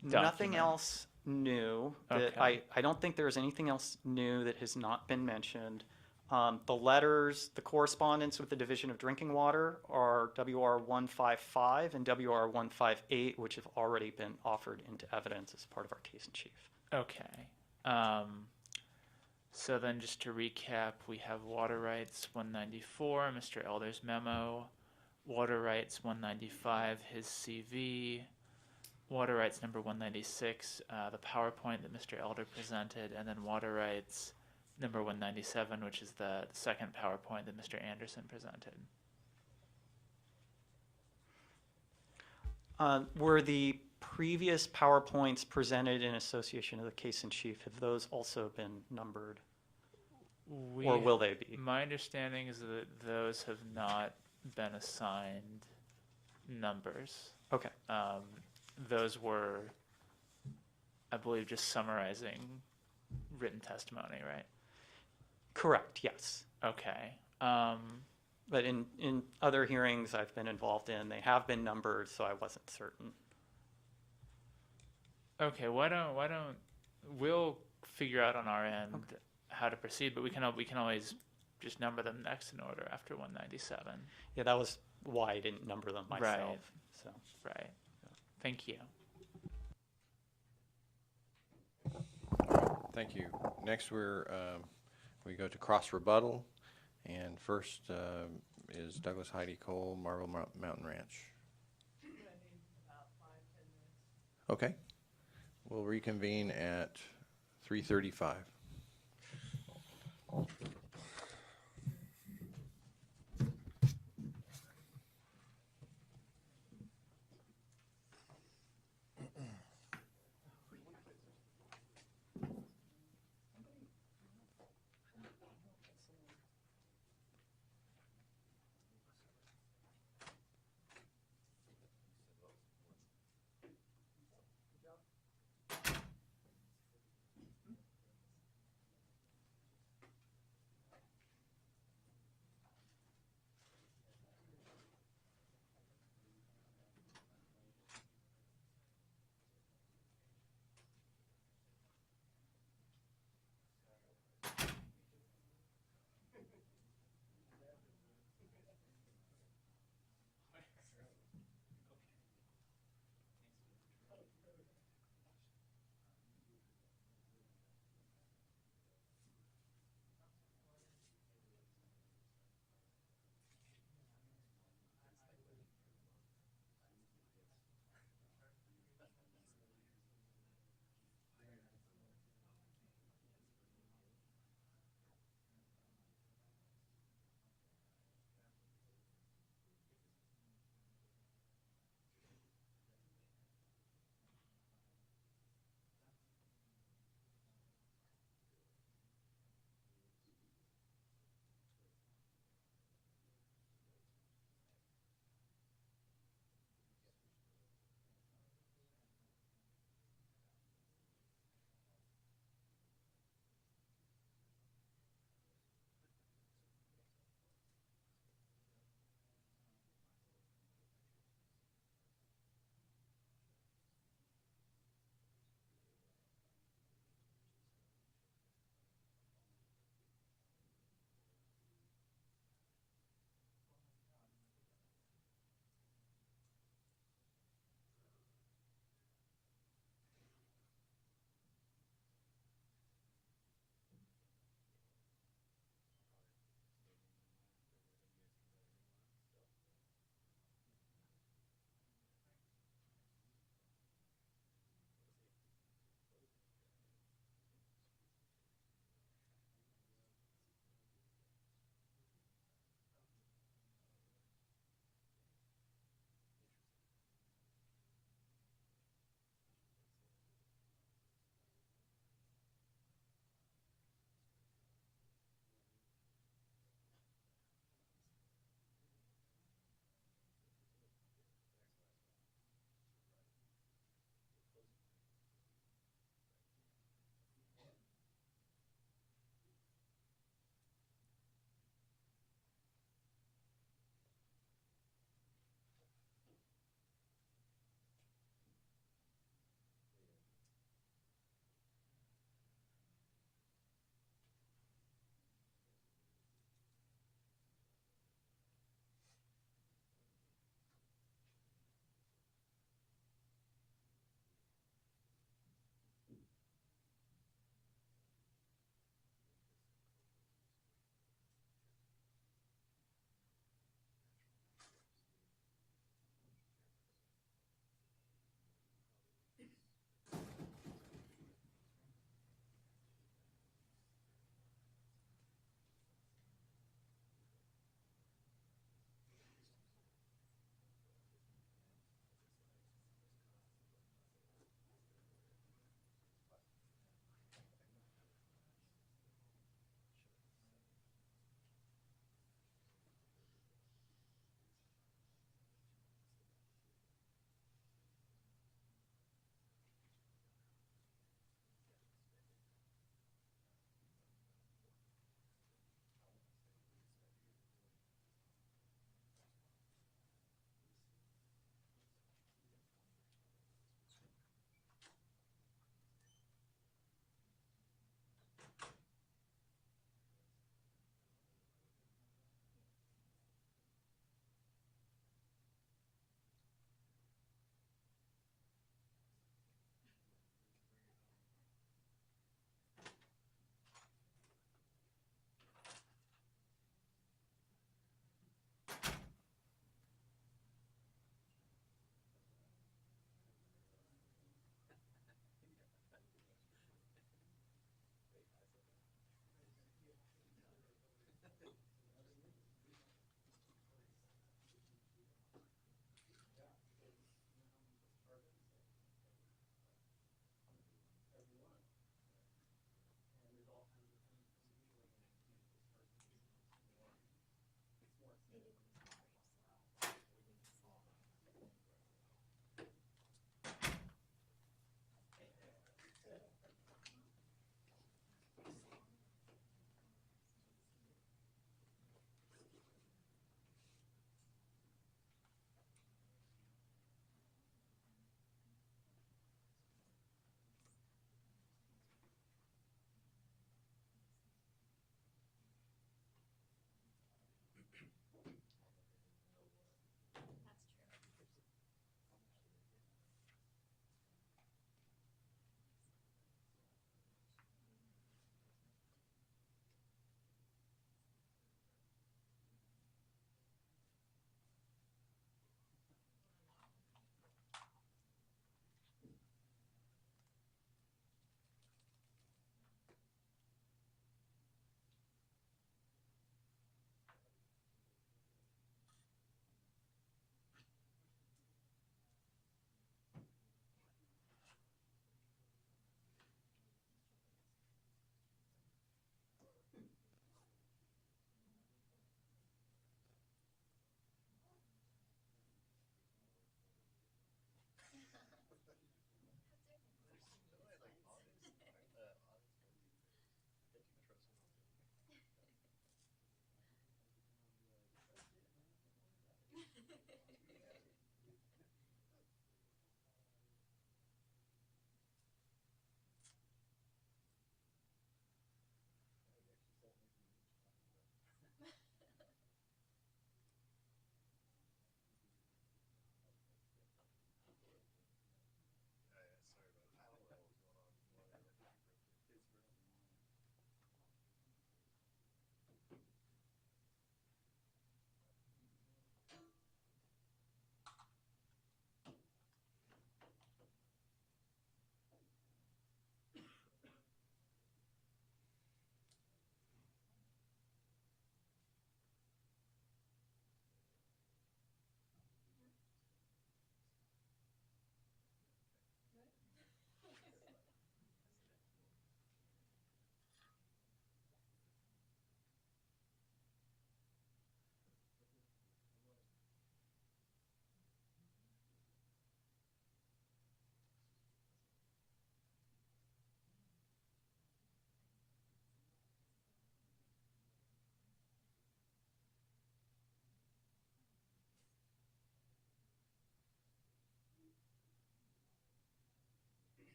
Nothing documents. else new. Okay. I don't think there's anything else new that has not been mentioned. The letters, the correspondence with the Division of Drinking Water are WR155 and WR158, which have already been offered into evidence as part of our case in chief. Okay. So then just to recap, we have water rights 194, Mr. Elder's memo, water rights 195, his CV, water rights number 196, the PowerPoint that Mr. Elder presented, and then water rights number 197, which is the second PowerPoint that Mr. Anderson presented. Were the previous PowerPoints presented in association of the case in chief, have those also been numbered? Or will they be? My understanding is that those have not been assigned numbers. Okay. Those were, I believe, just summarizing written testimony, right? Correct, yes. Okay. But in other hearings I've been involved in, they have been numbered, so I wasn't certain. Okay. Why don't we'll figure out on our end how to proceed, but we can always just number them next in order after 197. Yeah, that was why I didn't number them myself. Right. So. Right. Thank you. Thank you. Next, we go to cross rebuttal, and first is Douglas Heidi Cole, Marble Mountain Ranch. Okay. We'll reconvene at 3:35.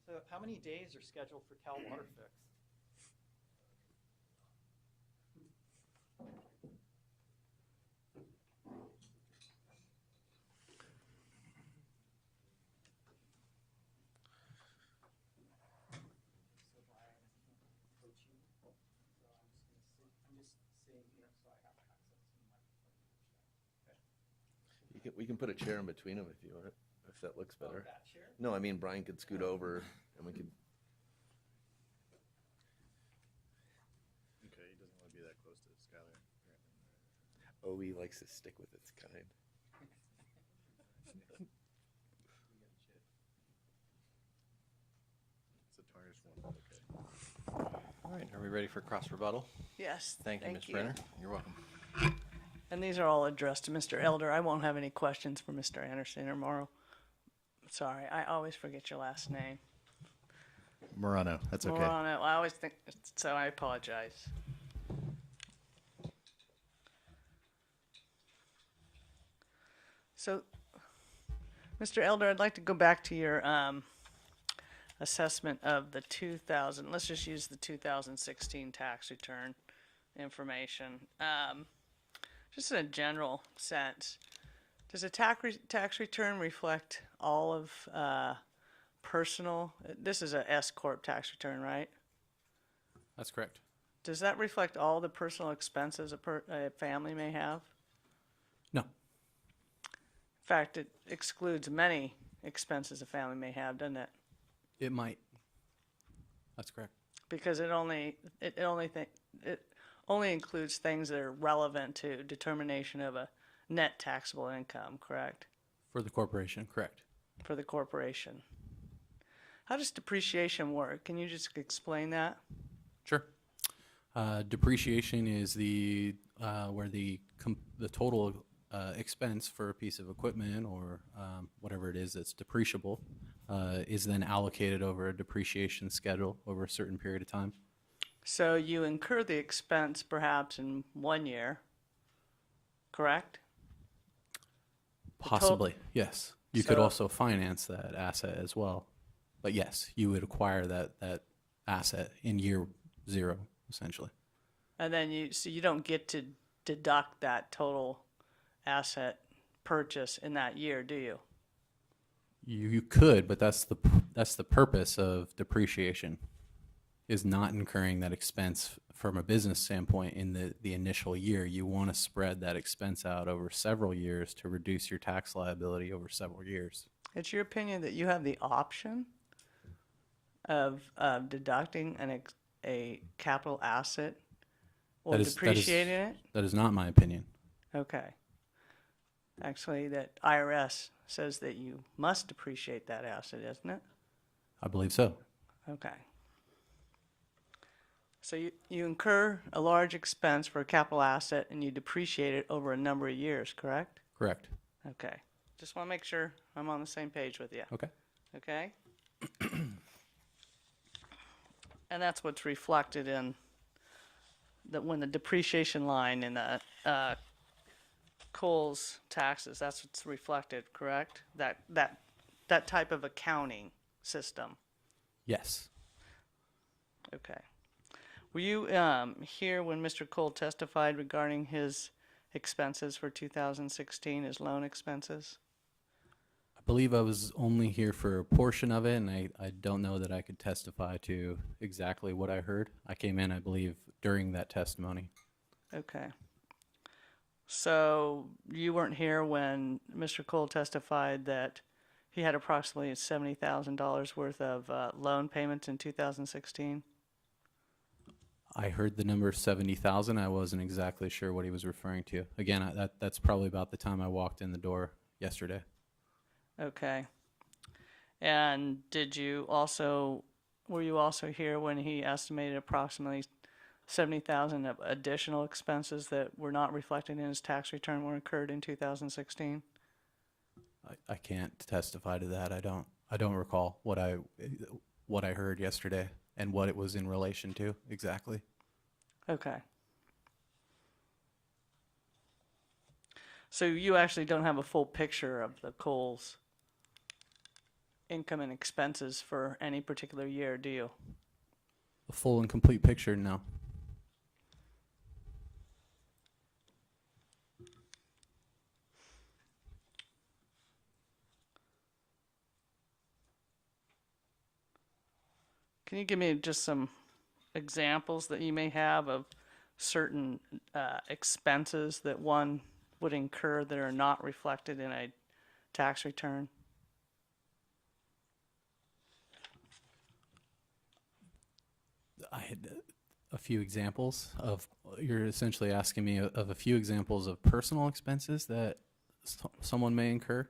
So how many days are scheduled for Cal Water Fix? We can put a chair in between them if you want, if that looks better. that chair? No, I mean, Brian could scoot over and we could. Okay, he doesn't want to be that close to Skylar. Oh, he likes to stick with its kind. It's a tarnished one, okay. All right, are we ready for cross rebuttal? Yes. Thank you, Ms. Brenner. You're welcome. And these are all addressed to Mr. Elder. I won't have any questions for Mr. Anderson or Morrow. Sorry, I always forget your last name. Morano, that's okay. Morano. I always think, so I apologize. So, Mr. Elder, I'd like to go back to your assessment of the 2000, let's just use the 2016 tax return information. Just in a general sense, does a tax return reflect all of personal, this is a S Corp tax return, right? That's correct. Does that reflect all the personal expenses a family may have? No. In fact, it excludes many expenses a family may have, doesn't it? It might. That's correct. Because it only includes things that are relevant to determination of a net taxable income, correct? For the corporation, correct. For the corporation. How does depreciation work? Can you just explain that? Sure. Depreciation is the where the total expense for a piece of equipment or whatever it is that's depreciable is then allocated over a depreciation schedule over a certain period of time. So you incur the expense perhaps in 1 year, correct? Possibly, yes. You could also finance that asset as well. But yes, you would acquire that asset in year 0, essentially. And then you don't get to deduct that total asset purchase in that year, do you? You could, but that's the purpose of depreciation. is not incurring that expense from a business standpoint in the initial year. You want to spread that expense out over several years to reduce your tax liability over several years. It's your opinion that you have the option of deducting a capital asset or depreciating it? That is not my opinion. Okay. Actually, that IRS says that you must depreciate that asset, isn't it? I believe so. Okay. So you incur a large expense for a capital asset and you depreciate it over a number of years, correct? Correct. Okay. Just want to make sure I'm on the same page with you. Okay. Okay? And that's what's reflected in when the depreciation line in the Coles taxes, that's what's reflected, correct? That type of accounting system. Yes. Okay. Were you here when Mr. Cole testified regarding his expenses for 2016, his loan expenses? I believe I was only here for a portion of it, and I don't know that I could testify to exactly what I heard. I came in, I believe, during that testimony. Okay. So you weren't here when Mr. Cole testified that he had approximately $70,000 worth of loan payments in 2016? I heard the number 70,000. I wasn't exactly sure what he was referring to. Again, that's probably about the time I walked in the door yesterday. Okay. And were you also here when he estimated approximately 70,000 of additional expenses that were not reflected in his tax return were incurred in 2016? I can't testify to that. I don't recall what I heard yesterday and what it was in relation to exactly. Okay. So you actually don't have a full picture of the Coles income and expenses for any particular year, do you? A full and complete picture, no. Can you give me just some examples that you may have of certain expenses that one would incur that are not reflected in a tax return? I had a few examples of, you're essentially asking me of a few examples of personal expenses that someone may incur.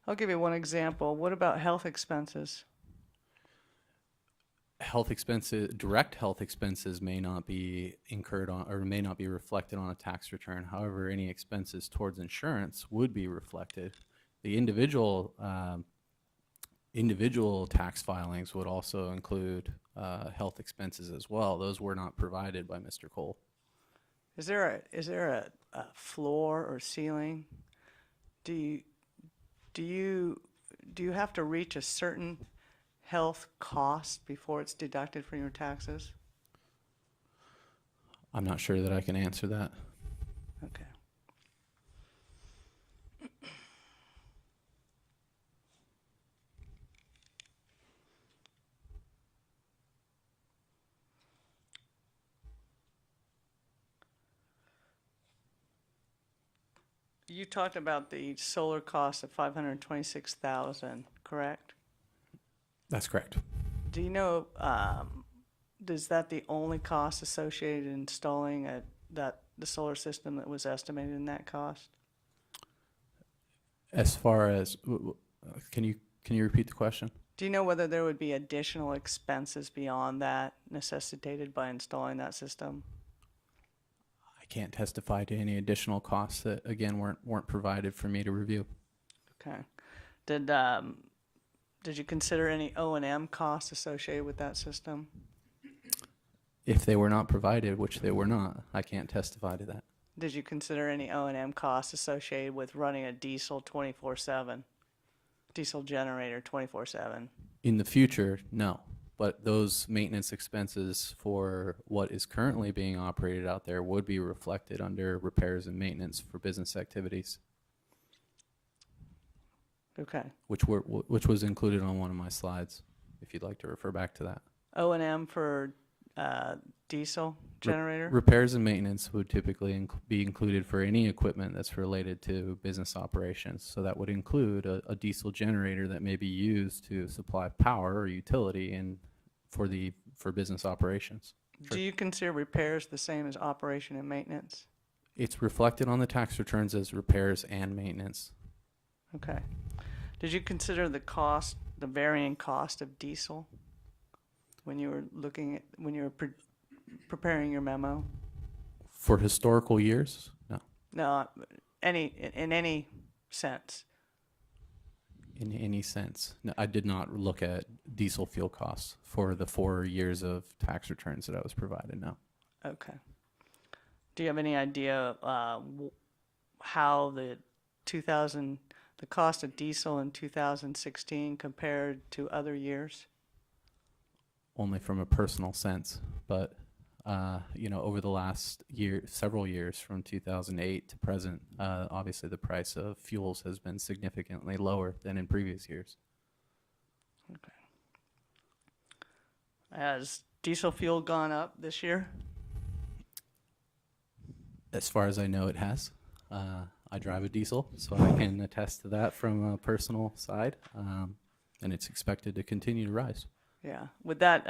I'll give you one example. What about health expenses? Health expenses, direct health expenses may not be incurred on or may not be reflected on a tax return. However, any expenses towards insurance would be reflected. The individual tax filings would also include health expenses as well. Those were not provided by Mr. Cole. Is there a floor or ceiling? Do you have to reach a certain health cost before it's deducted from your taxes? I'm not sure that I can answer that. Okay. You talked about the solar cost of $526,000, correct? That's correct. Do you know, is that the only cost associated in installing the solar system that was estimated in that cost? As far as, can you repeat the question? Do you know whether there would be additional expenses beyond that necessitated by installing that system? I can't testify to any additional costs that, again, weren't provided for me to review. Okay. Did you consider any O&M costs associated with that system? If they were not provided, which they were not, I can't testify to that. Did you consider any O&M costs associated with running a diesel 24/7, diesel generator 24/7? In the future, no. But those maintenance expenses for what is currently being operated out there would be reflected under repairs and maintenance for business activities. Okay. Which was included on one of my slides, if you'd like to refer back to that. O&M for diesel generator? Repairs and maintenance would typically be included for any equipment that's related to business operations. So that would include a diesel generator that may be used to supply power or utility for business operations. Do you consider repairs the same as operation and maintenance? It's reflected on the tax returns as repairs and maintenance. Okay. Did you consider the cost, the varying cost of diesel when you were preparing your memo? For historical years, no. No, in any sense. In any sense. No, I did not look at diesel fuel costs for the 4 years of tax returns that I was provided, no. Okay. Do you have any idea how the cost of diesel in 2016 compared to other years? Only from a personal sense, but over the last several years from 2008 to present, obviously the price of fuels has been significantly lower than in previous years. Okay. Has diesel fuel gone up this year? As far as I know, it has. I drive a diesel, so I can attest to that from a personal side, and it's expected to continue to rise. Yeah. Would that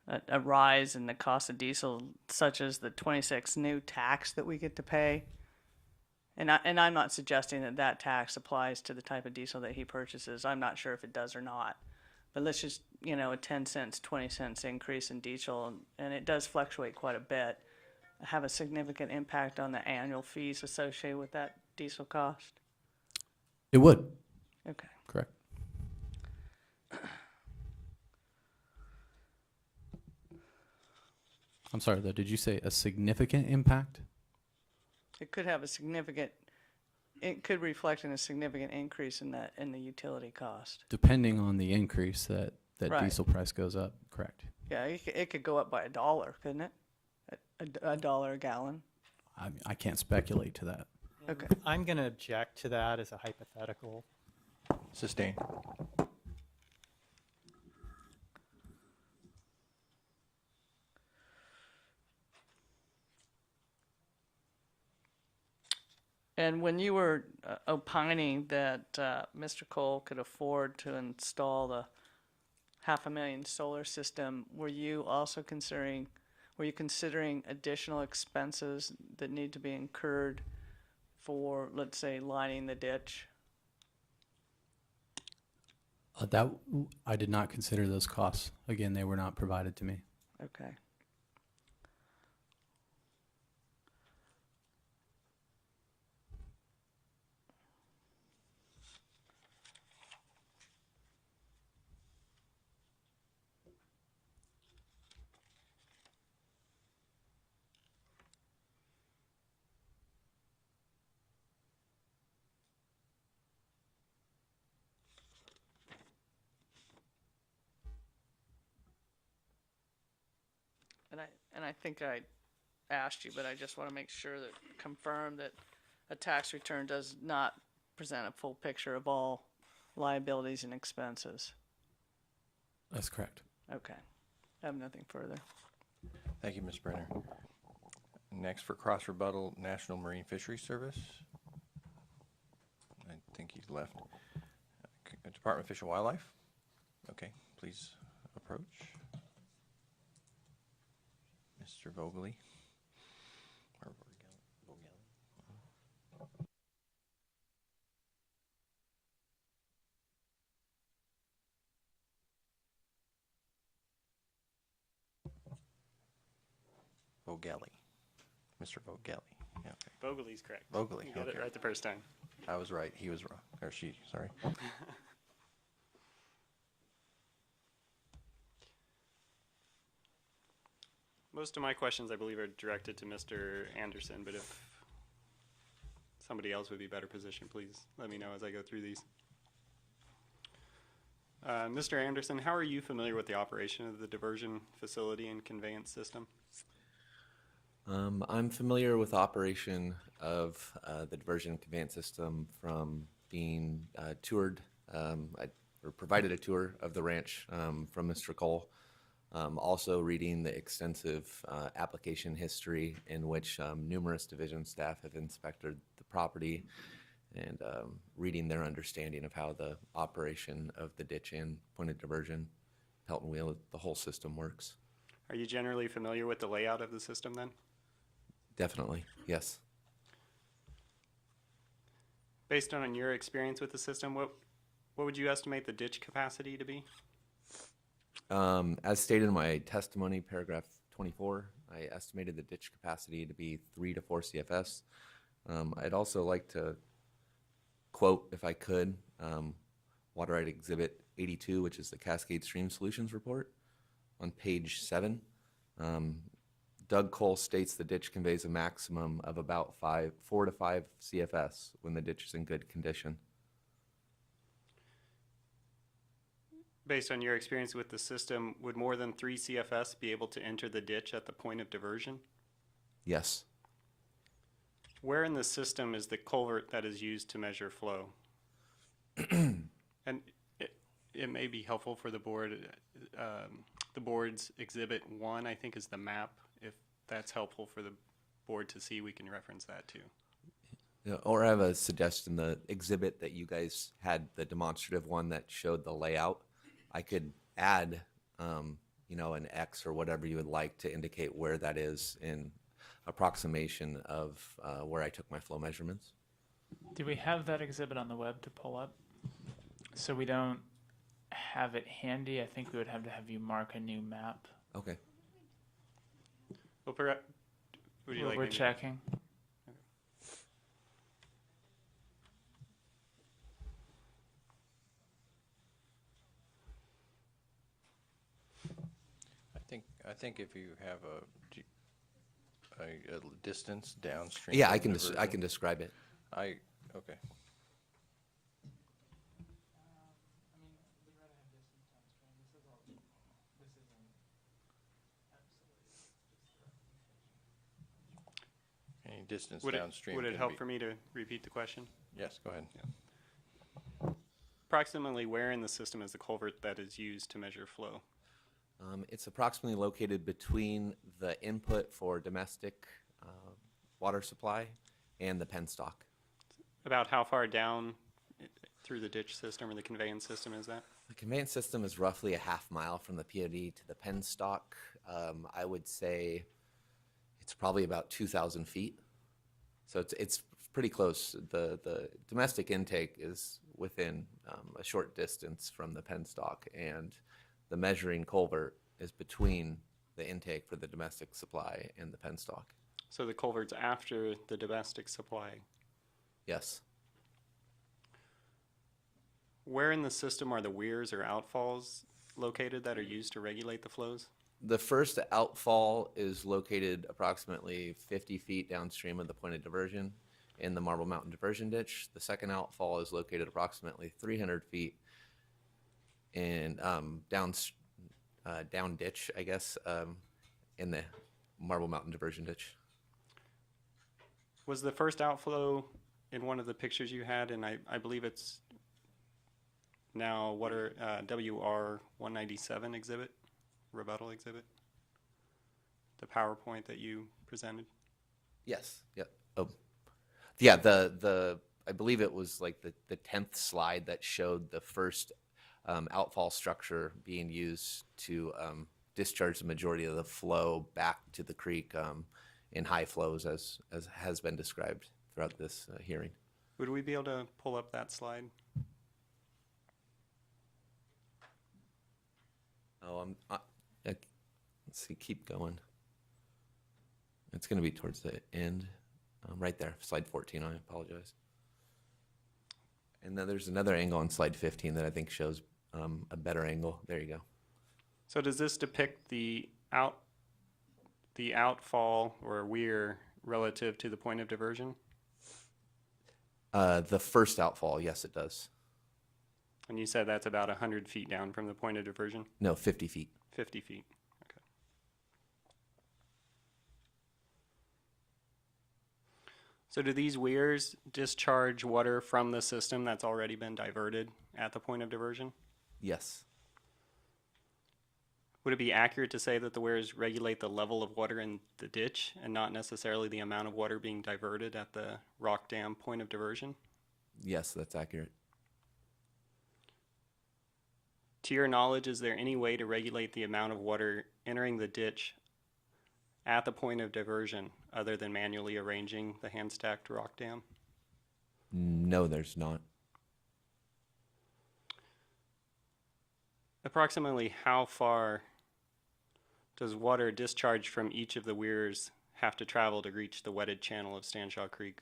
a rise in the cost of diesel, such as the 26 new tax that we get to pay? And I'm not suggesting that tax applies to the type of diesel that he purchases. I'm not sure if it does or not. But let's just, a 10 cents, 20 cents increase in diesel, and it does fluctuate quite a bit, have a significant impact on the annual fees associated with that diesel cost? It would. Okay. Correct. I'm sorry, though, did you say a significant impact? It could have it could reflect in a significant increase in the utility cost. Depending on the increase that Right. diesel price goes up, correct. Yeah, it could go up by $1, couldn't it? $1 a gallon. I can't speculate to that. Okay. I'm going to object to that as a hypothetical. Sustained. And when you were opining that Mr. Cole could afford to install the $500,000 solar system, were you considering additional expenses that need to be incurred for, let's say, lining the ditch? I did not consider those costs. Again, they were not provided to me. Okay. And I think I asked you, but I just want to make sure confirm that a tax return does not present a full picture of all liabilities and expenses. That's correct. Okay. I have nothing further. Thank you, Ms. Brenner. Next for cross rebuttal, National Marine Fisheries Service. I think he's left. Department of Fish and Wildlife. Okay, please approach. Mr. Vogely. Or Vogeli. Mr. Vogeli. Yeah, okay. Vogely's correct. Vogely. You got okay. it right the first time. I was right. He was wrong. Or she, sorry. Most of my questions, I believe, are directed to Mr. Anderson, but if somebody else would be better positioned, please let me know as I go through these. Mr. Anderson, how are you familiar with the operation of the diversion facility and conveyance system? I'm familiar with operation of the diversion conveyance system from being toured, or provided a tour of the ranch from Mr. Cole. Also reading the extensive application history in which numerous division staff have inspected the property, and reading their understanding of how the operation of the ditch and point of diversion, pelt and wheel, the whole system works. Are you generally familiar with the layout of the system then? Definitely, yes. Based on your experience with the system, what would you estimate the ditch capacity to be? As stated in my testimony, paragraph 24, I estimated the ditch capacity to be 3 to 4 CFS. I'd also like to quote, if I could, Water Right Exhibit 82, which is the Cascade Stream Solutions Report, on page 7. Doug Cole states the ditch conveys a maximum of about 4 to 5 CFS when the ditch is in good condition. Based on your experience with the system, would more than 3 CFS be able to enter the ditch at the point of diversion? Yes. Where in the system is the culvert that is used to measure flow? And it may be helpful for the board. The board's Exhibit 1, I think, is the map. If that's helpful for the board to see, we can reference that too. Yeah, or I have a suggestion, the exhibit that you guys had, the demonstrative one that showed the layout, I could add, an X or whatever you would like to indicate where that is in approximation of where I took my flow measurements. Do we have that exhibit on the web to pull up? So we don't have it handy. I think we would have to have you mark a new map. Okay. Well, would you like We're maybe- checking. I think if you have a distance downstream. Yeah, from I can diversion, describe it. Okay. Any distance downstream. Would it can help be- for me to repeat the question? Yes, go ahead. Approximately where in the system is the culvert that is used to measure flow? It's approximately located between the input for domestic water supply and the penstock. About how far down through the ditch system or the conveyance system is that? The conveyance system is roughly a half mile from the POD to the penstock. I would say it's probably about 2,000 feet. So it's pretty close. The domestic intake is within a short distance from the penstock, and the measuring culvert is between the intake for the domestic supply and the penstock. So the culvert's after the domestic supply. Yes. Where in the system are the weirs or outfalls located that are used to regulate the flows? The first outfall is located approximately 50 feet downstream of the point of diversion in the Marble Mountain Diversion Ditch. The second outfall is located approximately 300 feet in down ditch, I guess, in the Marble Mountain Diversion Ditch. Was the first outflow in one of the pictures you had, and I believe it's now WR 197 exhibit, rebuttal exhibit? The PowerPoint that you presented? Yes. Yep. Oh, yeah. The I believe it was like the 10th slide that showed the first outfall structure being used to discharge the majority of the flow back to the creek in high flows, as has been described throughout this hearing. Would we be able to pull up that slide? Oh, let's see. Keep going. It's going to be towards the end, right there, slide 14. I apologize. And then there's another angle on slide 15 that I think shows a better angle. There you go. So does this depict the outfall or weir relative to the point of diversion? The first outfall, yes, it does. And you said that's about 100 feet down from the point of diversion? No, 50 feet. 50 feet. Okay. So do these weirs discharge water from the system that's already been diverted at the point of diversion? Yes. Would it be accurate to say that the weirs regulate the level of water in the ditch and not necessarily the amount of water being diverted at the rock dam point of diversion? Yes, that's accurate. To your knowledge, is there any way to regulate the amount of water entering the ditch at the point of diversion other than manually arranging the hand-stacked rock dam? No, there's not. Approximately how far does water discharged from each of the weirs have to travel to reach the wetted channel of Stanshaw Creek?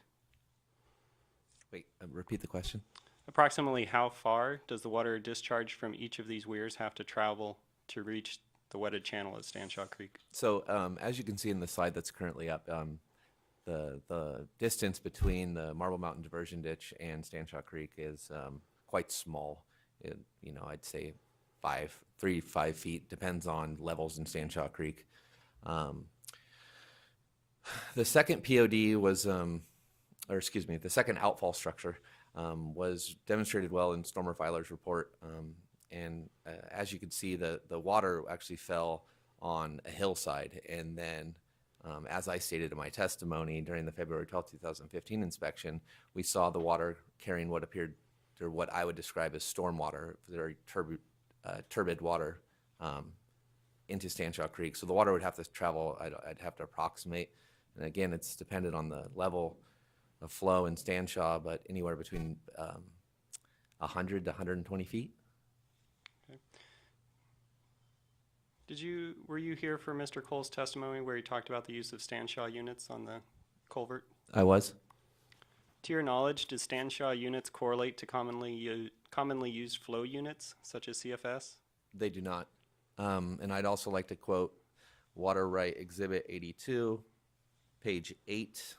Wait, repeat the question. Approximately how far does the water discharged from each of these weirs have to travel to reach the wetted channel at Stanshaw Creek? So as you can see in the slide that's currently up, the distance between the Marble Mountain Diversion Ditch and Stanshaw Creek is quite small. I'd say 3 to 5 feet, depends on levels in Stanshaw Creek. The second POD was, the second outfall structure was demonstrated well in Stormer Filer's report. As you can see, the water actually fell on a hillside. And then, as I stated in my testimony during the February 12, 2015 inspection, we saw the water carrying what appeared to what I would describe as storm water, very turbid water, into Stanshaw Creek. So the water would have to travel, I'd have to approximate. And again, it's dependent on the level of flow in Stanshaw, but anywhere between 100 to 120 feet. Okay. Were you here for Mr. Cole's testimony where he talked about the use of Stanshaw units on the culvert? I was. To your knowledge, do Stanshaw units correlate to commonly used flow units, such as CFS? They do not. And I'd also like to quote Water Right Exhibit 82, page 8,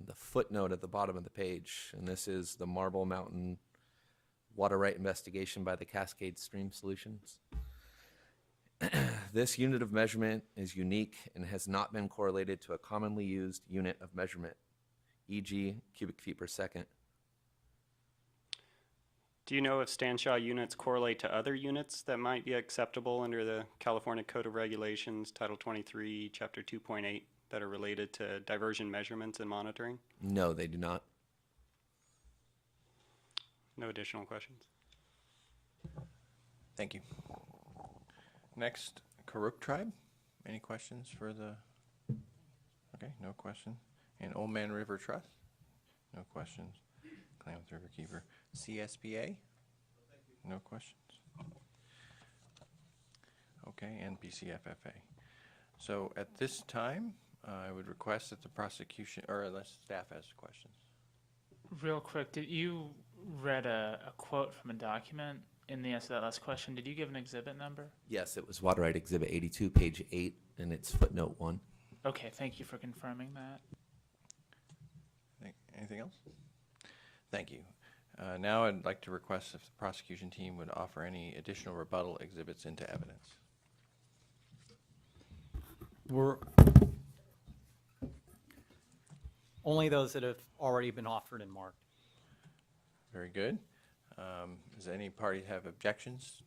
the footnote at the bottom of the page. And this is the Marble Mountain Water Right investigation by the Cascade Stream Solutions. This unit of measurement is unique and has not been correlated to a commonly used unit of measurement, e.g. cubic feet per second. Do you know if Stanshaw units correlate to other units that might be acceptable under the California Code of Regulations, Title 23, Chapter 2.8, that are related to diversion measurements and monitoring? No, they do not. No additional questions. Thank you. Next, Karuk Tribe. Any questions for the? Okay, no question. And Old Man River Trust. No questions. Klamath River Keeper. CSBA. No questions. Okay, and PCFFA. So at this time, I would request that the prosecution, or unless staff has questions. Real quick, did you read a quote from a document in the answer to that last question? Did you give an exhibit number? Yes, it was Water Right Exhibit 82, page 8, and it's footnote 1. Okay, thank you for confirming that. Anything else? Thank you. Now I'd like to request if the prosecution team would offer any additional rebuttal exhibits into evidence. We're only those that have already been offered and marked. Very good. Does any party have objections?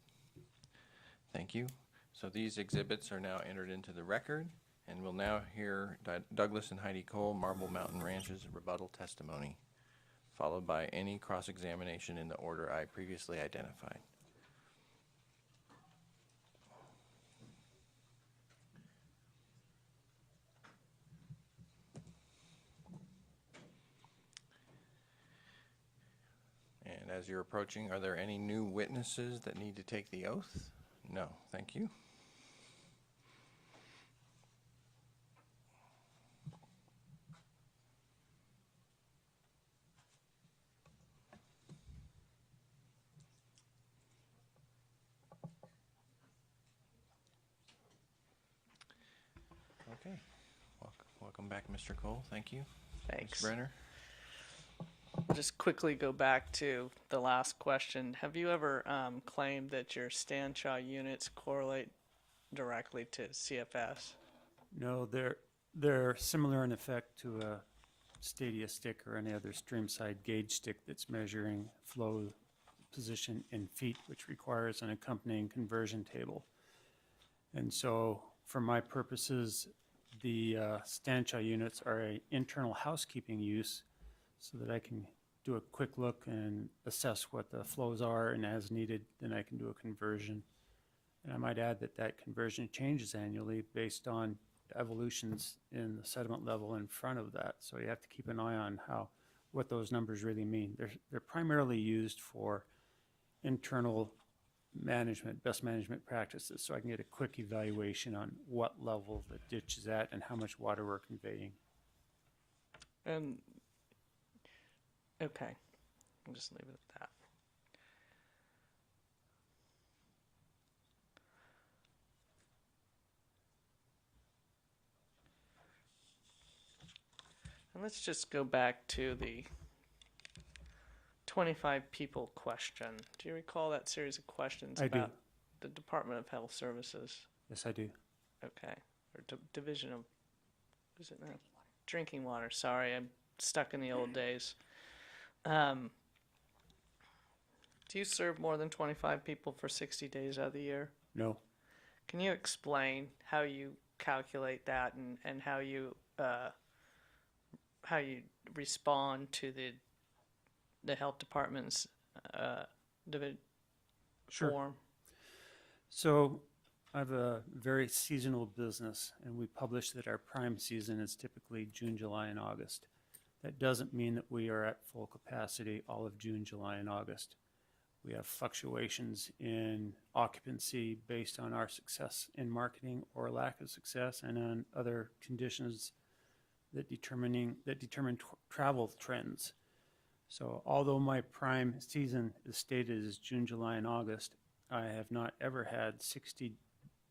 Thank you. So these exhibits are now entered into the record, and we'll now hear Douglas and Heidi Cole, Marble Mountain Ranch's rebuttal testimony, followed by any cross-examination in the order I previously identified. And as you're approaching, are there any new witnesses that need to take the oath? No, thank you. Okay. Welcome back, Mr. Cole. Thank you. Thanks. Ms. Brenner. I'll just quickly go back to the last question. Have you ever claimed that your Stanshaw units correlate directly to CFS? No, they're similar in effect to a stadia stick or any other streamside gauge stick that's measuring flow position in feet, which requires an accompanying conversion table. And so for my purposes, the stanchion units are an internal housekeeping use so that I can do a quick look and assess what the flows are, and as needed, then I can do a conversion. And I might add that that conversion changes annually based on evolutions in the sediment level in front of that. So you have to keep an eye on what those numbers really mean. They're primarily used for internal management, best management practices, so I can get a quick evaluation on what level the ditch is at and how much water we're conveying. And, okay, I'll just leave it at that. And let's just go back to the 25 people question. Do you recall that series of questions I do. about the Department of Health Services? Yes, I do. Okay, or Division of, what is it now? Drinking water. Sorry, I'm stuck in the old days. Do you serve more than 25 people for 60 days out of the year? No. Can you explain how you calculate that and how you respond to the health department's Sure. form? So I have a very seasonal business, and we publish that our prime season is typically June, July, and August. That doesn't mean that we are at full capacity all of June, July, and August. We have fluctuations in occupancy based on our success in marketing or lack of success, and on other conditions that determine travel trends. So although my prime season is stated as June, July, and August, I have not ever had 60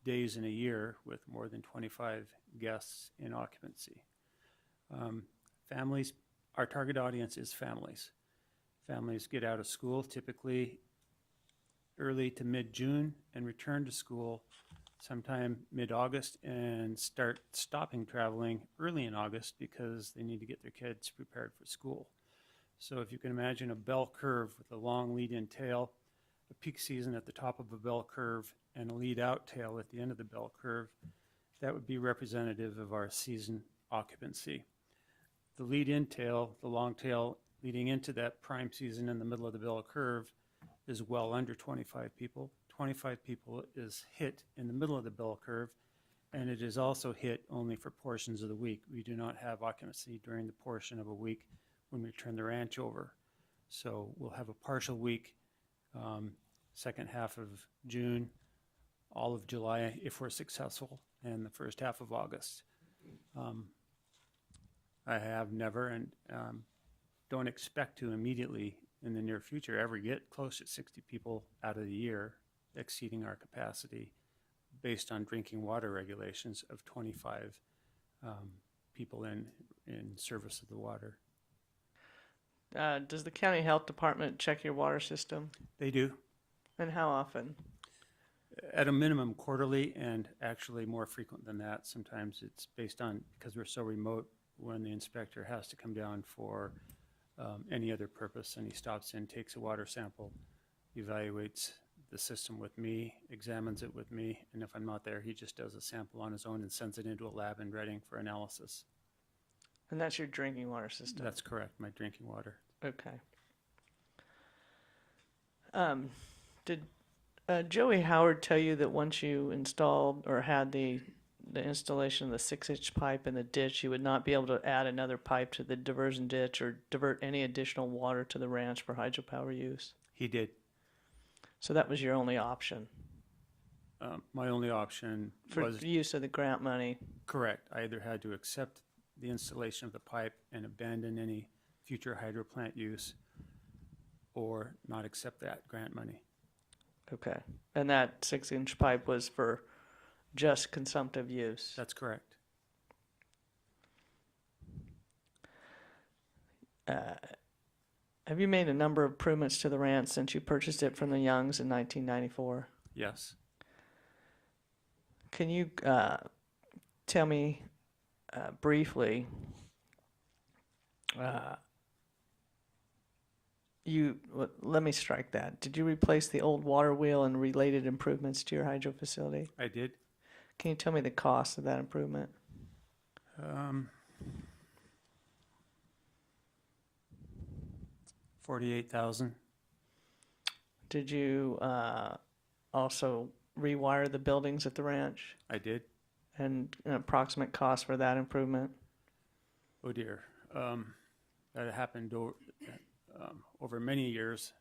days in a year with more than 25 guests in occupancy. Families, our target audience is families. Families get out of school typically early to mid-June and return to school sometime mid-August and start stopping traveling early in August because they need to get their kids prepared for school. So if you can imagine a bell curve with a long lead-in tail, a peak season at the top of a bell curve, and a lead-out tail at the end of the bell curve, that would be representative of our season occupancy. The lead-in tail, the long tail leading into that prime season in the middle of the bell curve, is well under 25 people. 25 people is hit in the middle of the bell curve, and it is also hit only for portions of the week. We do not have occupancy during the portion of a week when we turn the ranch over. So we'll have a partial week, second half of June, all of July if we're successful, and the first half of August. I have never and don't expect to immediately in the near future ever get close to 60 people out of the year, exceeding our capacity based on drinking water regulations of 25 people in service of the water. Does the county health department check your water system? They do. And how often? At a minimum quarterly, and actually more frequent than that. Sometimes it's based on, because we're so remote, when the inspector has to come down for any other purpose, and he stops in, takes a water sample, evaluates the system with me, examines it with me, and if I'm not there, he just does a sample on his own and sends it into a lab in Reading for analysis. And that's your drinking water system? That's correct, my drinking water. Okay. Did Joey Howard tell you that once you installed or had the installation of the 6-inch pipe in the ditch, you would not be able to add another pipe to the diversion ditch or divert any additional water to the ranch for hydropower use? He did. So that was your only option? My only option for was use of the grant money? Correct. I either had to accept the installation of the pipe and abandon any future hydro plant use, or not accept that grant money. Okay. And that 6-inch pipe was for just consumptive use? That's correct. Have you made a number of improvements to the ranch since you purchased it from the Youngs in 1994? Yes. Can you tell me briefly, let me strike that. Did you replace the old water wheel and related improvements to your hydro facility? I did. Can you tell me the cost of that improvement? 48,000. Did you also rewire the buildings at the ranch? I did. And an approximate cost for that improvement? Oh dear. That happened over many years.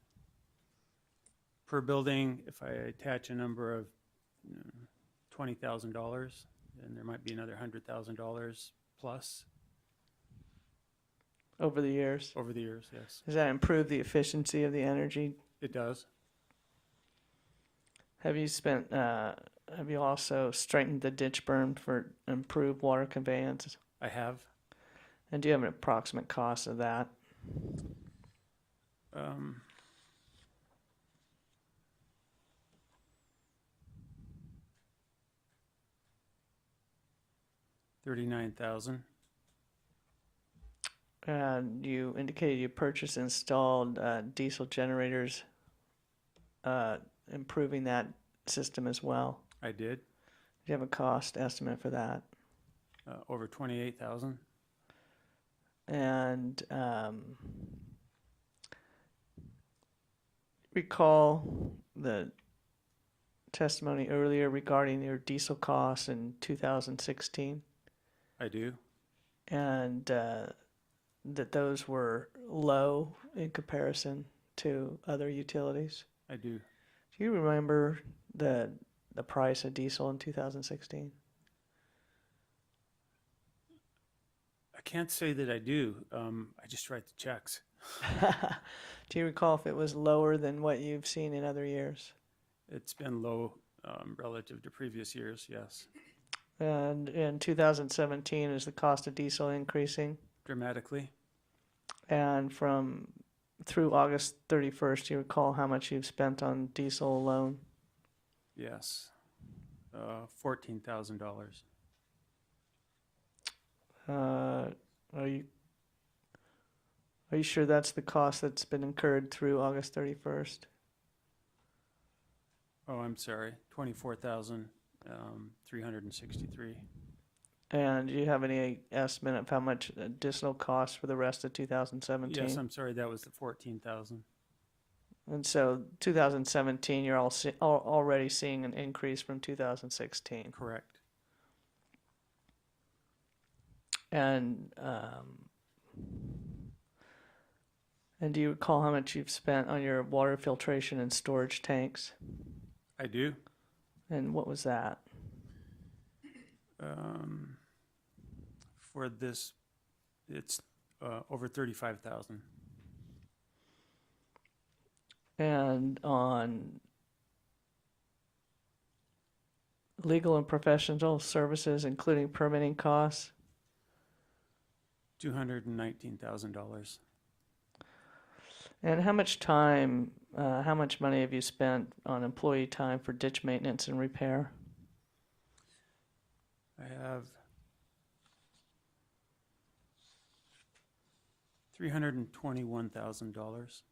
Per building, if I attach a number of $20,000, then there might be another $100,000 plus Over the years? over the years, yes. Does that improve the efficiency of the energy? It does. Have you also straightened the ditch berm for improved water conveyance? I have. And do you have an approximate cost of that? $39,000. And you indicated you purchased and installed diesel generators, improving that system as well. I did. Do you have a cost estimate for that? Over 28,000. And recall the testimony earlier regarding your diesel costs in 2016, I do. and that those were low in comparison to other utilities. I do. Do you remember the price of diesel in 2016? I can't say that I do. I just write the checks. Do you recall if it was lower than what you've seen in other years? It's been low relative to previous years, yes. And in 2017, is the cost of diesel increasing? Dramatically. And through August 31st, do you recall how much you've spent on diesel alone? Yes. $14,000. Are you sure that's the cost that's been incurred through August 31st? Oh, I'm sorry. 24,363. And do you have any estimate of how much additional costs for the rest of 2017? Yes, I'm sorry. That was the 14,000. And so 2017, you're already seeing an increase from 2016. Correct. And do you recall how much you've spent on your water filtration and storage tanks? I do. And what was that? For this, it's over 35,000. And on legal and professional services, including permitting costs? $219,000. And how much time, how much money have you spent on employee time for ditch maintenance and repair? I have $321,000.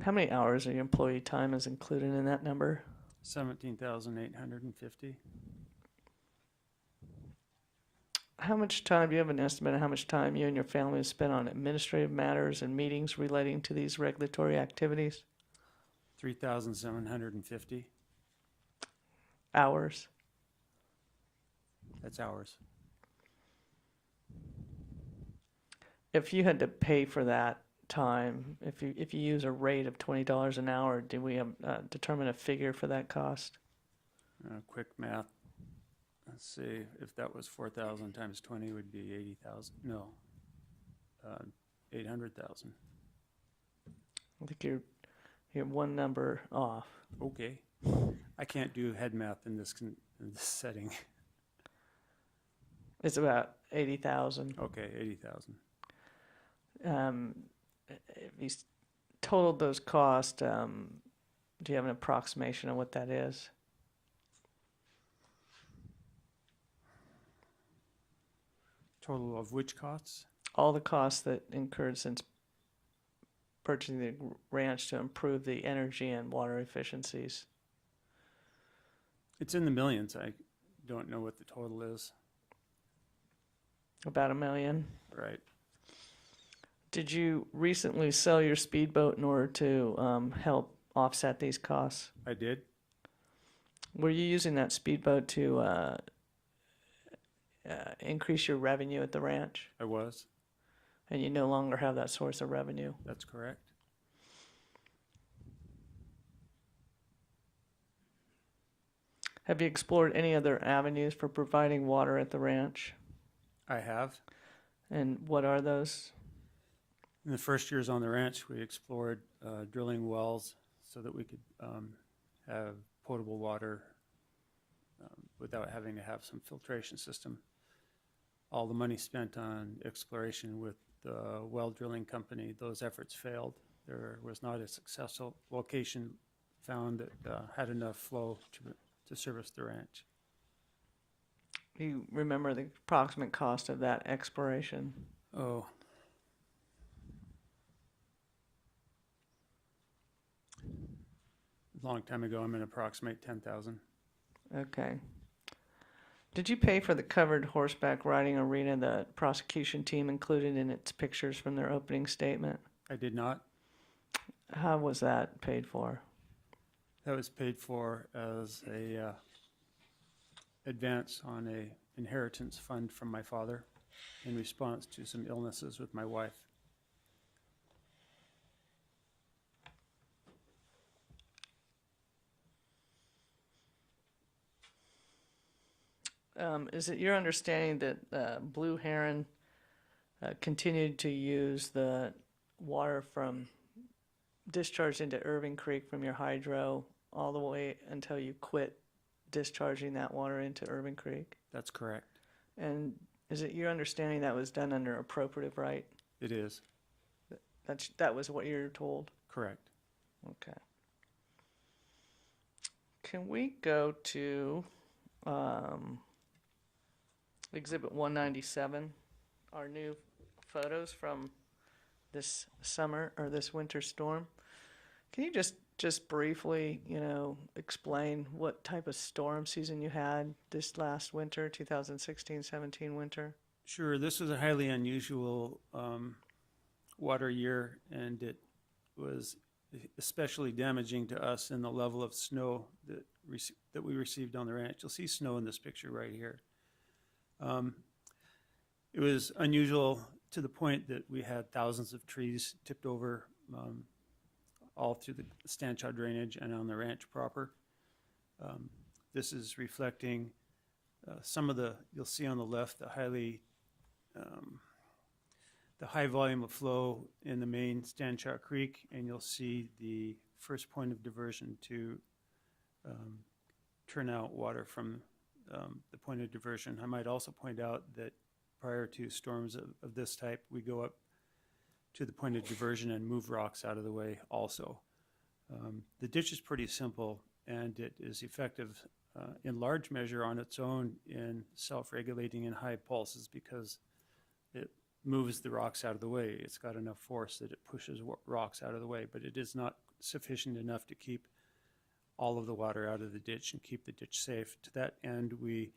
How many hours of your employee time is included in that number? 17,850. How much time, do you have an estimate of how much time you and your family have spent on administrative matters and meetings relating to these regulatory activities? 3,750. Hours? That's hours. If you had to pay for that time, if you use a rate of $20 an hour, did we determine a figure for that cost? Quick math. Let's see, if that was 4,000 times 20 would be 80,000. No, 800,000. I think you're one number off. Okay. I can't do head math in this setting. It's about 80,000. Okay, 80,000. If you totaled those costs, do you have an approximation of what that is? Total of which costs? All the costs that incurred since purchasing the ranch to improve the energy and water efficiencies. It's in the millions. don't know what the total is. About $1 million. Right. Did you recently sell your speedboat in order to help offset these costs? I did. Were you using that speedboat to increase your revenue at the ranch? I was. And you no longer have that source of revenue? That's correct. Have you explored any other avenues for providing water at the ranch? I have. And what are those? In the first years on the ranch, we explored drilling wells so that we could have potable water without having to have some filtration system. All the money spent on exploration with the well drilling company, those efforts failed. There was not a successful location found that had enough flow to service the ranch. Do you remember the approximate cost of that exploration? Oh. A long time ago, I'm going to approximate 10,000. Okay. Did you pay for the covered horseback riding arena the prosecution team included in its pictures from their opening statement? I did not. How was that paid for? That was paid for as a advance on a inheritance fund from my father in response to some illnesses with my wife. Is it your understanding that Blue Heron continued to use the water from discharged into Irving Creek from your hydro all the way until you quit discharging that water into Irving Creek? That's correct. And is it your understanding that was done under appropriative right? It is. That was what you're told? Correct. Okay. Can we go to Exhibit 197, our new photos from this summer or this winter storm? Can you just briefly, explain what type of storm season you had this last winter, 2016-17 winter? Sure. This was a highly unusual water year, and it was especially damaging to us in the level of snow that we received on the ranch. You'll see snow in this picture right here. It was unusual to the point that we had thousands of trees tipped over all through the Stanchaw drainage and on the ranch proper. This is reflecting some of you'll see on the left, the high volume of flow in the main Stanchaw Creek, and you'll see the first point of diversion to turn out water from the point of diversion. I might also point out that prior to storms of this type, we go up to the point of diversion and move rocks out of the way also. The ditch is pretty simple, and it is effective in large measure on its own in self-regulating in high pulses because it moves the rocks out of the way. It's got enough force that it pushes rocks out of the way, but it is not sufficient enough to keep all of the water out of the ditch and keep the ditch safe. To that end, we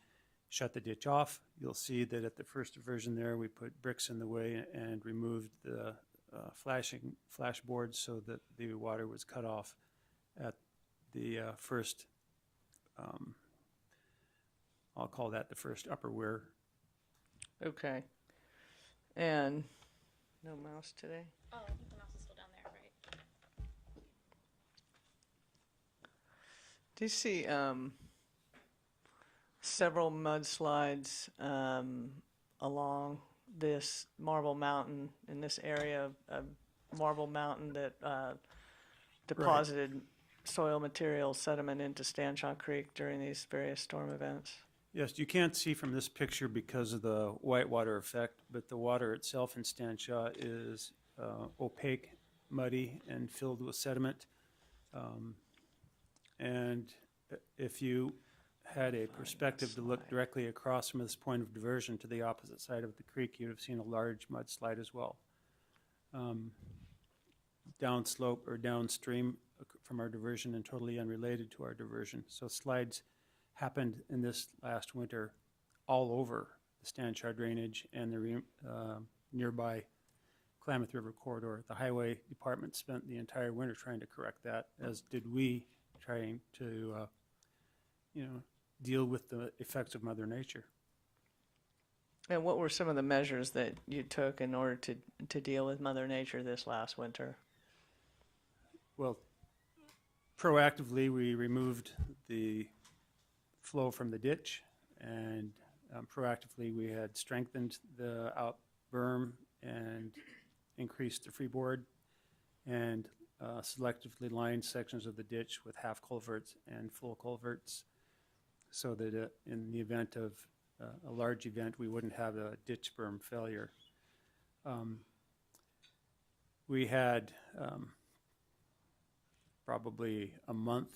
shut the ditch off. You'll see that at the first diversion there, we put bricks in the way and removed the flash boards so that the water was cut off at the first, I'll call that the first upper weir. Okay. And no mouse today? Oh, I think the mouse is still down there, right? Do you see several mudslides along this Marble Mountain, in this area of Marble Mountain that deposited soil material sediment into Stanchaw Creek during these various storm events? Yes, you can't see from this picture because of the whitewater effect, but the water itself in Stanchaw is opaque, muddy, and filled with sediment. And if you had a perspective to look directly across from this point of diversion to the opposite side of the creek, you'd have seen a large mudslide as well. Downslope or downstream from our diversion and totally unrelated to our diversion. So slides happened in this last winter all over the Stanchar drainage and the nearby Klamath River corridor. The highway department spent the entire winter trying to correct that, as did we, trying to, deal with the effects of Mother Nature. And what were some of the measures that you took in order to deal with Mother Nature this last winter? Well, proactively, we removed the flow from the ditch, and proactively, we had strengthened the out berm and increased the freeboard, and selectively lined sections of the ditch with half culverts and full culverts, so that in the event of a large event, we wouldn't have a ditch berm failure. We had probably a month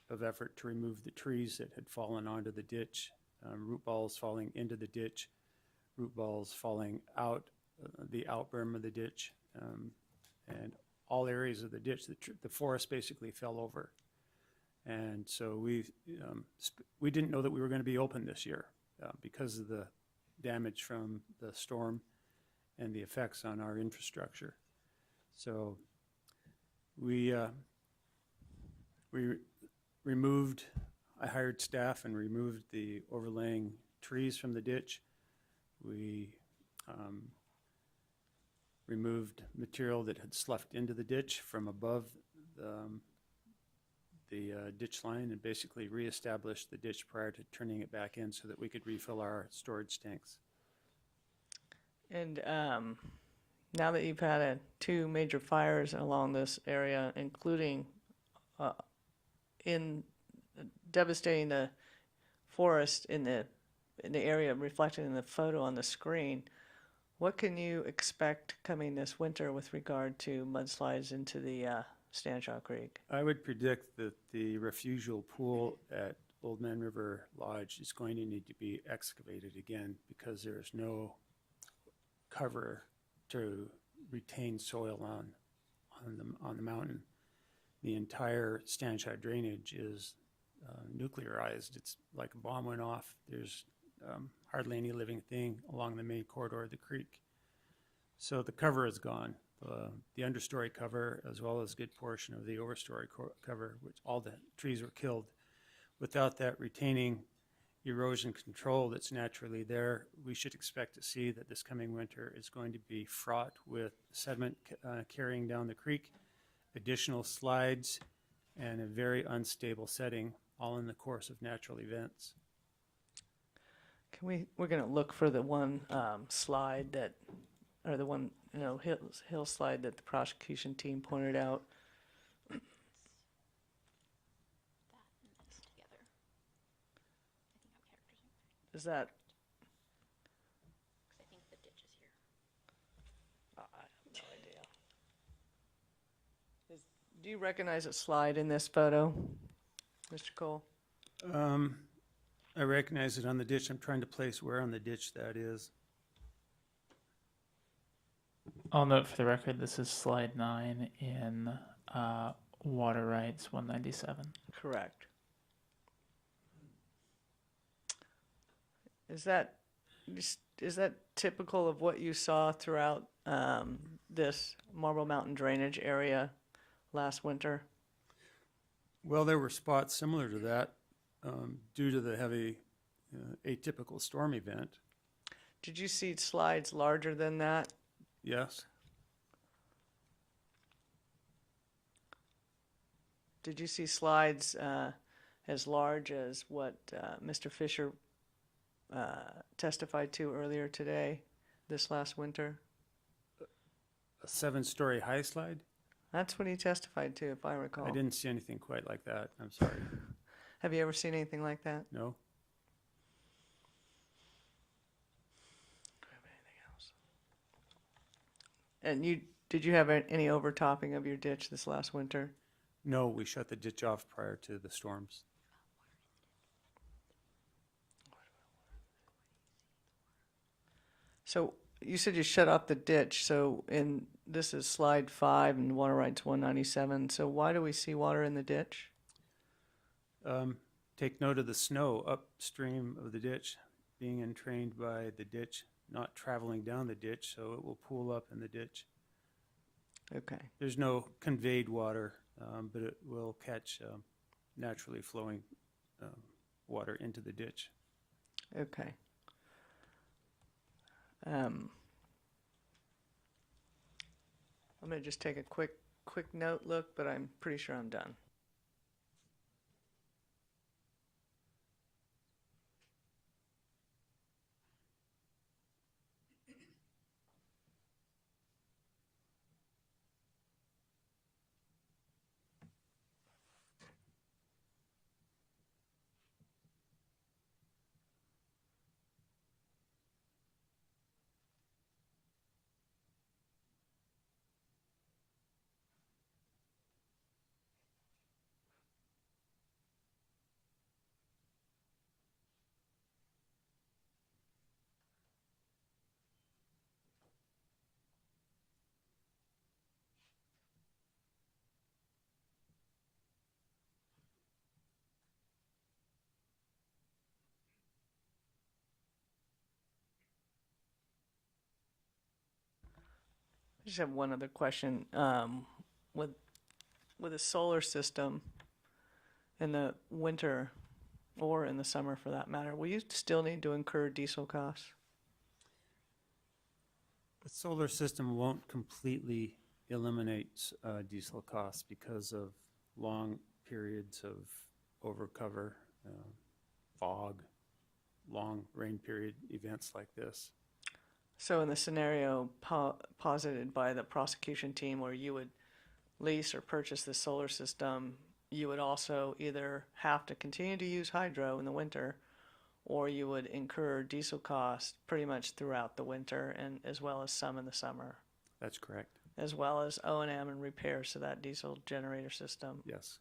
of effort to remove the trees that had fallen onto the ditch, root balls falling into the ditch, root balls falling out the out berm of the ditch, and all areas of the ditch. The forest basically fell over. And so we didn't know that we were going to be open this year because of the damage from the storm and the effects on our infrastructure. So we removed, I hired staff and removed the overlaying trees from the ditch. We removed material that had sloughed into the ditch from above the ditch line, and basically reestablished the ditch prior to turning it back in so that we could refill our storage tanks. And now that you've had two major fires along this area, including in devastating the forest in the area reflected in the photo on the screen, what can you expect coming this winter with regard to mudslides into the Stanchar Creek? I would predict that the refugial pool at Old Man River Lodge is going to need to be excavated again, because there is no cover to retain soil on the mountain. The entire Stanchar drainage is nuclearized. It's like a bomb went off. There's hardly any living thing along the main corridor of the creek. So the cover is gone. The understory cover, as well as a good portion of the overstory cover, which all the trees were killed. Without that retaining erosion control that's naturally there, we should expect to see that this coming winter is going to be fraught with sediment carrying down the creek, additional slides, and a very unstable setting, all in the course of natural events. We're going to look for the one slide that, or the one hill slide that the prosecution team pointed out. Is that? I think the ditch is here. I have no idea. Do you recognize a slide in this photo, Mr. Cole? I recognize it on the ditch. I'm trying to place where on the ditch that is. I'll note for the record, this is slide 9 in Water Rights 197. Correct. Is that typical of what you saw throughout this Marble Mountain drainage area last winter? Well, there were spots similar to that due to the heavy atypical storm event. Did you see slides larger than that? Yes. Did you see slides as large as what Mr. Fisher testified to earlier today, this last winter? A 7-story high slide? That's what he testified to, if I recall. I didn't see anything quite like that. I'm sorry. Have you ever seen anything like that? No. And did you have any overtopping of your ditch this last winter? No, we shut the ditch off prior to the storms. So you said you shut off the ditch. So this is slide 5 in Water Rights 197. So why do we see water in the ditch? take note of the snow upstream of the ditch being entrained by the ditch, not traveling down the ditch, so it will pool up in the ditch. Okay. There's no conveyed water, but it will catch naturally flowing water into the ditch. Okay. I'm going to just take a quick note look, but I'm pretty sure I'm done. I just have one other question. With a solar system in the winter or in the summer for that matter, will you still need to incur diesel costs? The solar system won't completely eliminate diesel costs because of long periods of overcover, fog, long rain period events like this. So in the scenario posited by the prosecution team where you would lease or purchase the solar system, you would also either have to continue to use hydro in the winter, or you would incur diesel costs pretty much throughout the winter, and as well as some in the summer. That's correct. As well as O&M and repairs to that diesel generator system. Yes.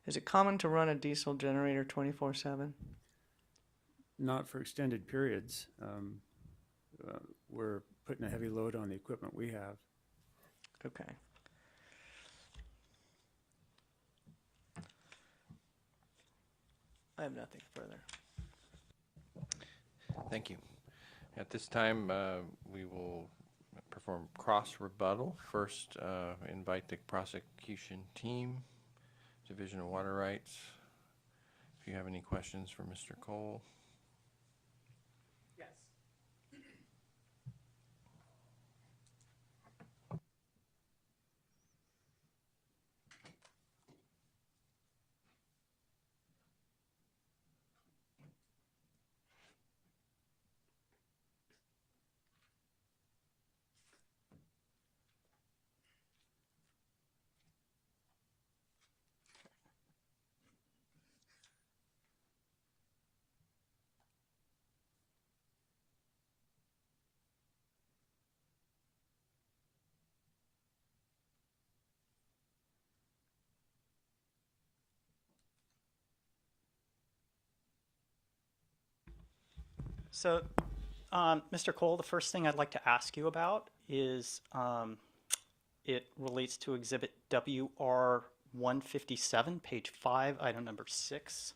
Is it common to run a diesel generator 24/7? Not for extended periods. We're putting a heavy load on the equipment we have. Okay. I have nothing further. Thank you. At this time, we will perform cross rebuttal. First, invite the prosecution team, Division of Water Rights. If you have any questions for Mr. Cole. Yes. So, Mr. Cole, the first thing I'd like to ask you about is it relates to Exhibit WR 157, page 5, item number 6.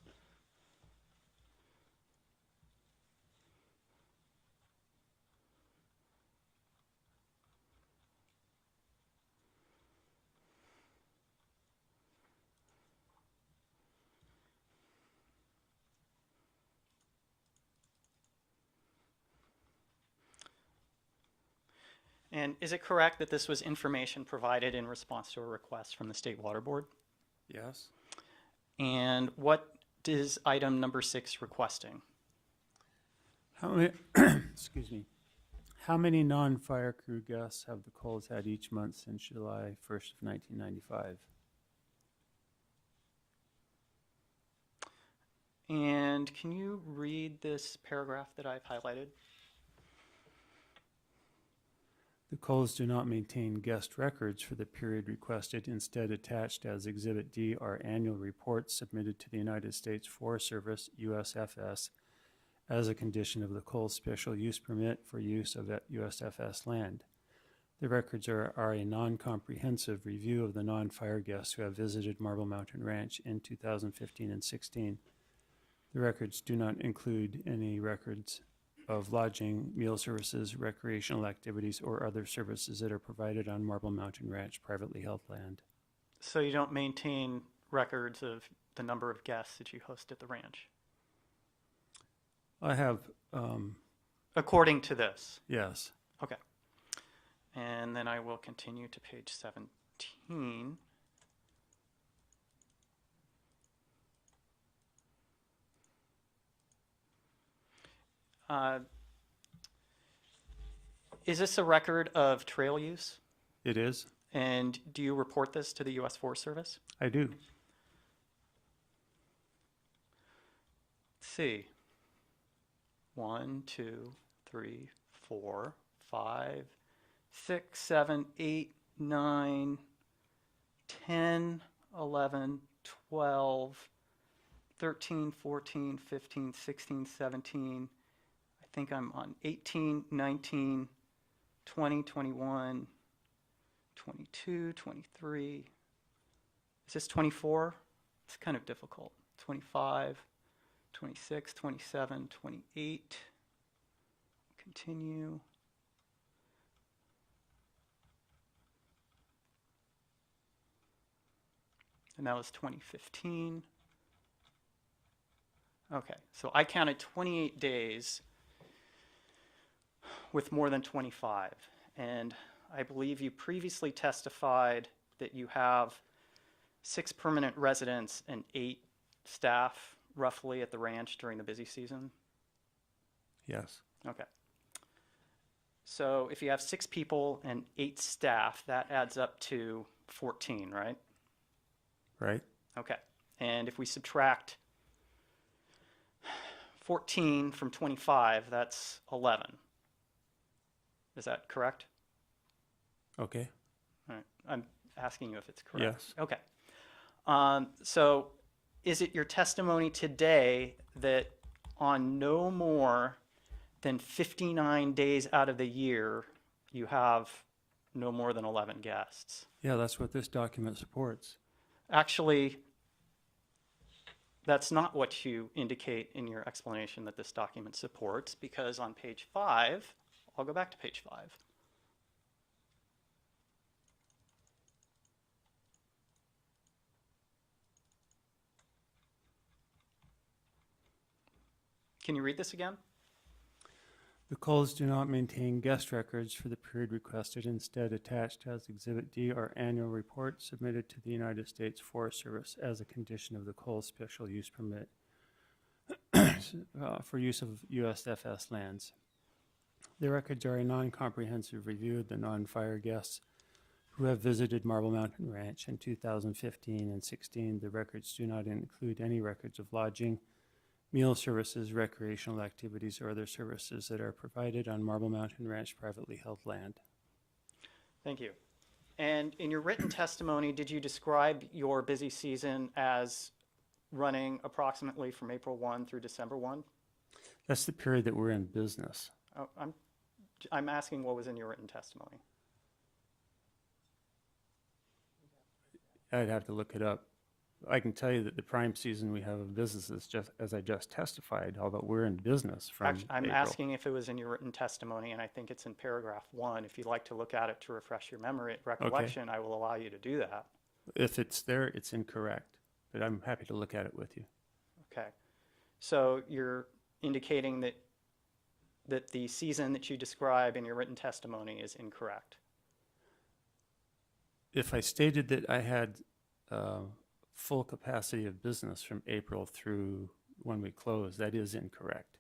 And is it correct that this was information provided in response to a request from the State Water Board? Yes. And what is item number 6 requesting? How many, excuse me, how many non-fire crew guests have the Coles had each month since July 1st of 1995? And can you read this paragraph that I've highlighted? The Coles do not maintain guest records for the period requested. Instead, attached as Exhibit D are annual reports submitted to the United States Forest Service, USFS, as a condition of the Coles special use permit for use of that USFS land. The records are a non-comprehensive review of the non-fire guests who have visited Marble Mountain Ranch in 2015 and 16. The records do not include any records of lodging, meal services, recreational activities, or other services that are provided on Marble Mountain Ranch privately held land. So you don't maintain records of the number of guests that you host at the ranch? I have, According to this? yes. Okay. And then I will continue to page 17. Is this a record of trail use? It is. And do you report this to the U.S. Forest Service? I do. Let's see. 1, 2, 3, 4, 5, 6, 7, 8, 9, 10, 11, 12, 13, 14, 15, 16, 17. I think I'm on 18, 19, 20, 21, 22, 23. Is this 24? It's kind of difficult. 25, 26, 27, 28. Continue. And that was 2015. Okay, so I counted 28 days with more than 25. And I believe you previously testified that you have 6 permanent residents and 8 staff roughly at the ranch during the busy season? Yes. Okay. So if you have 6 people and 8 staff, that adds up to 14, right? Right. Okay. And if we subtract 14 from 25, that's 11. Is that correct? Okay. All right. I'm asking you if it's correct. Yes. Okay. So is it your testimony today that on no more than 59 days out of the year, you have no more than 11 guests? Yeah, that's what this document supports. Actually, that's not what you indicate in your explanation that this document supports, because on page 5, I'll go back to page 5. Can you read this again? The Coles do not maintain guest records for the period requested. Instead, attached as Exhibit D are annual reports submitted to the United States Forest Service as a condition of the Coles special use permit for use of USFS lands. The records are a non-comprehensive review of the non-fire guests who have visited Marble Mountain Ranch in 2015 and 16. The records do not include any records of lodging, meal services, recreational activities, or other services that are provided on Marble Mountain Ranch privately held land. Thank you. And in your written testimony, did you describe your busy season as running approximately from April 1 through December 1? That's the period that we're in business. Oh, I'm asking what was in your written testimony. I'd have to look it up. I can tell you that the prime season we have of business is just as I just testified, although we're in business from Actually, I'm April. asking if it was in your written testimony, and I think it's in paragraph 1. If you'd like to look at it to refresh your memory, recollection, I will allow you to do that. If it's there, it's incorrect, but I'm happy to look at it with you. Okay. So you're indicating that the season that you describe in your written testimony is incorrect. If I stated that I had full capacity of business from April through when we close, that is incorrect.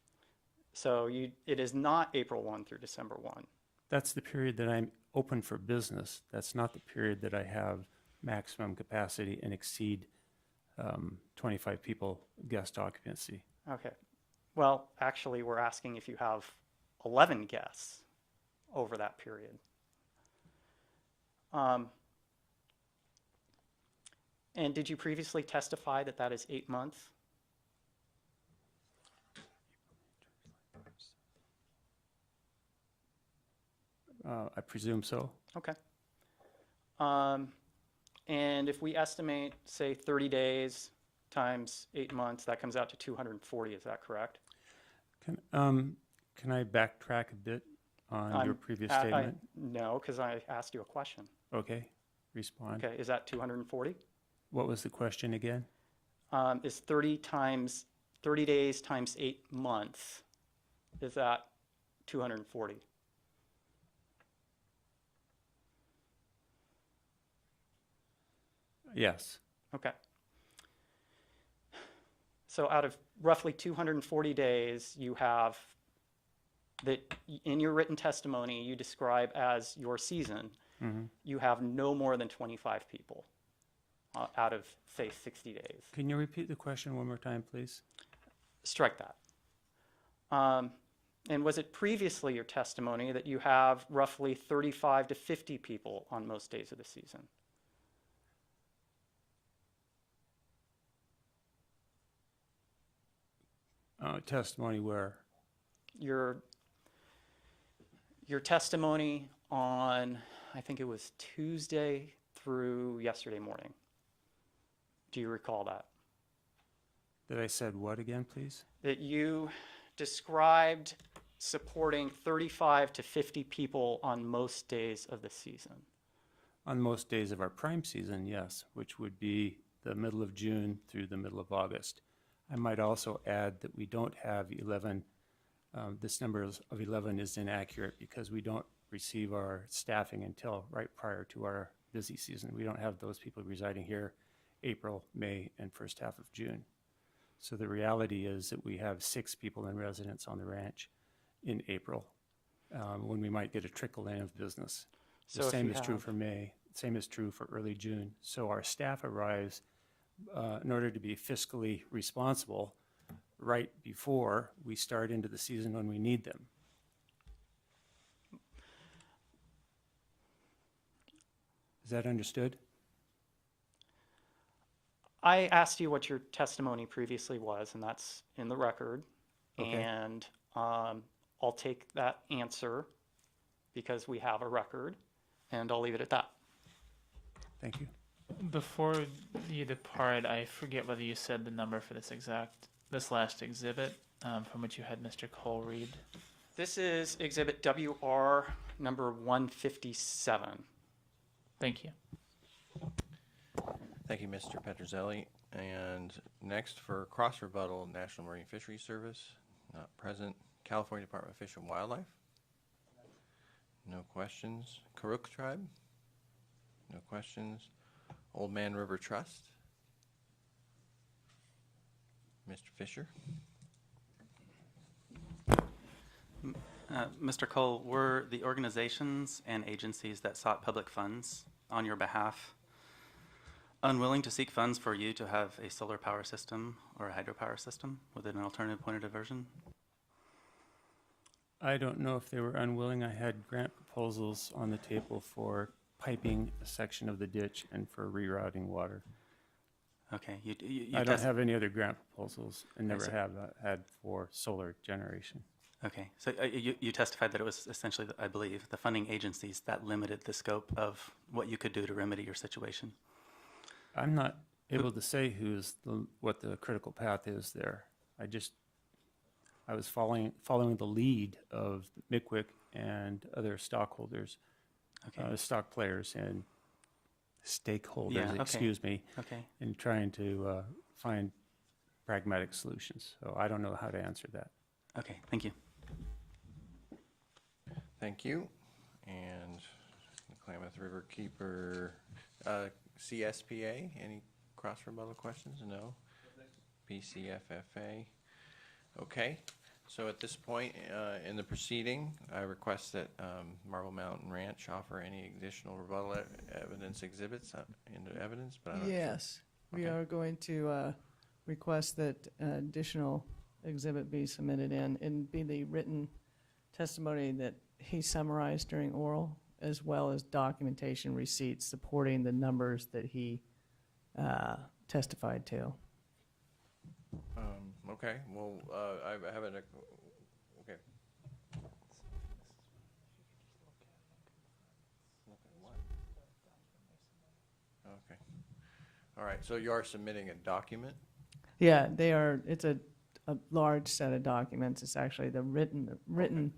So it is not April 1 through December 1. That's the period that I'm open for business. That's not the period that I have maximum capacity and exceed 25 people guest occupancy. Okay. Well, actually, we're asking if you have 11 guests over that period. And did you previously testify that that is 8 months? I presume so. Okay. And if we estimate, say, 30 days times 8 months, that comes out to 240, is that correct? Can I backtrack a bit on your previous statement? No, because I asked you a question. Okay, respond. Okay, is that 240? What was the question again? Is 30 days times 8 months, is that 240? Yes. Okay. So out of roughly 240 days, you have that in your written testimony you describe as your season, you have no more than 25 people out of, say, 60 days. Can you repeat the question one more time, please? Strike that. And was it previously your testimony that you have roughly 35 to 50 people on most days of the season? Testimony where? Your testimony on, I think it was Tuesday through yesterday morning. Do you recall that? That I said what again, please? That you described supporting 35 to 50 people on most days of the season. On most days of our prime season, yes, which would be the middle of June through the middle of August. I might also add that we don't have 11, this number of 11 is inaccurate because we don't receive our staffing until right prior to our busy season. We don't have those people residing here April, May, and first half of June. So the reality is that we have 6 people in residence on the ranch in April, when we might get a trickle in of business. The So same is true for May, same is true for early June. So our staff arrives in order to be fiscally responsible right before we start into the season when we need them. Is that understood? I asked you what your testimony previously was, and that's in the record. Okay. And I'll take that answer because we have a record, and I'll leave it at that. Thank you. Before you depart, I forget whether you said the number for this last exhibit, from which you had Mr. Cole read. This is Exhibit WR number 157. Thank you. Thank you, Mr. Petrozelli. And next for cross rebuttal, National Marine Fisheries Service, not present. California Department of Fish and Wildlife. No questions. Karuk Tribe. No questions. Old Man River Trust. Mr. Fisher. Mr. Cole, were the organizations and agencies that sought public funds on your behalf unwilling to seek funds for you to have a solar power system or a hydropower system with an alternative point of diversion? I don't know if they were unwilling. I had grant proposals on the table for piping a section of the ditch and for rerouting water. Okay. I don't have any other grant proposals and never see. have had for solar generation. Okay. So you testified that it was essentially, I believe, the funding agencies that limited the scope of what you could do to remedy your situation. I'm not able to say what the critical path is there. I was following the lead of McWick and other stockholders, stock players and stakeholders, excuse me, in trying to find pragmatic solutions. So I don't know how to answer that. Okay, thank you. Thank you. And the Klamath River Keeper, CSPA, any cross rebuttal questions? No. PCFFA. Okay. So at this point in the proceeding, I request that Marble Mountain Ranch offer any additional rebuttal evidence exhibits into evidence. But I'm not Yes, sure. we Okay. are going to request that additional exhibit be submitted in and be the written testimony that he summarized during oral, as well as documentation receipts supporting the numbers that he testified to. Okay. Well, I haven't. Okay. All right, so you are submitting a document? Yeah, they are, it's a large set of documents. It's actually the written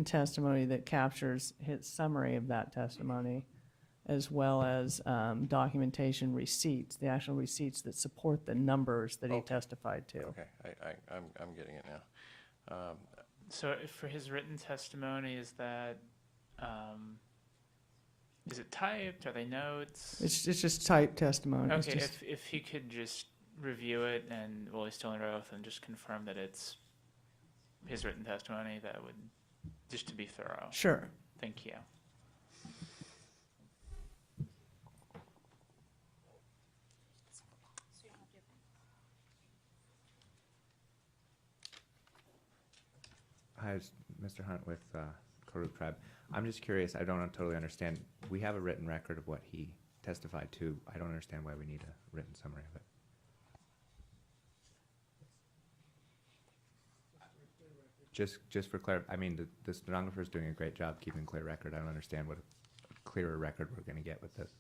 testimony that captures his summary of that testimony, as well as documentation receipts, the actual receipts that support the numbers that he testified to. Okay, I'm getting it now. So for his written testimony, is that, is it typed? Are they notes? It's just typed testimony. It's Okay, just- if he could just review it and, well, he's still under oath, and just confirm that it's his written testimony, that would, just to be thorough. Sure. Thank you. Hi, it's Mr. Hunt with Karuk Tribe. I'm just curious, I don't totally understand. We have a written record of what he testified to. I don't understand why we need a written summary of it. Just for I mean, the stenographer is doing a great job keeping clear record. I don't understand what a clearer record we're going to get with this.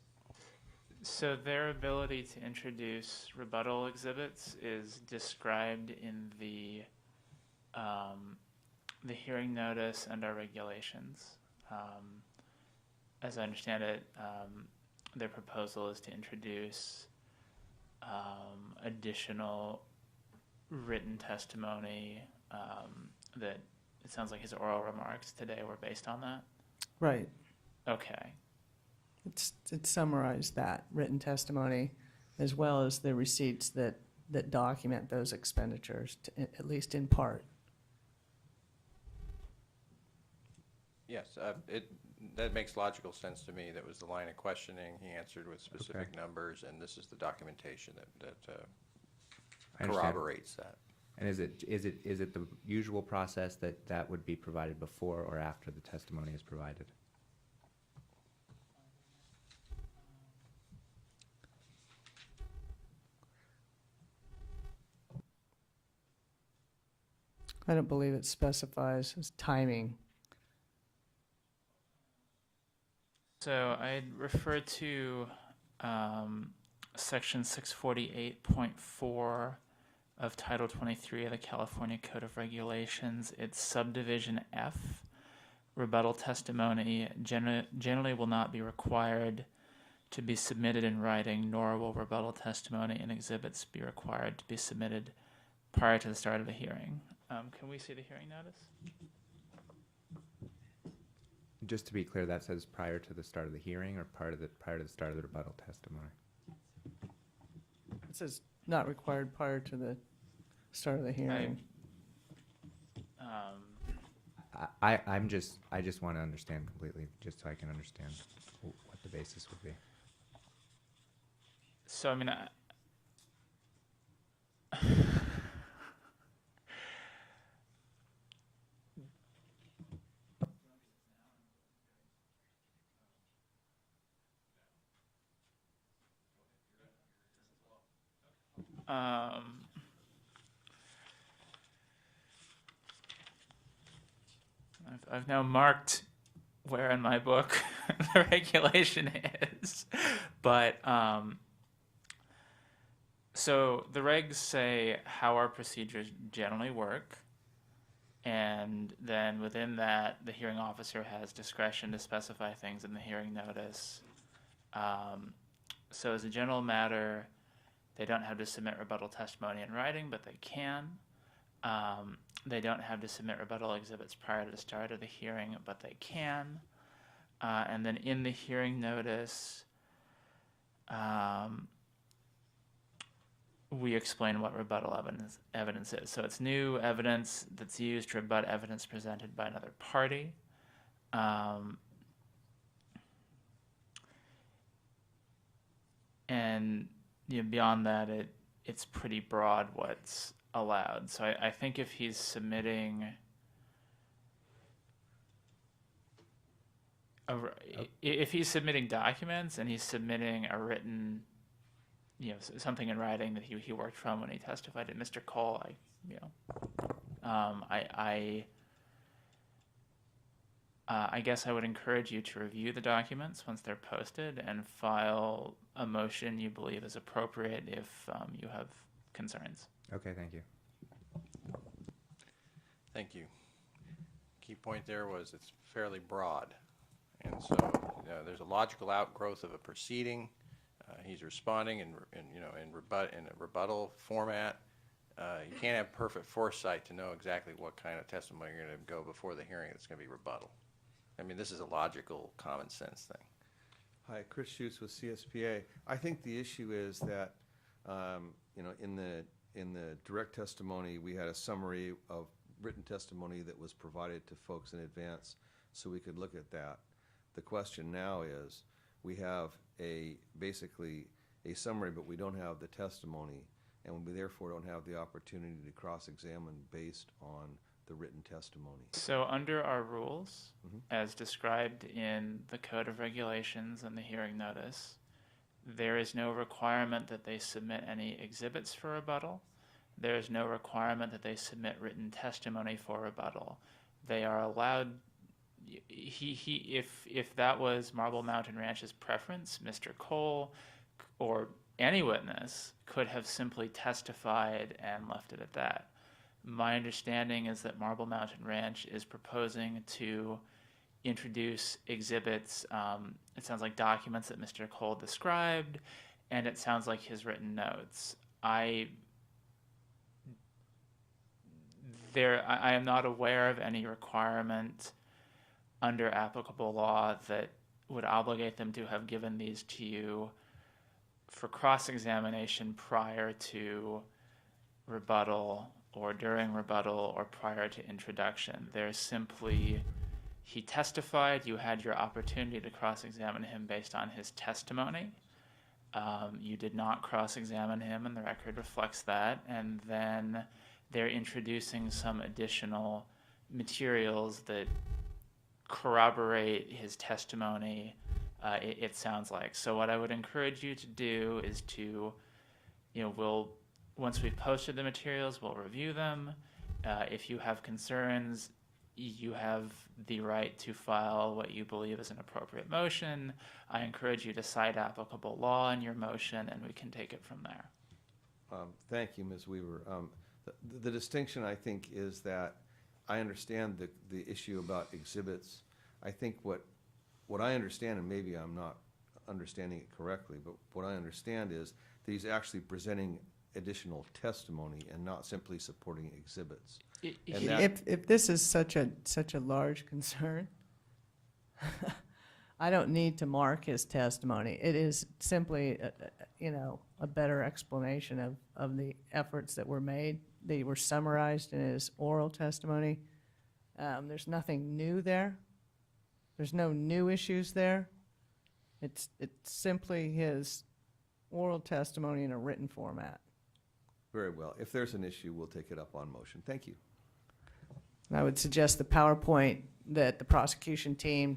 So their ability to introduce rebuttal exhibits is described in the hearing notice and our regulations. As I understand it, their proposal is to introduce additional written testimony that it sounds like his oral remarks today were based on that. Right. Okay. It's summarized that written testimony, as well as the receipts that document those expenditures, at least in part. Yes, that makes logical sense to me. That was the line of questioning. He answered with specific numbers, and this is the documentation that I understand. corroborates that. And is it the usual process that would be provided before or after the testimony is provided? I don't believe it specifies as timing. So I'd refer to section 648.4 of Title 23 of the California Code of Regulations. It's subdivision F. Rebuttal testimony generally will not be required to be submitted in writing, nor will rebuttal testimony and exhibits be required to be submitted prior to the start of the hearing. Can we see the hearing notice? Just to be clear, that says prior to the start of the hearing or prior to the start of the rebuttal testimony? It says not required prior to the start of the hearing. I just want to understand completely, just so I can understand what the basis would be. So, I mean, I've now marked where in my book the regulation is, but so the regs say how our procedures generally work, and then within that, the hearing officer has discretion to specify things in the hearing notice. So as a general matter, they don't have to submit rebuttal testimony in writing, but they can. They don't have to submit rebuttal exhibits prior to the start of the hearing, but they can. And then in the hearing notice, we explain what rebuttal evidence is. So it's new evidence that's used to rebut evidence presented by another party. And beyond that, it's pretty broad what's allowed. So I think if he's submitting if he's submitting documents and he's submitting a written, something in writing that he worked from when he testified to Mr. Cole, I guess I would encourage you to review the documents once they're posted and file a motion you believe is appropriate if you have concerns. Okay, thank you. Thank you. Key point there was it's fairly broad. And so there's a logical outgrowth of a proceeding. He's responding in a rebuttal format. You can't have perfect foresight to know exactly what kind of testimony you're going to go before the hearing that's going to be rebuttal. I mean, this is a logical, common sense thing. Hi, Chris Schutz with CSPA. I think the issue is that, in the direct testimony, we had a summary of written testimony that was provided to folks in advance, so we could look at that. The question now is, we have basically a summary, but we don't have the testimony, and we therefore don't have the opportunity to cross-examine based on the written testimony. So under our rules, as described in the Code of Regulations and the hearing notice, there is no requirement that they submit any exhibits for rebuttal. There is no requirement that they submit written testimony for rebuttal. They are allowed, if that was Marble Mountain Ranch's preference, Mr. Cole or any witness could have simply testified and left it at that. My understanding is that Marble Mountain Ranch is proposing to introduce exhibits. It sounds like documents that Mr. Cole described, and it sounds like his written notes. I am not aware of any requirement under applicable law that would obligate them to have given these to you for cross-examination prior to rebuttal or during rebuttal or prior to introduction. There's simply, he testified, you had your opportunity to cross-examine him based on his testimony. You did not cross-examine him, and the record reflects that, and then they're introducing some additional materials that corroborate his testimony, it sounds like. So what I would encourage you to do is to, once we've posted the materials, we'll review them. If you have concerns, you have the right to file what you believe is an appropriate motion. I encourage you to cite applicable law in your motion, and we can take it from there. Thank you, Ms. Weaver. The distinction, I think, is that I understand the issue about exhibits. I think what I understand, and maybe I'm not understanding it correctly, but what I understand is that he's actually presenting additional testimony and not simply supporting exhibits. If this is such a large concern, I don't need to mark his testimony. It is simply, a better explanation of the efforts that were made. They were summarized in his oral testimony. There's nothing new there. There's no new issues there. It's simply his oral testimony in a written format. Very well. If there's an issue, we'll take it up on motion. Thank you. I would suggest the PowerPoint that the prosecution team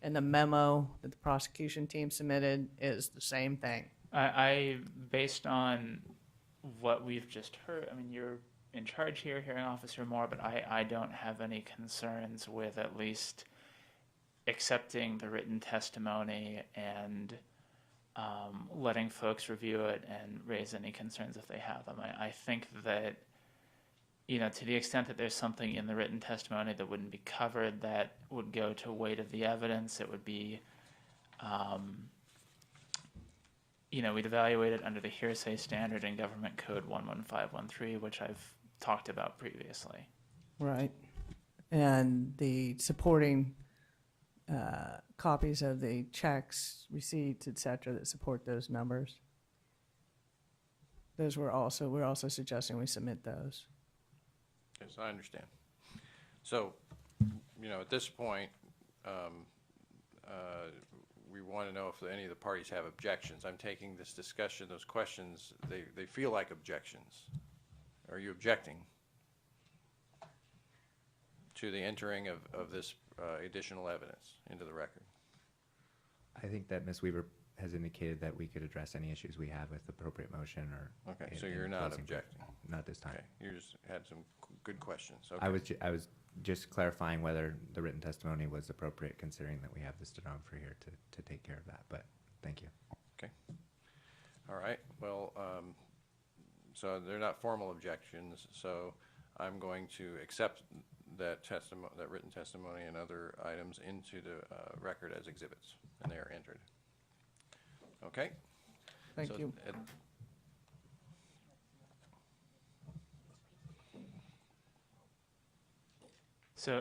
and the memo that the prosecution team submitted is the same thing. I based on what we've just heard, I mean, you're in charge here, hearing officer Moore, but I don't have any concerns with at least accepting the written testimony and letting folks review it and raise any concerns if they have them. I think that, to the extent that there's something in the written testimony that wouldn't be covered, that would go to weight of the evidence. It would be, we'd evaluate it under the hearsay standard in Government Code 11513, which I've talked about previously. Right. And the supporting copies of the checks, receipts, et cetera, that support those numbers. We're also suggesting we submit those. Yes, I understand. So, at this point, we want to know if any of the parties have objections. I'm taking this discussion, those questions, they feel like objections. Are you objecting to the entering of this additional evidence into the record? I think that Ms. Weaver has indicated that we could address any issues we have with appropriate motion or. Okay, in- so in you're not closing. objecting? Not this time. Okay, you just had some good questions. Okay. I was just clarifying whether the written testimony was appropriate, considering that we have the stenographer here to take care of that. But thank you. Okay. All right. Well, so they're not formal objections, so I'm going to accept that that written testimony and other items into the record as exhibits, and they are entered. Okay? Thank So you.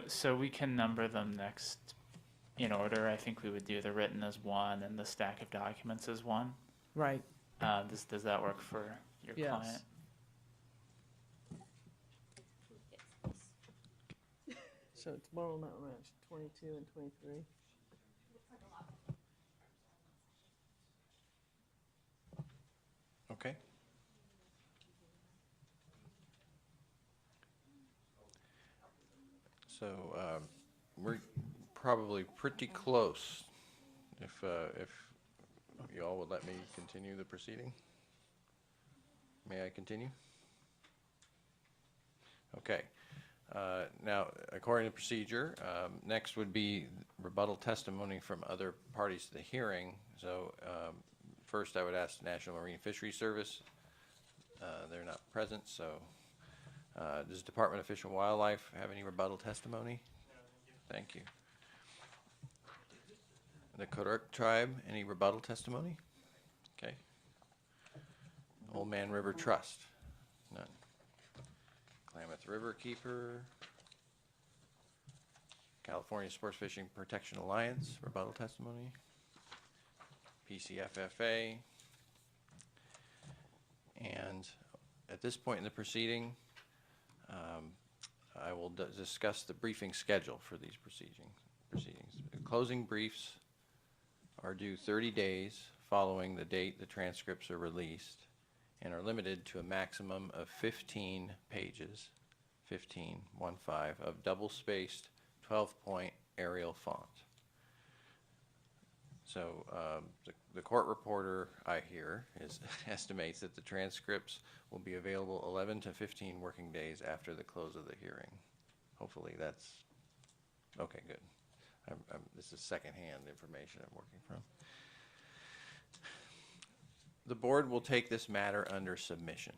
So we can number them next in order. I think we would do the written as one and the stack of documents as one. Right. Does that work for your Yes. client? So tomorrow Mountain Ranch, 22 and 23. Okay. So we're probably pretty close. If you all would let me continue the proceeding. May I continue? Okay. Now, according to procedure, next would be rebuttal testimony from other parties to the hearing. So first I would ask the National Marine Fisheries Service. They're not present, so does Department of Fish and Wildlife have any rebuttal testimony? Thank you. The Kuruk tribe, any rebuttal testimony? Okay. Old Man River Trust, none. Klamath River Keeper, California Sports Fishing Protection Alliance, rebuttal testimony. PCFFA. And at this point in the proceeding, I will discuss the briefing schedule for these proceedings. Closing briefs are due 30 days following the date the transcripts are released and are limited to a maximum of 15 pages, 15 of double-spaced 12-point Arial font. So the court reporter, I hear, estimates that the transcripts will be available 11 to 15 working days after the close of the hearing. Hopefully that's, okay, good. This is secondhand information I'm working from. The board will take this matter under submission.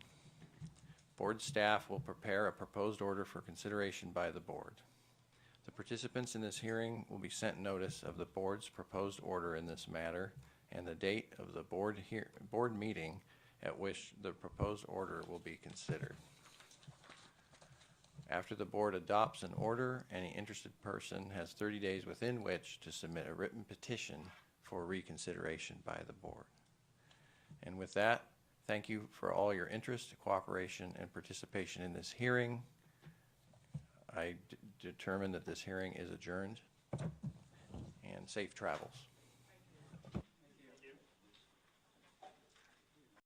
Board staff will prepare a proposed order for consideration by the board. The participants in this hearing will be sent notice of the board's proposed order in this matter and the date of the board meeting at which the proposed order will be considered. After the board adopts an order, any interested person has 30 days within which to submit a written petition for reconsideration by the board. And with that, thank you for all your interest, cooperation, and participation in this hearing. I determine that this hearing is adjourned, and safe travels.